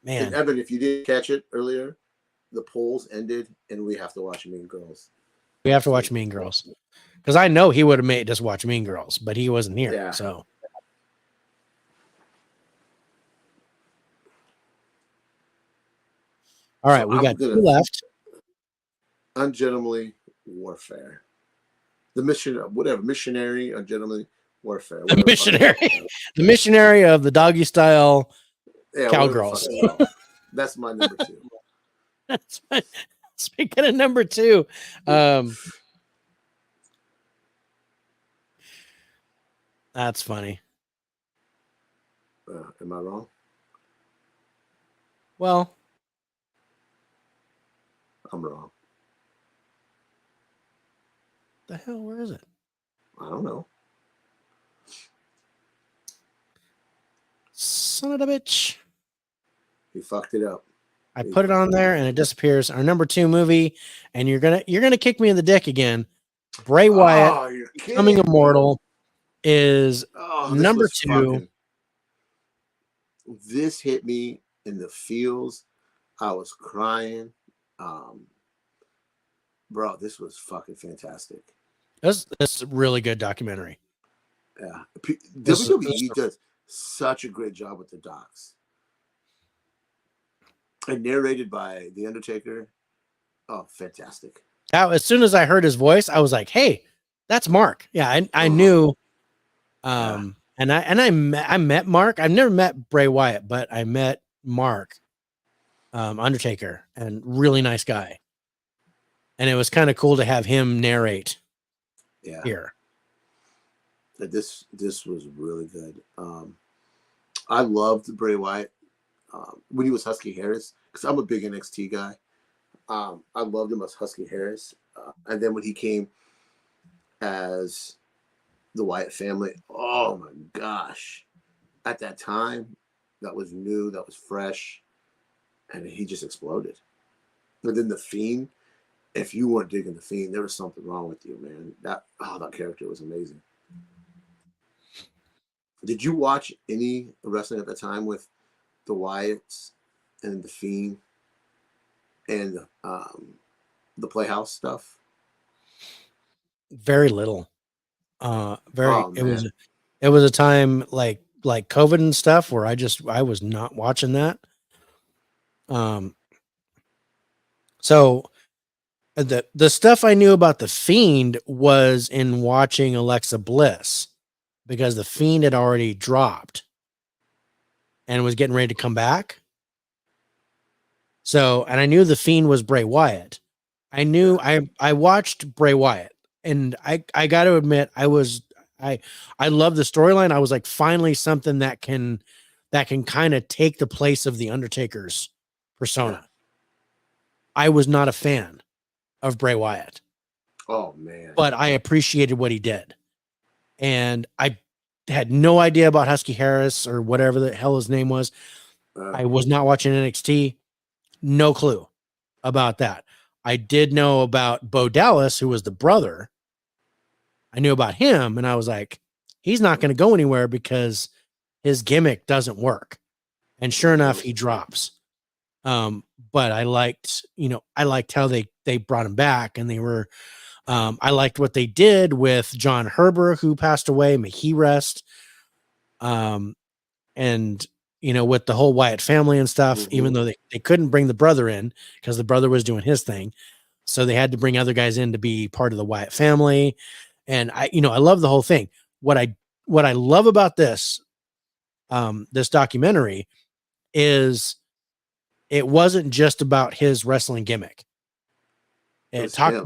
Man. And Evan, if you didn't catch it earlier, the polls ended and we have to watch Mean Girls. We have to watch Mean Girls. Because I know he would have made us watch Mean Girls, but he wasn't here. Yeah. So. All right, we got two left. Ungentlemanly Warfare. The missionary, ungentlemanly warfare. The missionary of the doggy style cowgirls. That's my number 2. That's my, speaking of number 2, that's funny. Am I wrong? Well, I'm wrong. The hell, where is it? I don't know. Son of a bitch. He fucked it up. I put it on there and it disappears. Our number 2 movie, and you're gonna kick me in the dick again. Bray Wyatt, Becoming Immortal, is number 2. This hit me in the feels. I was crying. Bro, this was fucking fantastic. That's a really good documentary. Yeah. WWE does such a great job with the docs. And narrated by The Undertaker. Oh, fantastic. Now, as soon as I heard his voice, I was like, hey, that's Mark. Yeah, I knew. And I met Mark. I've never met Bray Wyatt, but I met Mark, Undertaker, and really nice guy. And it was kind of cool to have him narrate here. This was really good. I loved Bray Wyatt when he was Husky Harris, because I'm a big NXT guy. I loved him as Husky Harris. And then when he came as the Wyatt family, oh my gosh. at that time, that was new, that was fresh, and he just exploded. But then the Fiend, if you weren't digging the Fiend, there was something wrong with you, man. That character was amazing. Did you watch any wrestling at the time with the Wyatts and the Fiend and the Playhouse stuff? Very little. Very. Oh, man. It was a time like COVID and stuff where I was not watching that. So the stuff I knew about the Fiend was in watching Alexa Bliss, because the Fiend had already dropped and was getting ready to come back. So, and I knew the Fiend was Bray Wyatt. I knew I watched Bray Wyatt, and I got to admit I love the storyline. I was like, finally something that can kind of take the place of the Undertaker's persona. I was not a fan of Bray Wyatt. Oh, man. But I appreciated what he did. And I had no idea about Husky Harris or whatever the hell his name was. I was not watching NXT. No clue about that. I did know about Bo Dallas, who was the brother. I knew about him, and I was like, he's not going to go anywhere because his gimmick doesn't work. And sure enough, he drops. But I liked how they brought him back, and they were, I liked what they did with John Herber, who passed away. May he rest. And with the whole Wyatt family and stuff, even though they couldn't bring the brother in because the brother was doing his thing. So they had to bring other guys in to be part of the Wyatt family. And I love the whole thing. What I love about this documentary is it wasn't just about his wrestling gimmick. It talked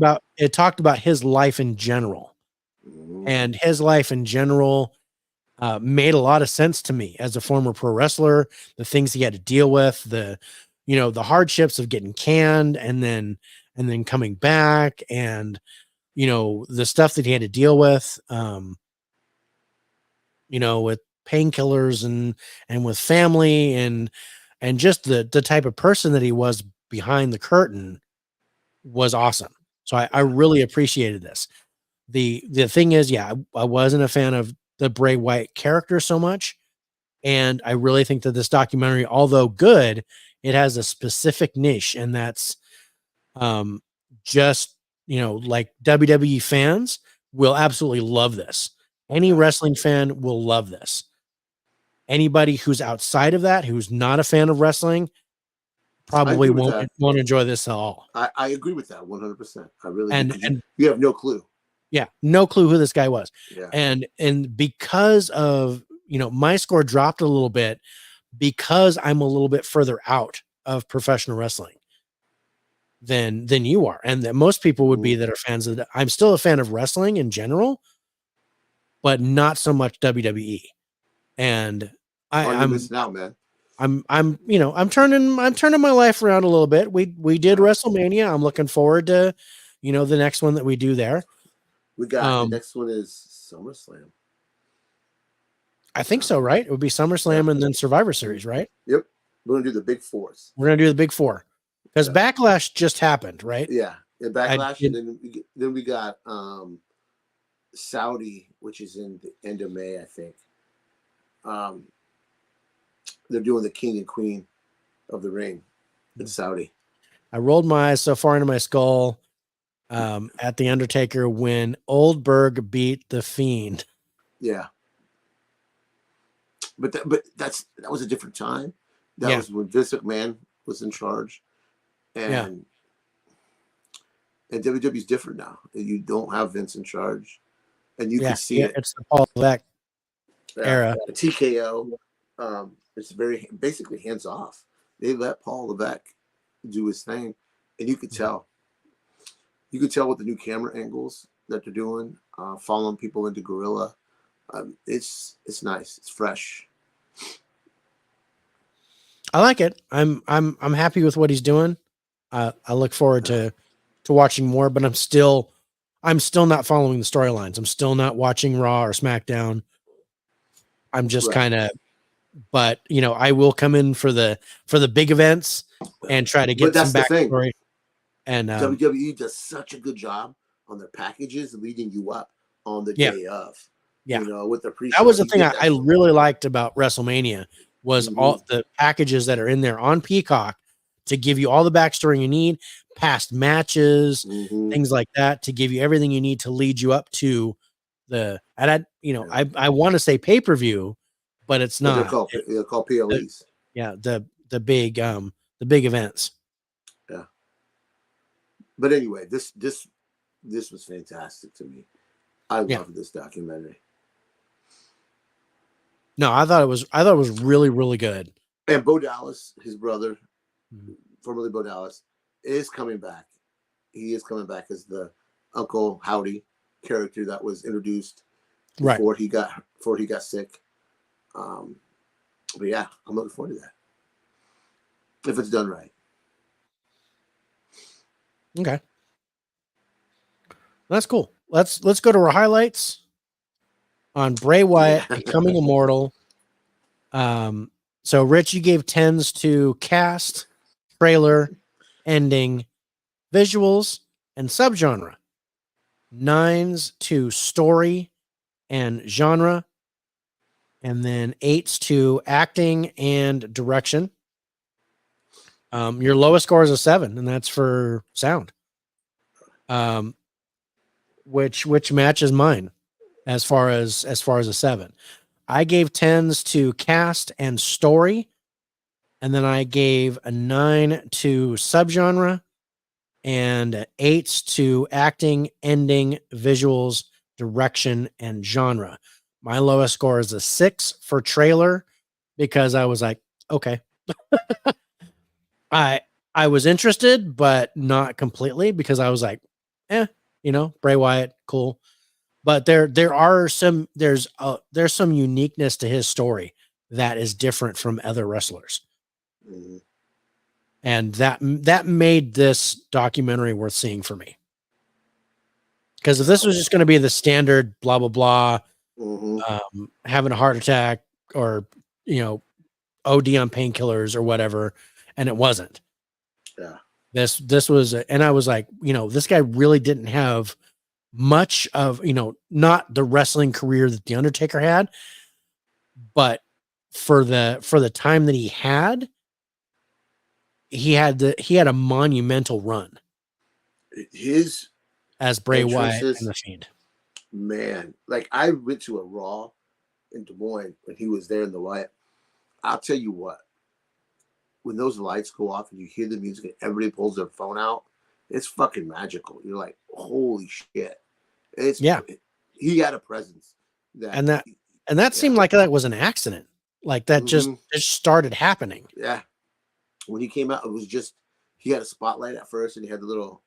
about his life in general, and his life in general made a lot of sense to me as a former pro wrestler. The things he had to deal with, the hardships of getting canned and then coming back, and the stuff that he had to deal with, with painkillers and with family and just the type of person that he was behind the curtain was awesome. So I really appreciated this. The thing is, I wasn't a fan of the Bray Wyatt character so much. And I really think that this documentary, although good, it has a specific niche, and that's just, like WWE fans will absolutely love this. Any wrestling fan will love this. Anybody who's outside of that, who's not a fan of wrestling, probably won't enjoy this at all. I agree with that 100%. I really do. And you have no clue. Yeah, no clue who this guy was. Yeah. And because of, my score dropped a little bit because I'm a little bit further out of professional wrestling than you are. And that most people would be that are fans of I'm still a fan of wrestling in general, but not so much WWE. And I'm missing out, man. I'm turning my life around a little bit. We did WrestleMania. I'm looking forward to, the next one that we do there. We got the next one is SummerSlam. I think so, right? It would be SummerSlam and then Survivor Series, right? Yep. We're gonna do the Big Fours. We're gonna do the Big Four because Backlash just happened, right? Yeah, Backlash, and then we got Saudi, which is in the end of May, I think. They're doing the King and Queen of the Ring in Saudi. I rolled my eyes so far into my skull at the Undertaker when Oldberg beat the Fiend. Yeah, but that was a different time. That was when Vince McMahon was in charge, and WWE's different now. You don't have Vince in charge, and you can see it. It's the Paul Levesque era. The TKO. It's very basically hands off. They let Paul Levesque do his thing, and you could tell. You could tell with the new camera angles that they're doing, following people into Gorilla. It's nice. It's fresh. I like it. I'm happy with what he's doing. I look forward to watching more, but I'm still not following the storylines. I'm still not watching Raw or SmackDown. I'm just kind of but I will come in for the big events and try to But get some that's the thing. backstory. And WWE does such a good job on their packages leading you up on the Yeah. day of. Yeah. With the pre-show. that was the You thing get I that- really liked about WrestleMania was all the packages that are in there on Peacock to give you all the backstory you need, past matches, Mhm. things like that, to give you everything you need to lead you up to I want to say pay-per-view, but it's But not. they're called PLEs. The big events. Yeah. But anyway, this was fantastic to me. I love this documentary. No, I thought it was really, really good. And Bo Dallas, his brother, formerly Bo Dallas, is coming back. He is coming back as the Uncle Howdy character that was introduced before he got sick. But yeah, I'm looking forward to that. If it's done right. Okay. That's cool. Let's go to our highlights on Bray Wyatt becoming immortal. So Rich, you gave 10s to cast, trailer, ending, visuals, and subgenre. 9s to story and genre. And then 8s to acting and direction. Your lowest score is a 7, and that's for sound. Which matches mine as far as a 7. I gave 10s to cast and story, and then I gave a 9 to subgenre and 8s to acting, ending, visuals, direction, and genre. My lowest score is a 6 for trailer because I was like, okay. I was interested, but not completely, because I was like, Bray Wyatt, cool. But there's some uniqueness to his story that is different from other wrestlers. Mhm. And that made this documentary worth seeing for me. Because if this was just going to be the standard blah, blah, blah, having a heart attack or, OD on painkillers or whatever, and it wasn't. Yeah. This was, and I was like, this guy really didn't have much of, not the wrestling career that The Undertaker had, but for the time that he had a monumental run His as Bray Wyatt entrances, and The Fiend. Man, like I went to a Raw in Des Moines when he was there in the Wyatt. I'll tell you what, when those lights go off and you hear the music and everybody pulls their phone out, it's fucking magical. You're like, holy shit. He had a presence that seemed like that was an accident. Like that just started happening. Yeah. When he came out, it was just, he had a spotlight at first and he had the little,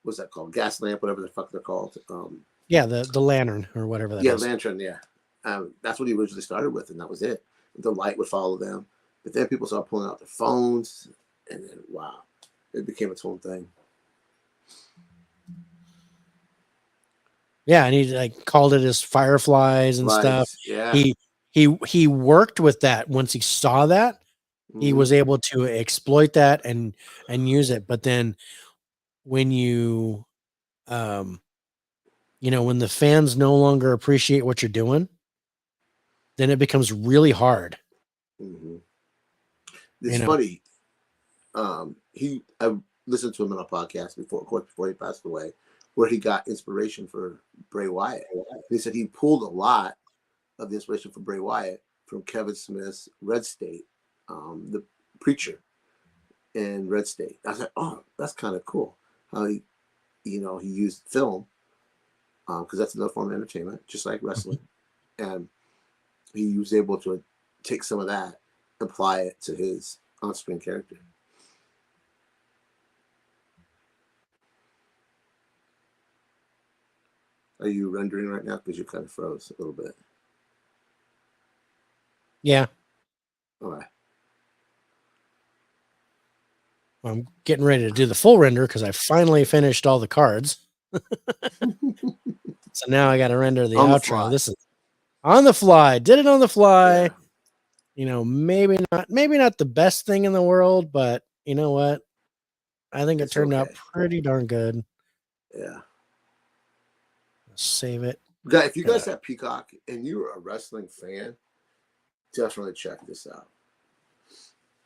what's that called? Gas lamp, whatever the fuck they're called. The lantern or whatever that is. Yeah, lantern, yeah. That's what he originally started with, and that was it. The light would follow them. But then people started pulling out their phones, and then, wow, it became its own thing. Yeah, and he like called it his fireflies and stuff. Yeah. He worked with that. Once he saw that, he was able to exploit that and use it. But then when when the fans no longer appreciate what you're doing, then it becomes really hard. It's funny. I listened to him on a podcast before he passed away, where he got inspiration for Bray Wyatt. He said he pulled a lot of the inspiration for Bray Wyatt from Kevin Smith's Red State, the preacher in Red State. I was like, oh, that's kind of cool. How he used film, because that's another form of entertainment, just like wrestling. And he was able to take some of that, apply it to his on-screen character. Are you rendering right now? Because you kind of froze a little bit. Yeah. All right. I'm getting ready to do the full render because I finally finished all the cards. So now I got to render the outro. This is on the fly. Did it on the fly. maybe not the best thing in the world, but you know what? I think it It's turned out okay. pretty darn good. Yeah. Save it. Guys, if you guys have Peacock and you're a wrestling fan, definitely check this out.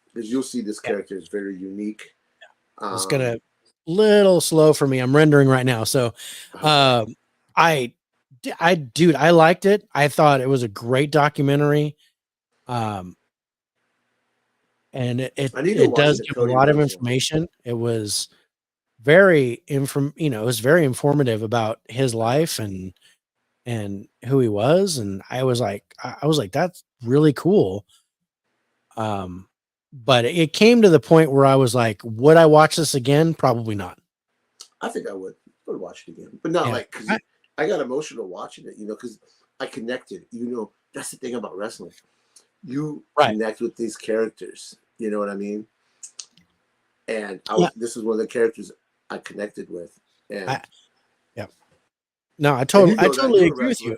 Because you'll see this character is very unique. It's gonna little slow for me. I'm rendering right now. So I liked it. I thought it was a great documentary. And it does give a lot of information. It was very it was very informative about his life and who he was. And I was like, that's really cool. But it came to the point where I was like, would I watch this again? Probably not. I think I would watch it again, but not like because I got emotional watching it, because I connected. That's the thing about wrestling. You connect with these characters. You know what I mean? And this is one of the characters I connected with. And no, I totally agree with you.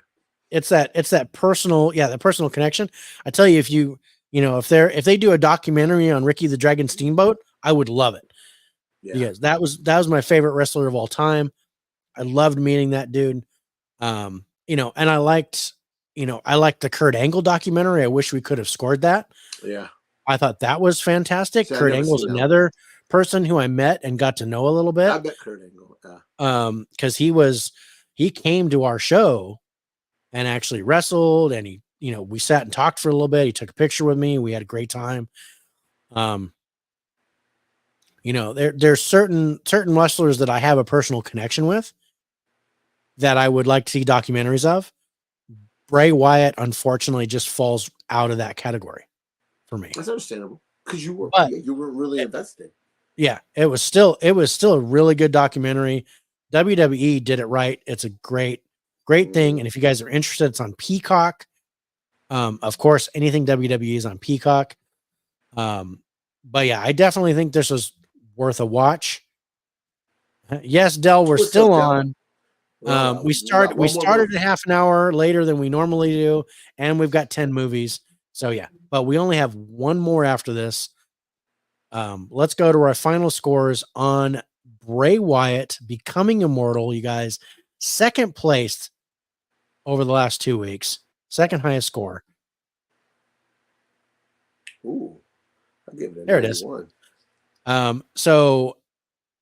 It's that personal, that personal connection. I tell you, if they do a documentary on Ricky the Dragon Steamboat, I would love it. Yeah. Because that was my favorite wrestler of all time. I loved meeting that dude. And I liked the Kurt Angle documentary. I wish we could have scored that. Yeah. I thought that was fantastic. Kurt Angle's another person who I met and got to know a little bit. I met Kurt Angle. Because he came to our show and actually wrestled, and we sat and talked for a little bit. He took a picture with me. We had a great time. There's certain wrestlers that I have a personal connection with that I would like to see documentaries of. Bray Wyatt, unfortunately, just falls out of that category for me. That's understandable because you weren't really invested. Yeah, it was still a really good documentary. WWE did it right. It's a great thing. And if you guys are interested, it's on Peacock. Of course, anything WWE is on Peacock. But yeah, I definitely think this was worth a watch. Yes, Del, we're still on. We started a half an hour later than we normally do, and we've got 10 movies. So yeah, but we only have one more after this. Let's go to our final scores on Bray Wyatt Becoming Immortal. You guys, second place over the last 2 weeks, second highest score. Ooh, I'll give it a there it is. So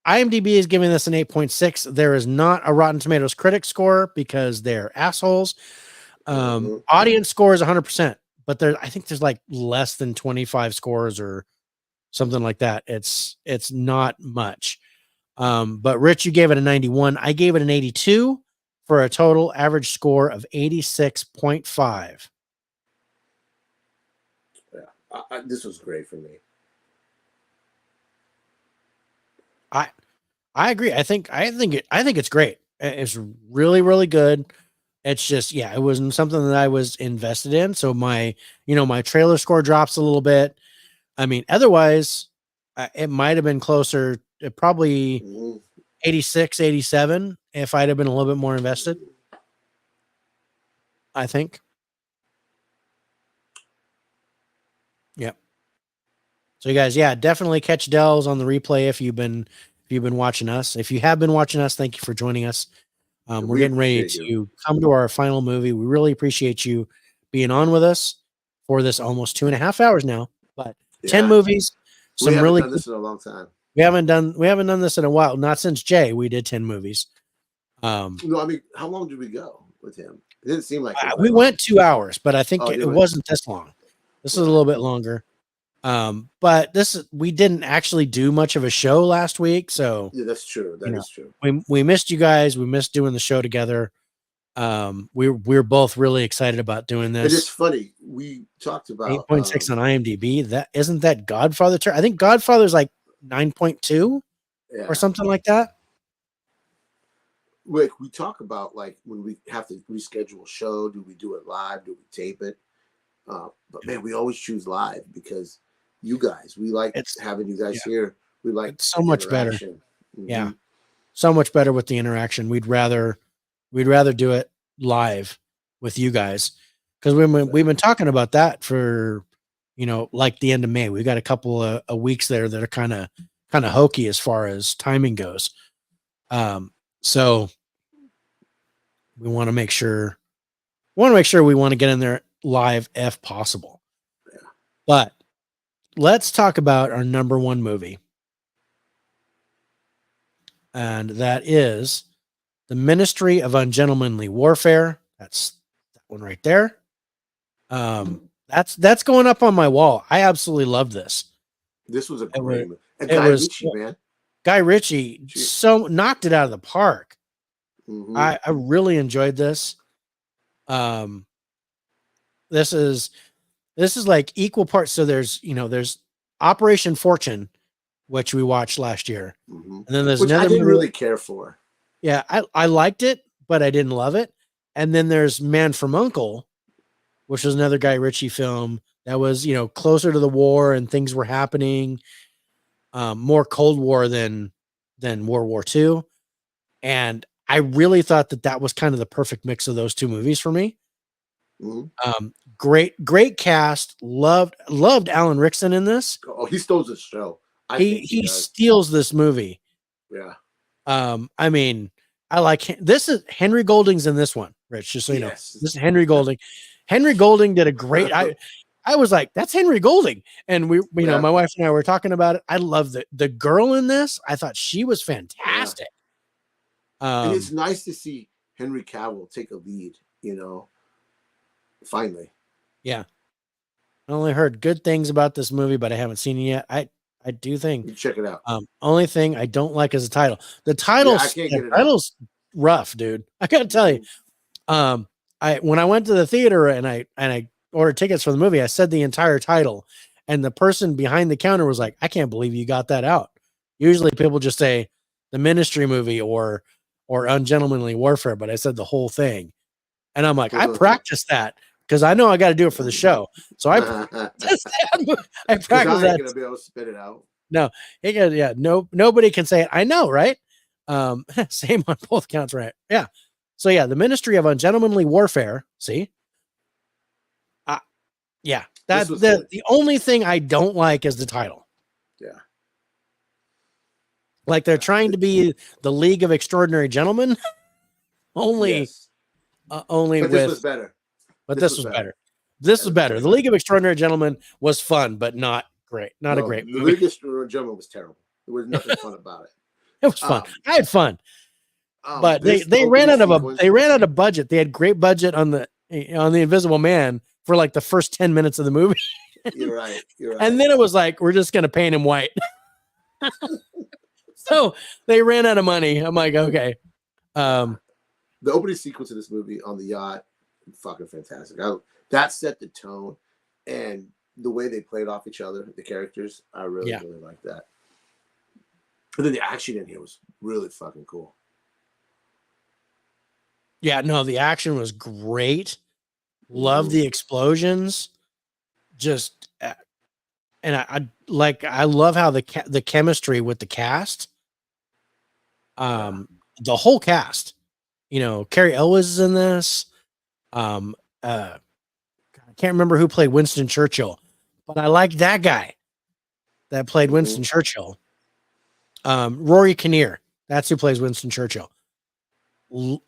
IMDb is giving this an 8.6. There is not a Rotten Tomatoes critic score because they're assholes. Audience score is 100%, but I think there's like less than 25 scores or something like that. It's not much. But Rich, you gave it a 91. I gave it an 82 for a total average score of 86.5. Yeah, this was great for me. I agree. I think it's great. It's really, really good. It's just, it wasn't something that I was invested in. So my trailer score drops a little bit. I mean, otherwise it might've been closer to probably 86, 87 if I'd have been a little bit more invested, I think. Yep. So you guys, definitely catch Del's on the replay if you've been watching us. If you have been watching us, thank you for joining us. We're getting ready to come to our final movie. We really appreciate you being on with us for this almost 2.5 hours now. But 10 movies. We haven't done this in a long time. We haven't done this in a while. Not since Jay. We did 10 movies. No, I mean, how long did we go with him? It didn't seem like we went 2 hours, but I think it wasn't this long. This is a little bit longer. But we didn't actually do much of a show last week, so yeah, that's true. That is true. We missed you guys. We missed doing the show together. We're both really excited about doing this. It's funny. We talked about 8.6 on IMDb. That isn't that Godfather. I think Godfather's like 9.2 or something like that. We talk about like when we have to reschedule a show. Do we do it live? Do we tape it? But man, we always choose live because you guys, we like having you guys here. We like it's so much better. Mm-hmm. Yeah, so much better with the interaction. We'd rather do it live with you guys because we've been talking about that for like the end of May. We've got a couple of weeks there that are kind of hokey as far as timing goes. So we want to make sure we want to get in there live if possible. Yeah. But let's talk about our number one movie. And that is The Ministry of Ungentlemanly Warfare. That's that one right there. That's going up on my wall. I absolutely love this. This was a great movie. And it Guy was- Ritchie, man. Guy Ritchie so knocked it out of the park. Mhm. I really enjoyed this. This is like equal parts. So there's Operation Fortune, which we watched last year, Mhm. and then there's Which I another didn't movie. really care for. Yeah, I liked it, but I didn't love it. And then there's Man from U.N.C.L.E., which was another Guy Ritchie film that was closer to the war and things were happening, more Cold War than World War II. And I really thought that was kind of the perfect mix of those two movies for me. Mhm. Great cast. Loved Alan Rickson in this. Oh, he stole the show. He does. steals this movie. Yeah. I mean, I like this is Henry Golding's in this one, Rich. Just so you know, Yes. this is Henry Golding. Henry Golding did a great. I was like, that's Henry Golding, and we, Yeah. my wife and I were talking about it. I love the girl in this. I thought she was fantastic. And it's nice to see Henry Cavill take a lead. Finally. Yeah. I only heard good things about this movie, but I haven't seen it yet. I do think You check it out. only thing I don't like is the title. The title's I can't get it title's rough, dude. I gotta tell you. When I went to the theater and I ordered tickets for the movie, I said the entire title, and the person behind the counter was like, "I can't believe you got that out." Usually people just say the Ministry movie or Ungentlemanly Warfare, but I said the whole thing. And I'm like, I practiced that because I know I got to do it for the show. So I practiced I that. ain't gonna be able to spit it out. Nobody can say it. I know, right? Same on both counts, right? Yeah. So yeah, the Ministry of Ungentlemanly Warfare. See, yeah, that's the only thing I don't like is the title. Yeah, like they're trying to be the League of Extraordinary Gentlemen, only but with. This was better. But this was better. This was better. The League of Extraordinary Gentlemen was fun, but not great. Not a great movie. The League of Extraordinary Gentlemen was terrible. There was nothing fun about it. It was fun. I had fun. But they this ran out of sequence- they ran out of budget. They had great budget on the Invisible Man for like the first 10 minutes of the movie. You're right. And then it was like, we're just gonna paint him white. So they ran out of money. I'm like, okay. The opening sequence of this movie on the yacht, fucking fantastic. That set the tone, and the way they played off each other, the characters, I really like that. And then the action in here was really fucking cool. Yeah, no, the action was great. Love the explosions. Just and I love how the chemistry with the cast. The whole cast. Carrie Elwes is in this. I can't remember who played Winston Churchill, but I like that guy that played Winston Churchill. Rory Kinnear, that's who plays Winston Churchill.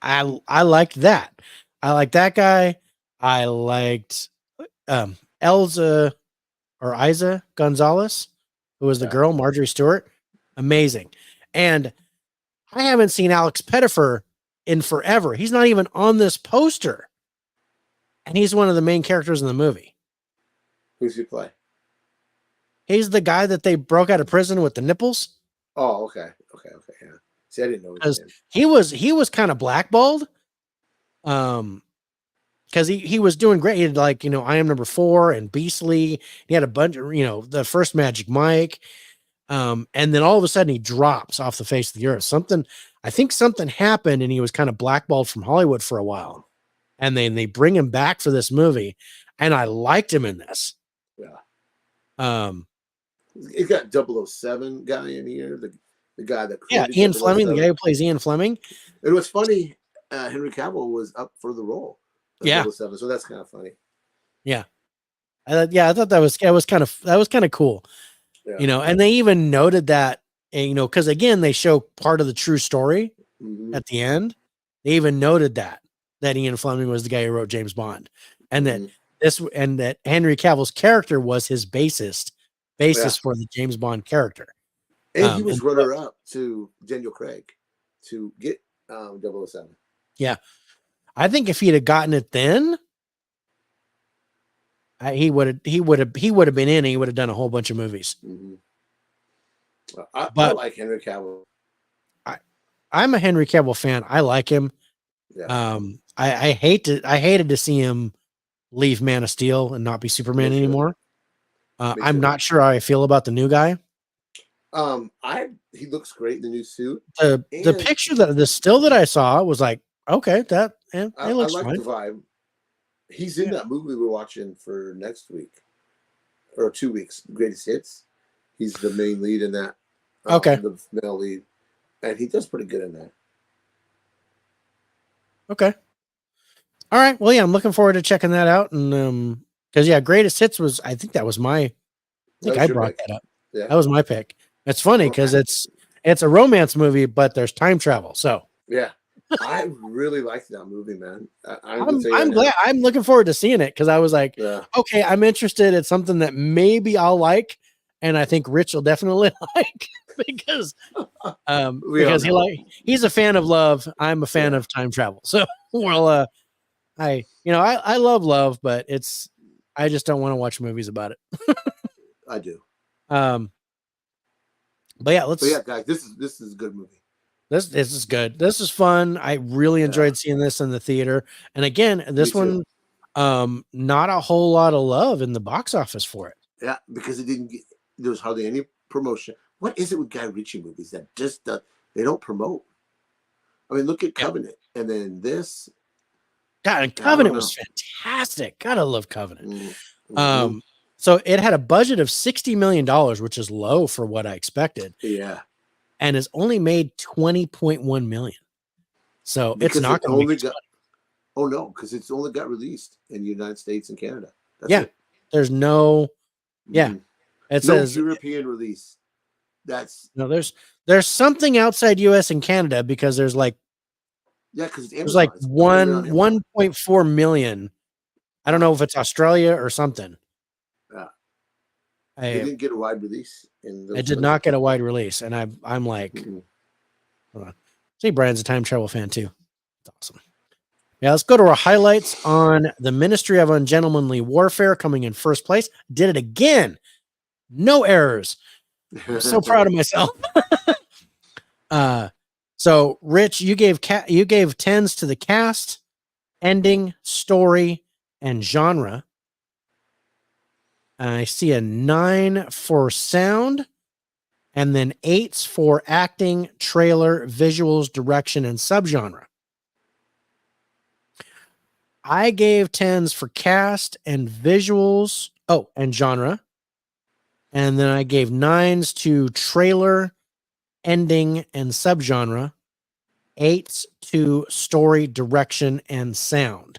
I liked that. I liked that guy. I liked Elza or Isa Gonzalez, who was the girl, Marjorie Stewart. Amazing. And I haven't seen Alex Pettyfer in forever. He's not even on this poster. And he's one of the main characters in the movie. Who's he play? He's the guy that they broke out of prison with the nipples. Oh, okay. Yeah. See, I didn't know his name. He was kind of blackballed. Because he was doing great. He had I Am Number 4 and Beastly. He had a bunch of, the first Magic Mike. And then all of a sudden he drops off the face of the earth. I think something happened and he was kind of blackballed from Hollywood for a while. And then they bring him back for this movie. And I liked him in this. Yeah. It got 007 guy in here. The guy that Ian Fleming, the guy who plays Ian Fleming. It was funny. Henry Cavill was up for the role. 007, so that's kind of funny. Yeah. I thought that was kind of cool. Yeah. You know, and they even noted that, you know, because again, they show part of the true story Mhm. at the end. They even noted that Ian Fleming was the guy who wrote James Bond, and Mhm. that Henry Cavill's character was his basis for the James Bond character. And he was and runner up to Daniel Craig to get 007. yeah, I think if he'd have gotten it then, he would have been in. And he would have done a whole bunch of movies. Mhm. I But like Henry Cavill. I'm a Henry Cavill fan. I like him. Yeah. I hated to see him leave Man of Steel and not be Superman Me too. anymore. Me I'm too. not sure how I feel about the new guy. He looks great in the new suit. The And picture the still that I saw was like, okay, that it I looks like fine. the vibe. He's in that movie we're watching for next week or 2 weeks, Greatest Hits. He's the main lead in that. Okay. The male lead, and he does pretty good in that. Okay. All right. Well, yeah, I'm looking forward to checking that out. And because Greatest Hits was, I think that was I brought that up. Yeah. That was my pick. It's funny because Okay. it's a romance movie, but there's time travel. So Yeah. I really liked that movie, man. I'm glad. I'm looking forward to seeing it because I was like, Yeah. okay, I'm interested. It's something that maybe I'll like, and I think Rich will definitely like because he's a fan of love. I'm a fan of time travel. So well, I love love, but I just don't want to watch movies about it. I do. But yeah, guys, this is a good movie. This is good. This is fun. I really enjoyed seeing this in the theater. And again, this one, not a whole lot of love in the box office for it. Yeah, because there was hardly any promotion. What is it with Guy Ritchie movies that just they don't promote? I mean, look at Covenant, and then this. God, and Covenant was fantastic. Gotta love Covenant. Mm-hmm. So it had a budget of $60 million, which is low for what I expected. Yeah. And has only made 20.1 million. So because it's not going to Oh no, because it's only got released in the United States and Canada. That's it. There's no it says European release. There's something outside US and Canada because there's like because there's like 1.4 million. I don't know if it's Australia or something. Yeah. They didn't get a wide release. It did not get a wide release, and I'm like, see, Brian's a time travel fan too. It's awesome. Yeah, let's go to our highlights on the Ministry of Ungentlemanly Warfare coming in first place. Did it again. No errors. I'm so proud of myself. So Rich, you gave 10s to the cast, ending, story, and genre. I see a 9 for sound, and then 8s for acting, trailer, visuals, direction, and subgenre. I gave 10s for cast and visuals, and genre. And then I gave 9s to trailer, ending, and subgenre. 8s to story, direction, and sound.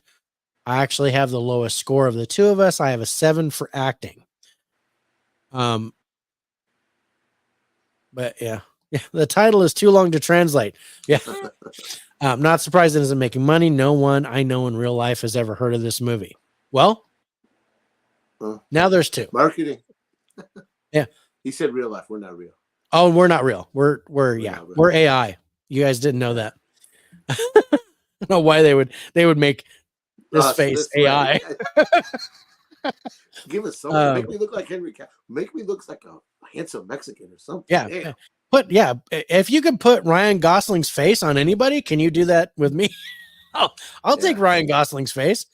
I actually have the lowest score of the two of us. I have a 7 for acting. But yeah, the title is too long to translate. Yeah. I'm not surprised it isn't making money. No one I know in real life has ever heard of this movie. Well, now there's 2. Marketing. Yeah. He said real life. We're not real. Oh, we're not real. We're AI. You guys didn't know that. I don't know why they would make this face AI. Give us something. Make me look like Henry Cavill. Make me look like a handsome Mexican or something. Yeah. If you could put Ryan Gosling's face on anybody, can you do that with me? I'll take Ryan Gosling's face.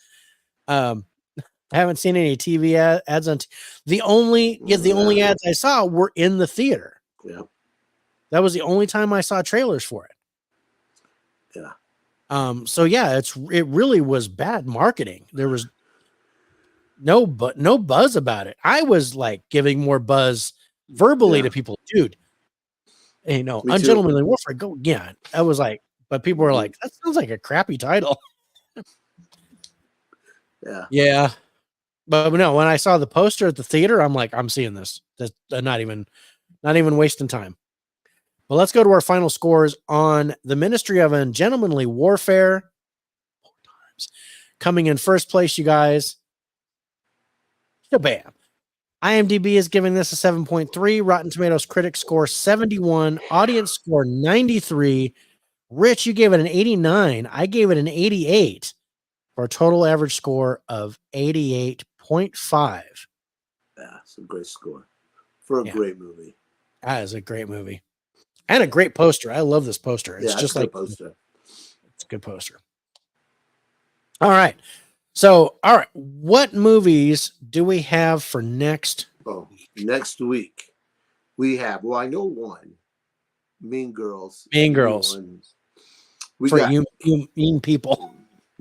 I haven't seen any TV ads on the only ads I saw were in the theater. Yeah. That was the only time I saw trailers for it. Yeah. So yeah, it really was bad marketing. There was no buzz about it. I was like giving more buzz verbally to people, dude. Ungentlemanly Warfare. Go, yeah. I was like, but people were like, that sounds like a crappy title. Yeah. Yeah. But no, when I saw the poster at the theater, I'm like, I'm seeing this. That's not even wasting time. But let's go to our final scores on The Ministry of Ungentlemanly Warfare. 4 times. Coming in first place, you guys. Bam. IMDb is giving this a 7.3. Rotten Tomatoes critic score 71. Audience score 93. Rich, you gave it an 89. I gave it an 88 for a total average score of 88.5. Yeah, it's a great score for a great movie. That is a great movie. And a great poster. I love this poster. It's just like poster. It's a good poster. All right. So, all right. What movies do we have for next? Oh, next week we have. Well, I know one. Mean Girls. Mean Girls. We for got you mean people.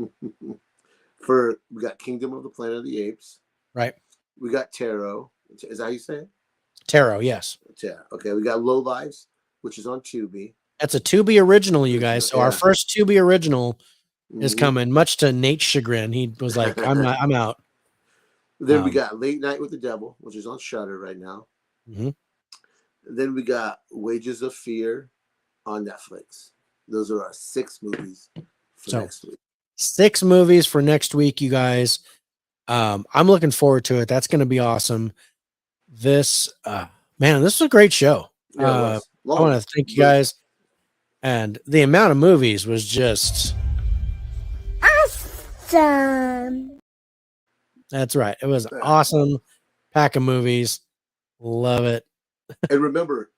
We got Kingdom of the Planet of the Apes. Right. We got Tarot. Is that how you say it? Tarot, yes. Yeah. Okay. We got Low Lives, which is on Tubi. That's a Tubi original, you guys. So our first Tubi original is coming, much to Nate's chagrin. He was like, I'm out. Then we got Late Night with the Devil, which is on Shudder right now. Mm-hmm. Then we got Wages of Fear on Netflix. Those are our 6 movies for next week. 6 movies for next week, you guys. I'm looking forward to it. That's going to be awesome. This is a great show. Yeah, I want to thank you guys. And the amount of movies was just awesome. That's right. It was an awesome pack of movies. Love it. And remember,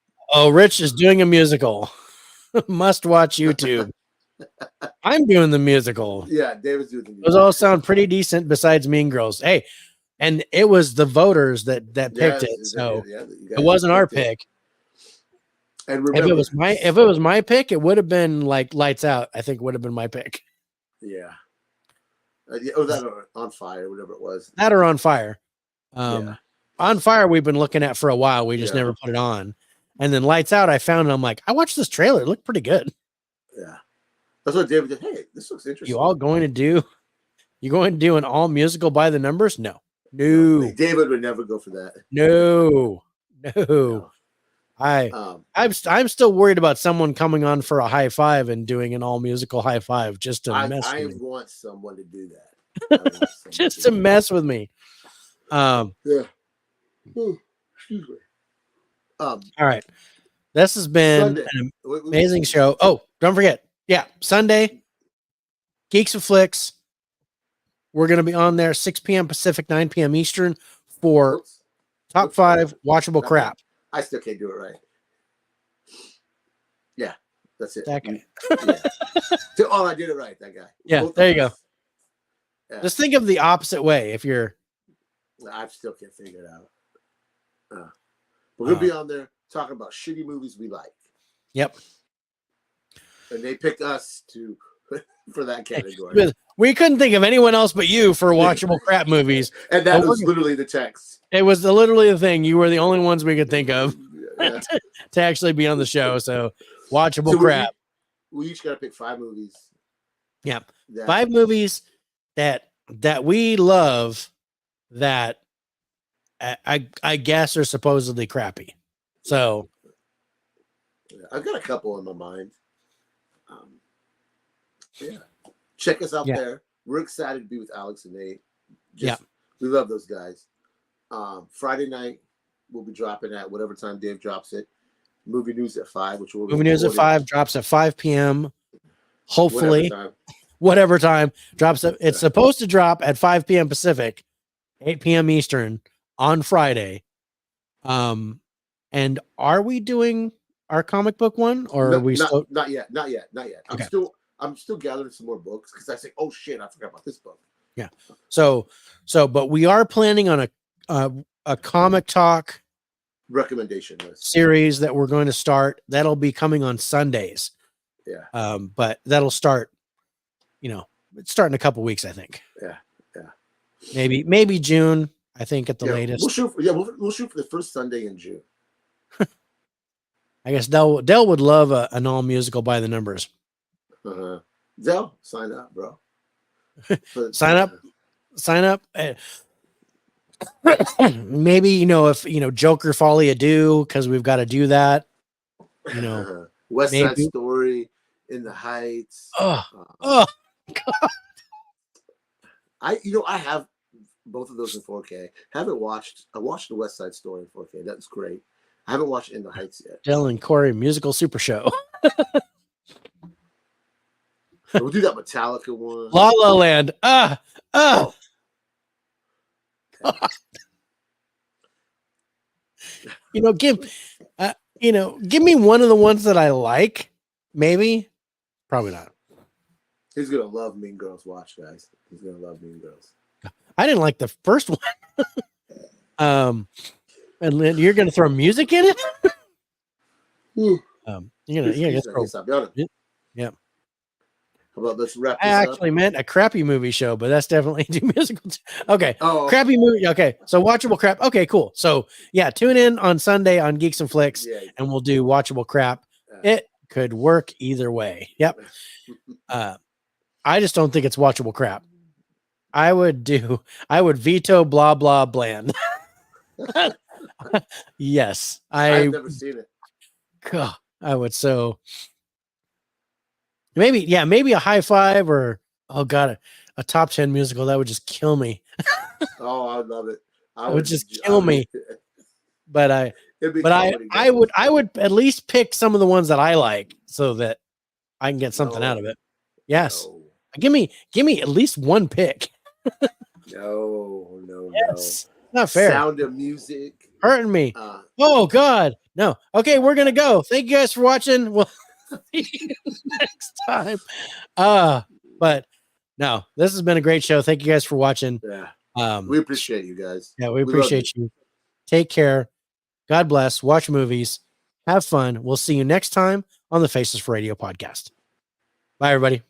Rich is doing a musical. Must watch YouTube. I'm doing the musical. Yeah, David's doing the musical. Those all sound pretty decent besides Mean Girls. Hey, and it was the voters that picked it. So it wasn't our pick. And remember, if it was my pick, it would have been like Lights Out. I think would have been my pick. Yeah. Or that or On Fire, whatever it was. That or On Fire. On Fire we've been looking at for a while. We just never put it on. And then Lights Out, I found and I'm like, I watched this trailer. It looked pretty good. Yeah. That's what David did. Hey, this looks interesting. You going to do an all musical by the numbers? No. David would never go for that. No. I'm still worried about someone coming on for a high five and doing an all musical high five just to mess with me. I want someone to do that. Just to mess with me. Yeah. Ooh, excuse me. All right. This has been an amazing show. Oh, don't forget. Yeah, Sunday, Geeks and Flicks. We're going to be on there 6 p.m. Pacific, 9 p.m. Eastern for top 5 watchable crap. I still can't do it right. Yeah, that's it. That guy. Yeah. Oh, I did it right. That guy. Yeah, there you go. Yeah. Just think of the opposite way. If you're, I still can't figure it out. We're gonna be on there talking about shitty movies we like. Yep. And they picked us for that category. We couldn't think of anyone else but you for watchable crap movies. And that was literally the text. It was literally the thing. You were the only ones we could think of to actually be on the show. So watchable crap. We each got to pick 5 movies. Yeah. 5 movies that we love that I guess are supposedly crappy. So I've got a couple in my mind. Check us out there. We're excited to be with Alex and Nate. We love those guys. Friday night we'll be dropping at whatever time Dave drops it. Movie News at 5, which will Movie News at 5 drops at 5 p.m. Hopefully, whatever time drops. It's supposed to drop at 5 p.m. Pacific, 8 p.m. Eastern on Friday. And are we doing our comic book one, or are we still? Not yet. Okay. I'm still gathering some more books because I say, oh shit, I forgot about this book. Yeah. So, but we are planning on a comic talk recommendation list series that we're going to start. That'll be coming on Sundays. Yeah. But that'll start, it's starting in a couple weeks, I think. Yeah. Maybe June, I think at the latest. We'll shoot for the first Sunday in June. I guess Dell would love an all musical by the numbers. Dell, sign up, bro. Sign up. Maybe, if, Joker Folly Ado, because we've got to do that. West Side maybe. Story, In the Heights. Oh, Uh, God. I have both of those in 4K. I watched the West Side Story in 4K. That's great. I haven't watched In the Heights yet. Dylan Corey Musical Super Show. We'll do that Metallica one. La La Land. Oh. Give me one of the ones that I like. Maybe. Probably not. He's gonna love Mean Girls. Watch, guys. He's gonna love Mean Girls. I didn't like the first one. And then you're gonna throw music in it. You're gonna throw. Yeah. How about let's wrap I this up? actually meant a crappy movie show, but that's definitely two musicals. Okay. Oh, Crappy movie. Okay. So watchable crap. Okay, cool. So yeah, tune in on Sunday on Geeks and Flicks, yeah. and we'll do watchable crap. It could work either way. Yep. I just don't think it's watchable crap. I would veto blah blah bland. Yes. I've never seen it. God, I would. So maybe a high five, or oh god, a top 10 musical that would just kill me. Oh, I would love it. It would just kill me. But I would at least pick some of the ones that I like so that I can get something out of it. Yes. No. Give me at least one pick. No. Yes. Not fair. Sound of Music. Hurting me. Oh God. No. Okay, we're gonna go. Thank you guys for watching. We'll see you next time. But no, this has been a great show. Thank you guys for watching. Yeah. We appreciate you guys. Yeah, we appreciate you. Take care. God bless. Watch movies. Have fun. We'll see you next time on the Faces for Radio podcast. Bye, everybody.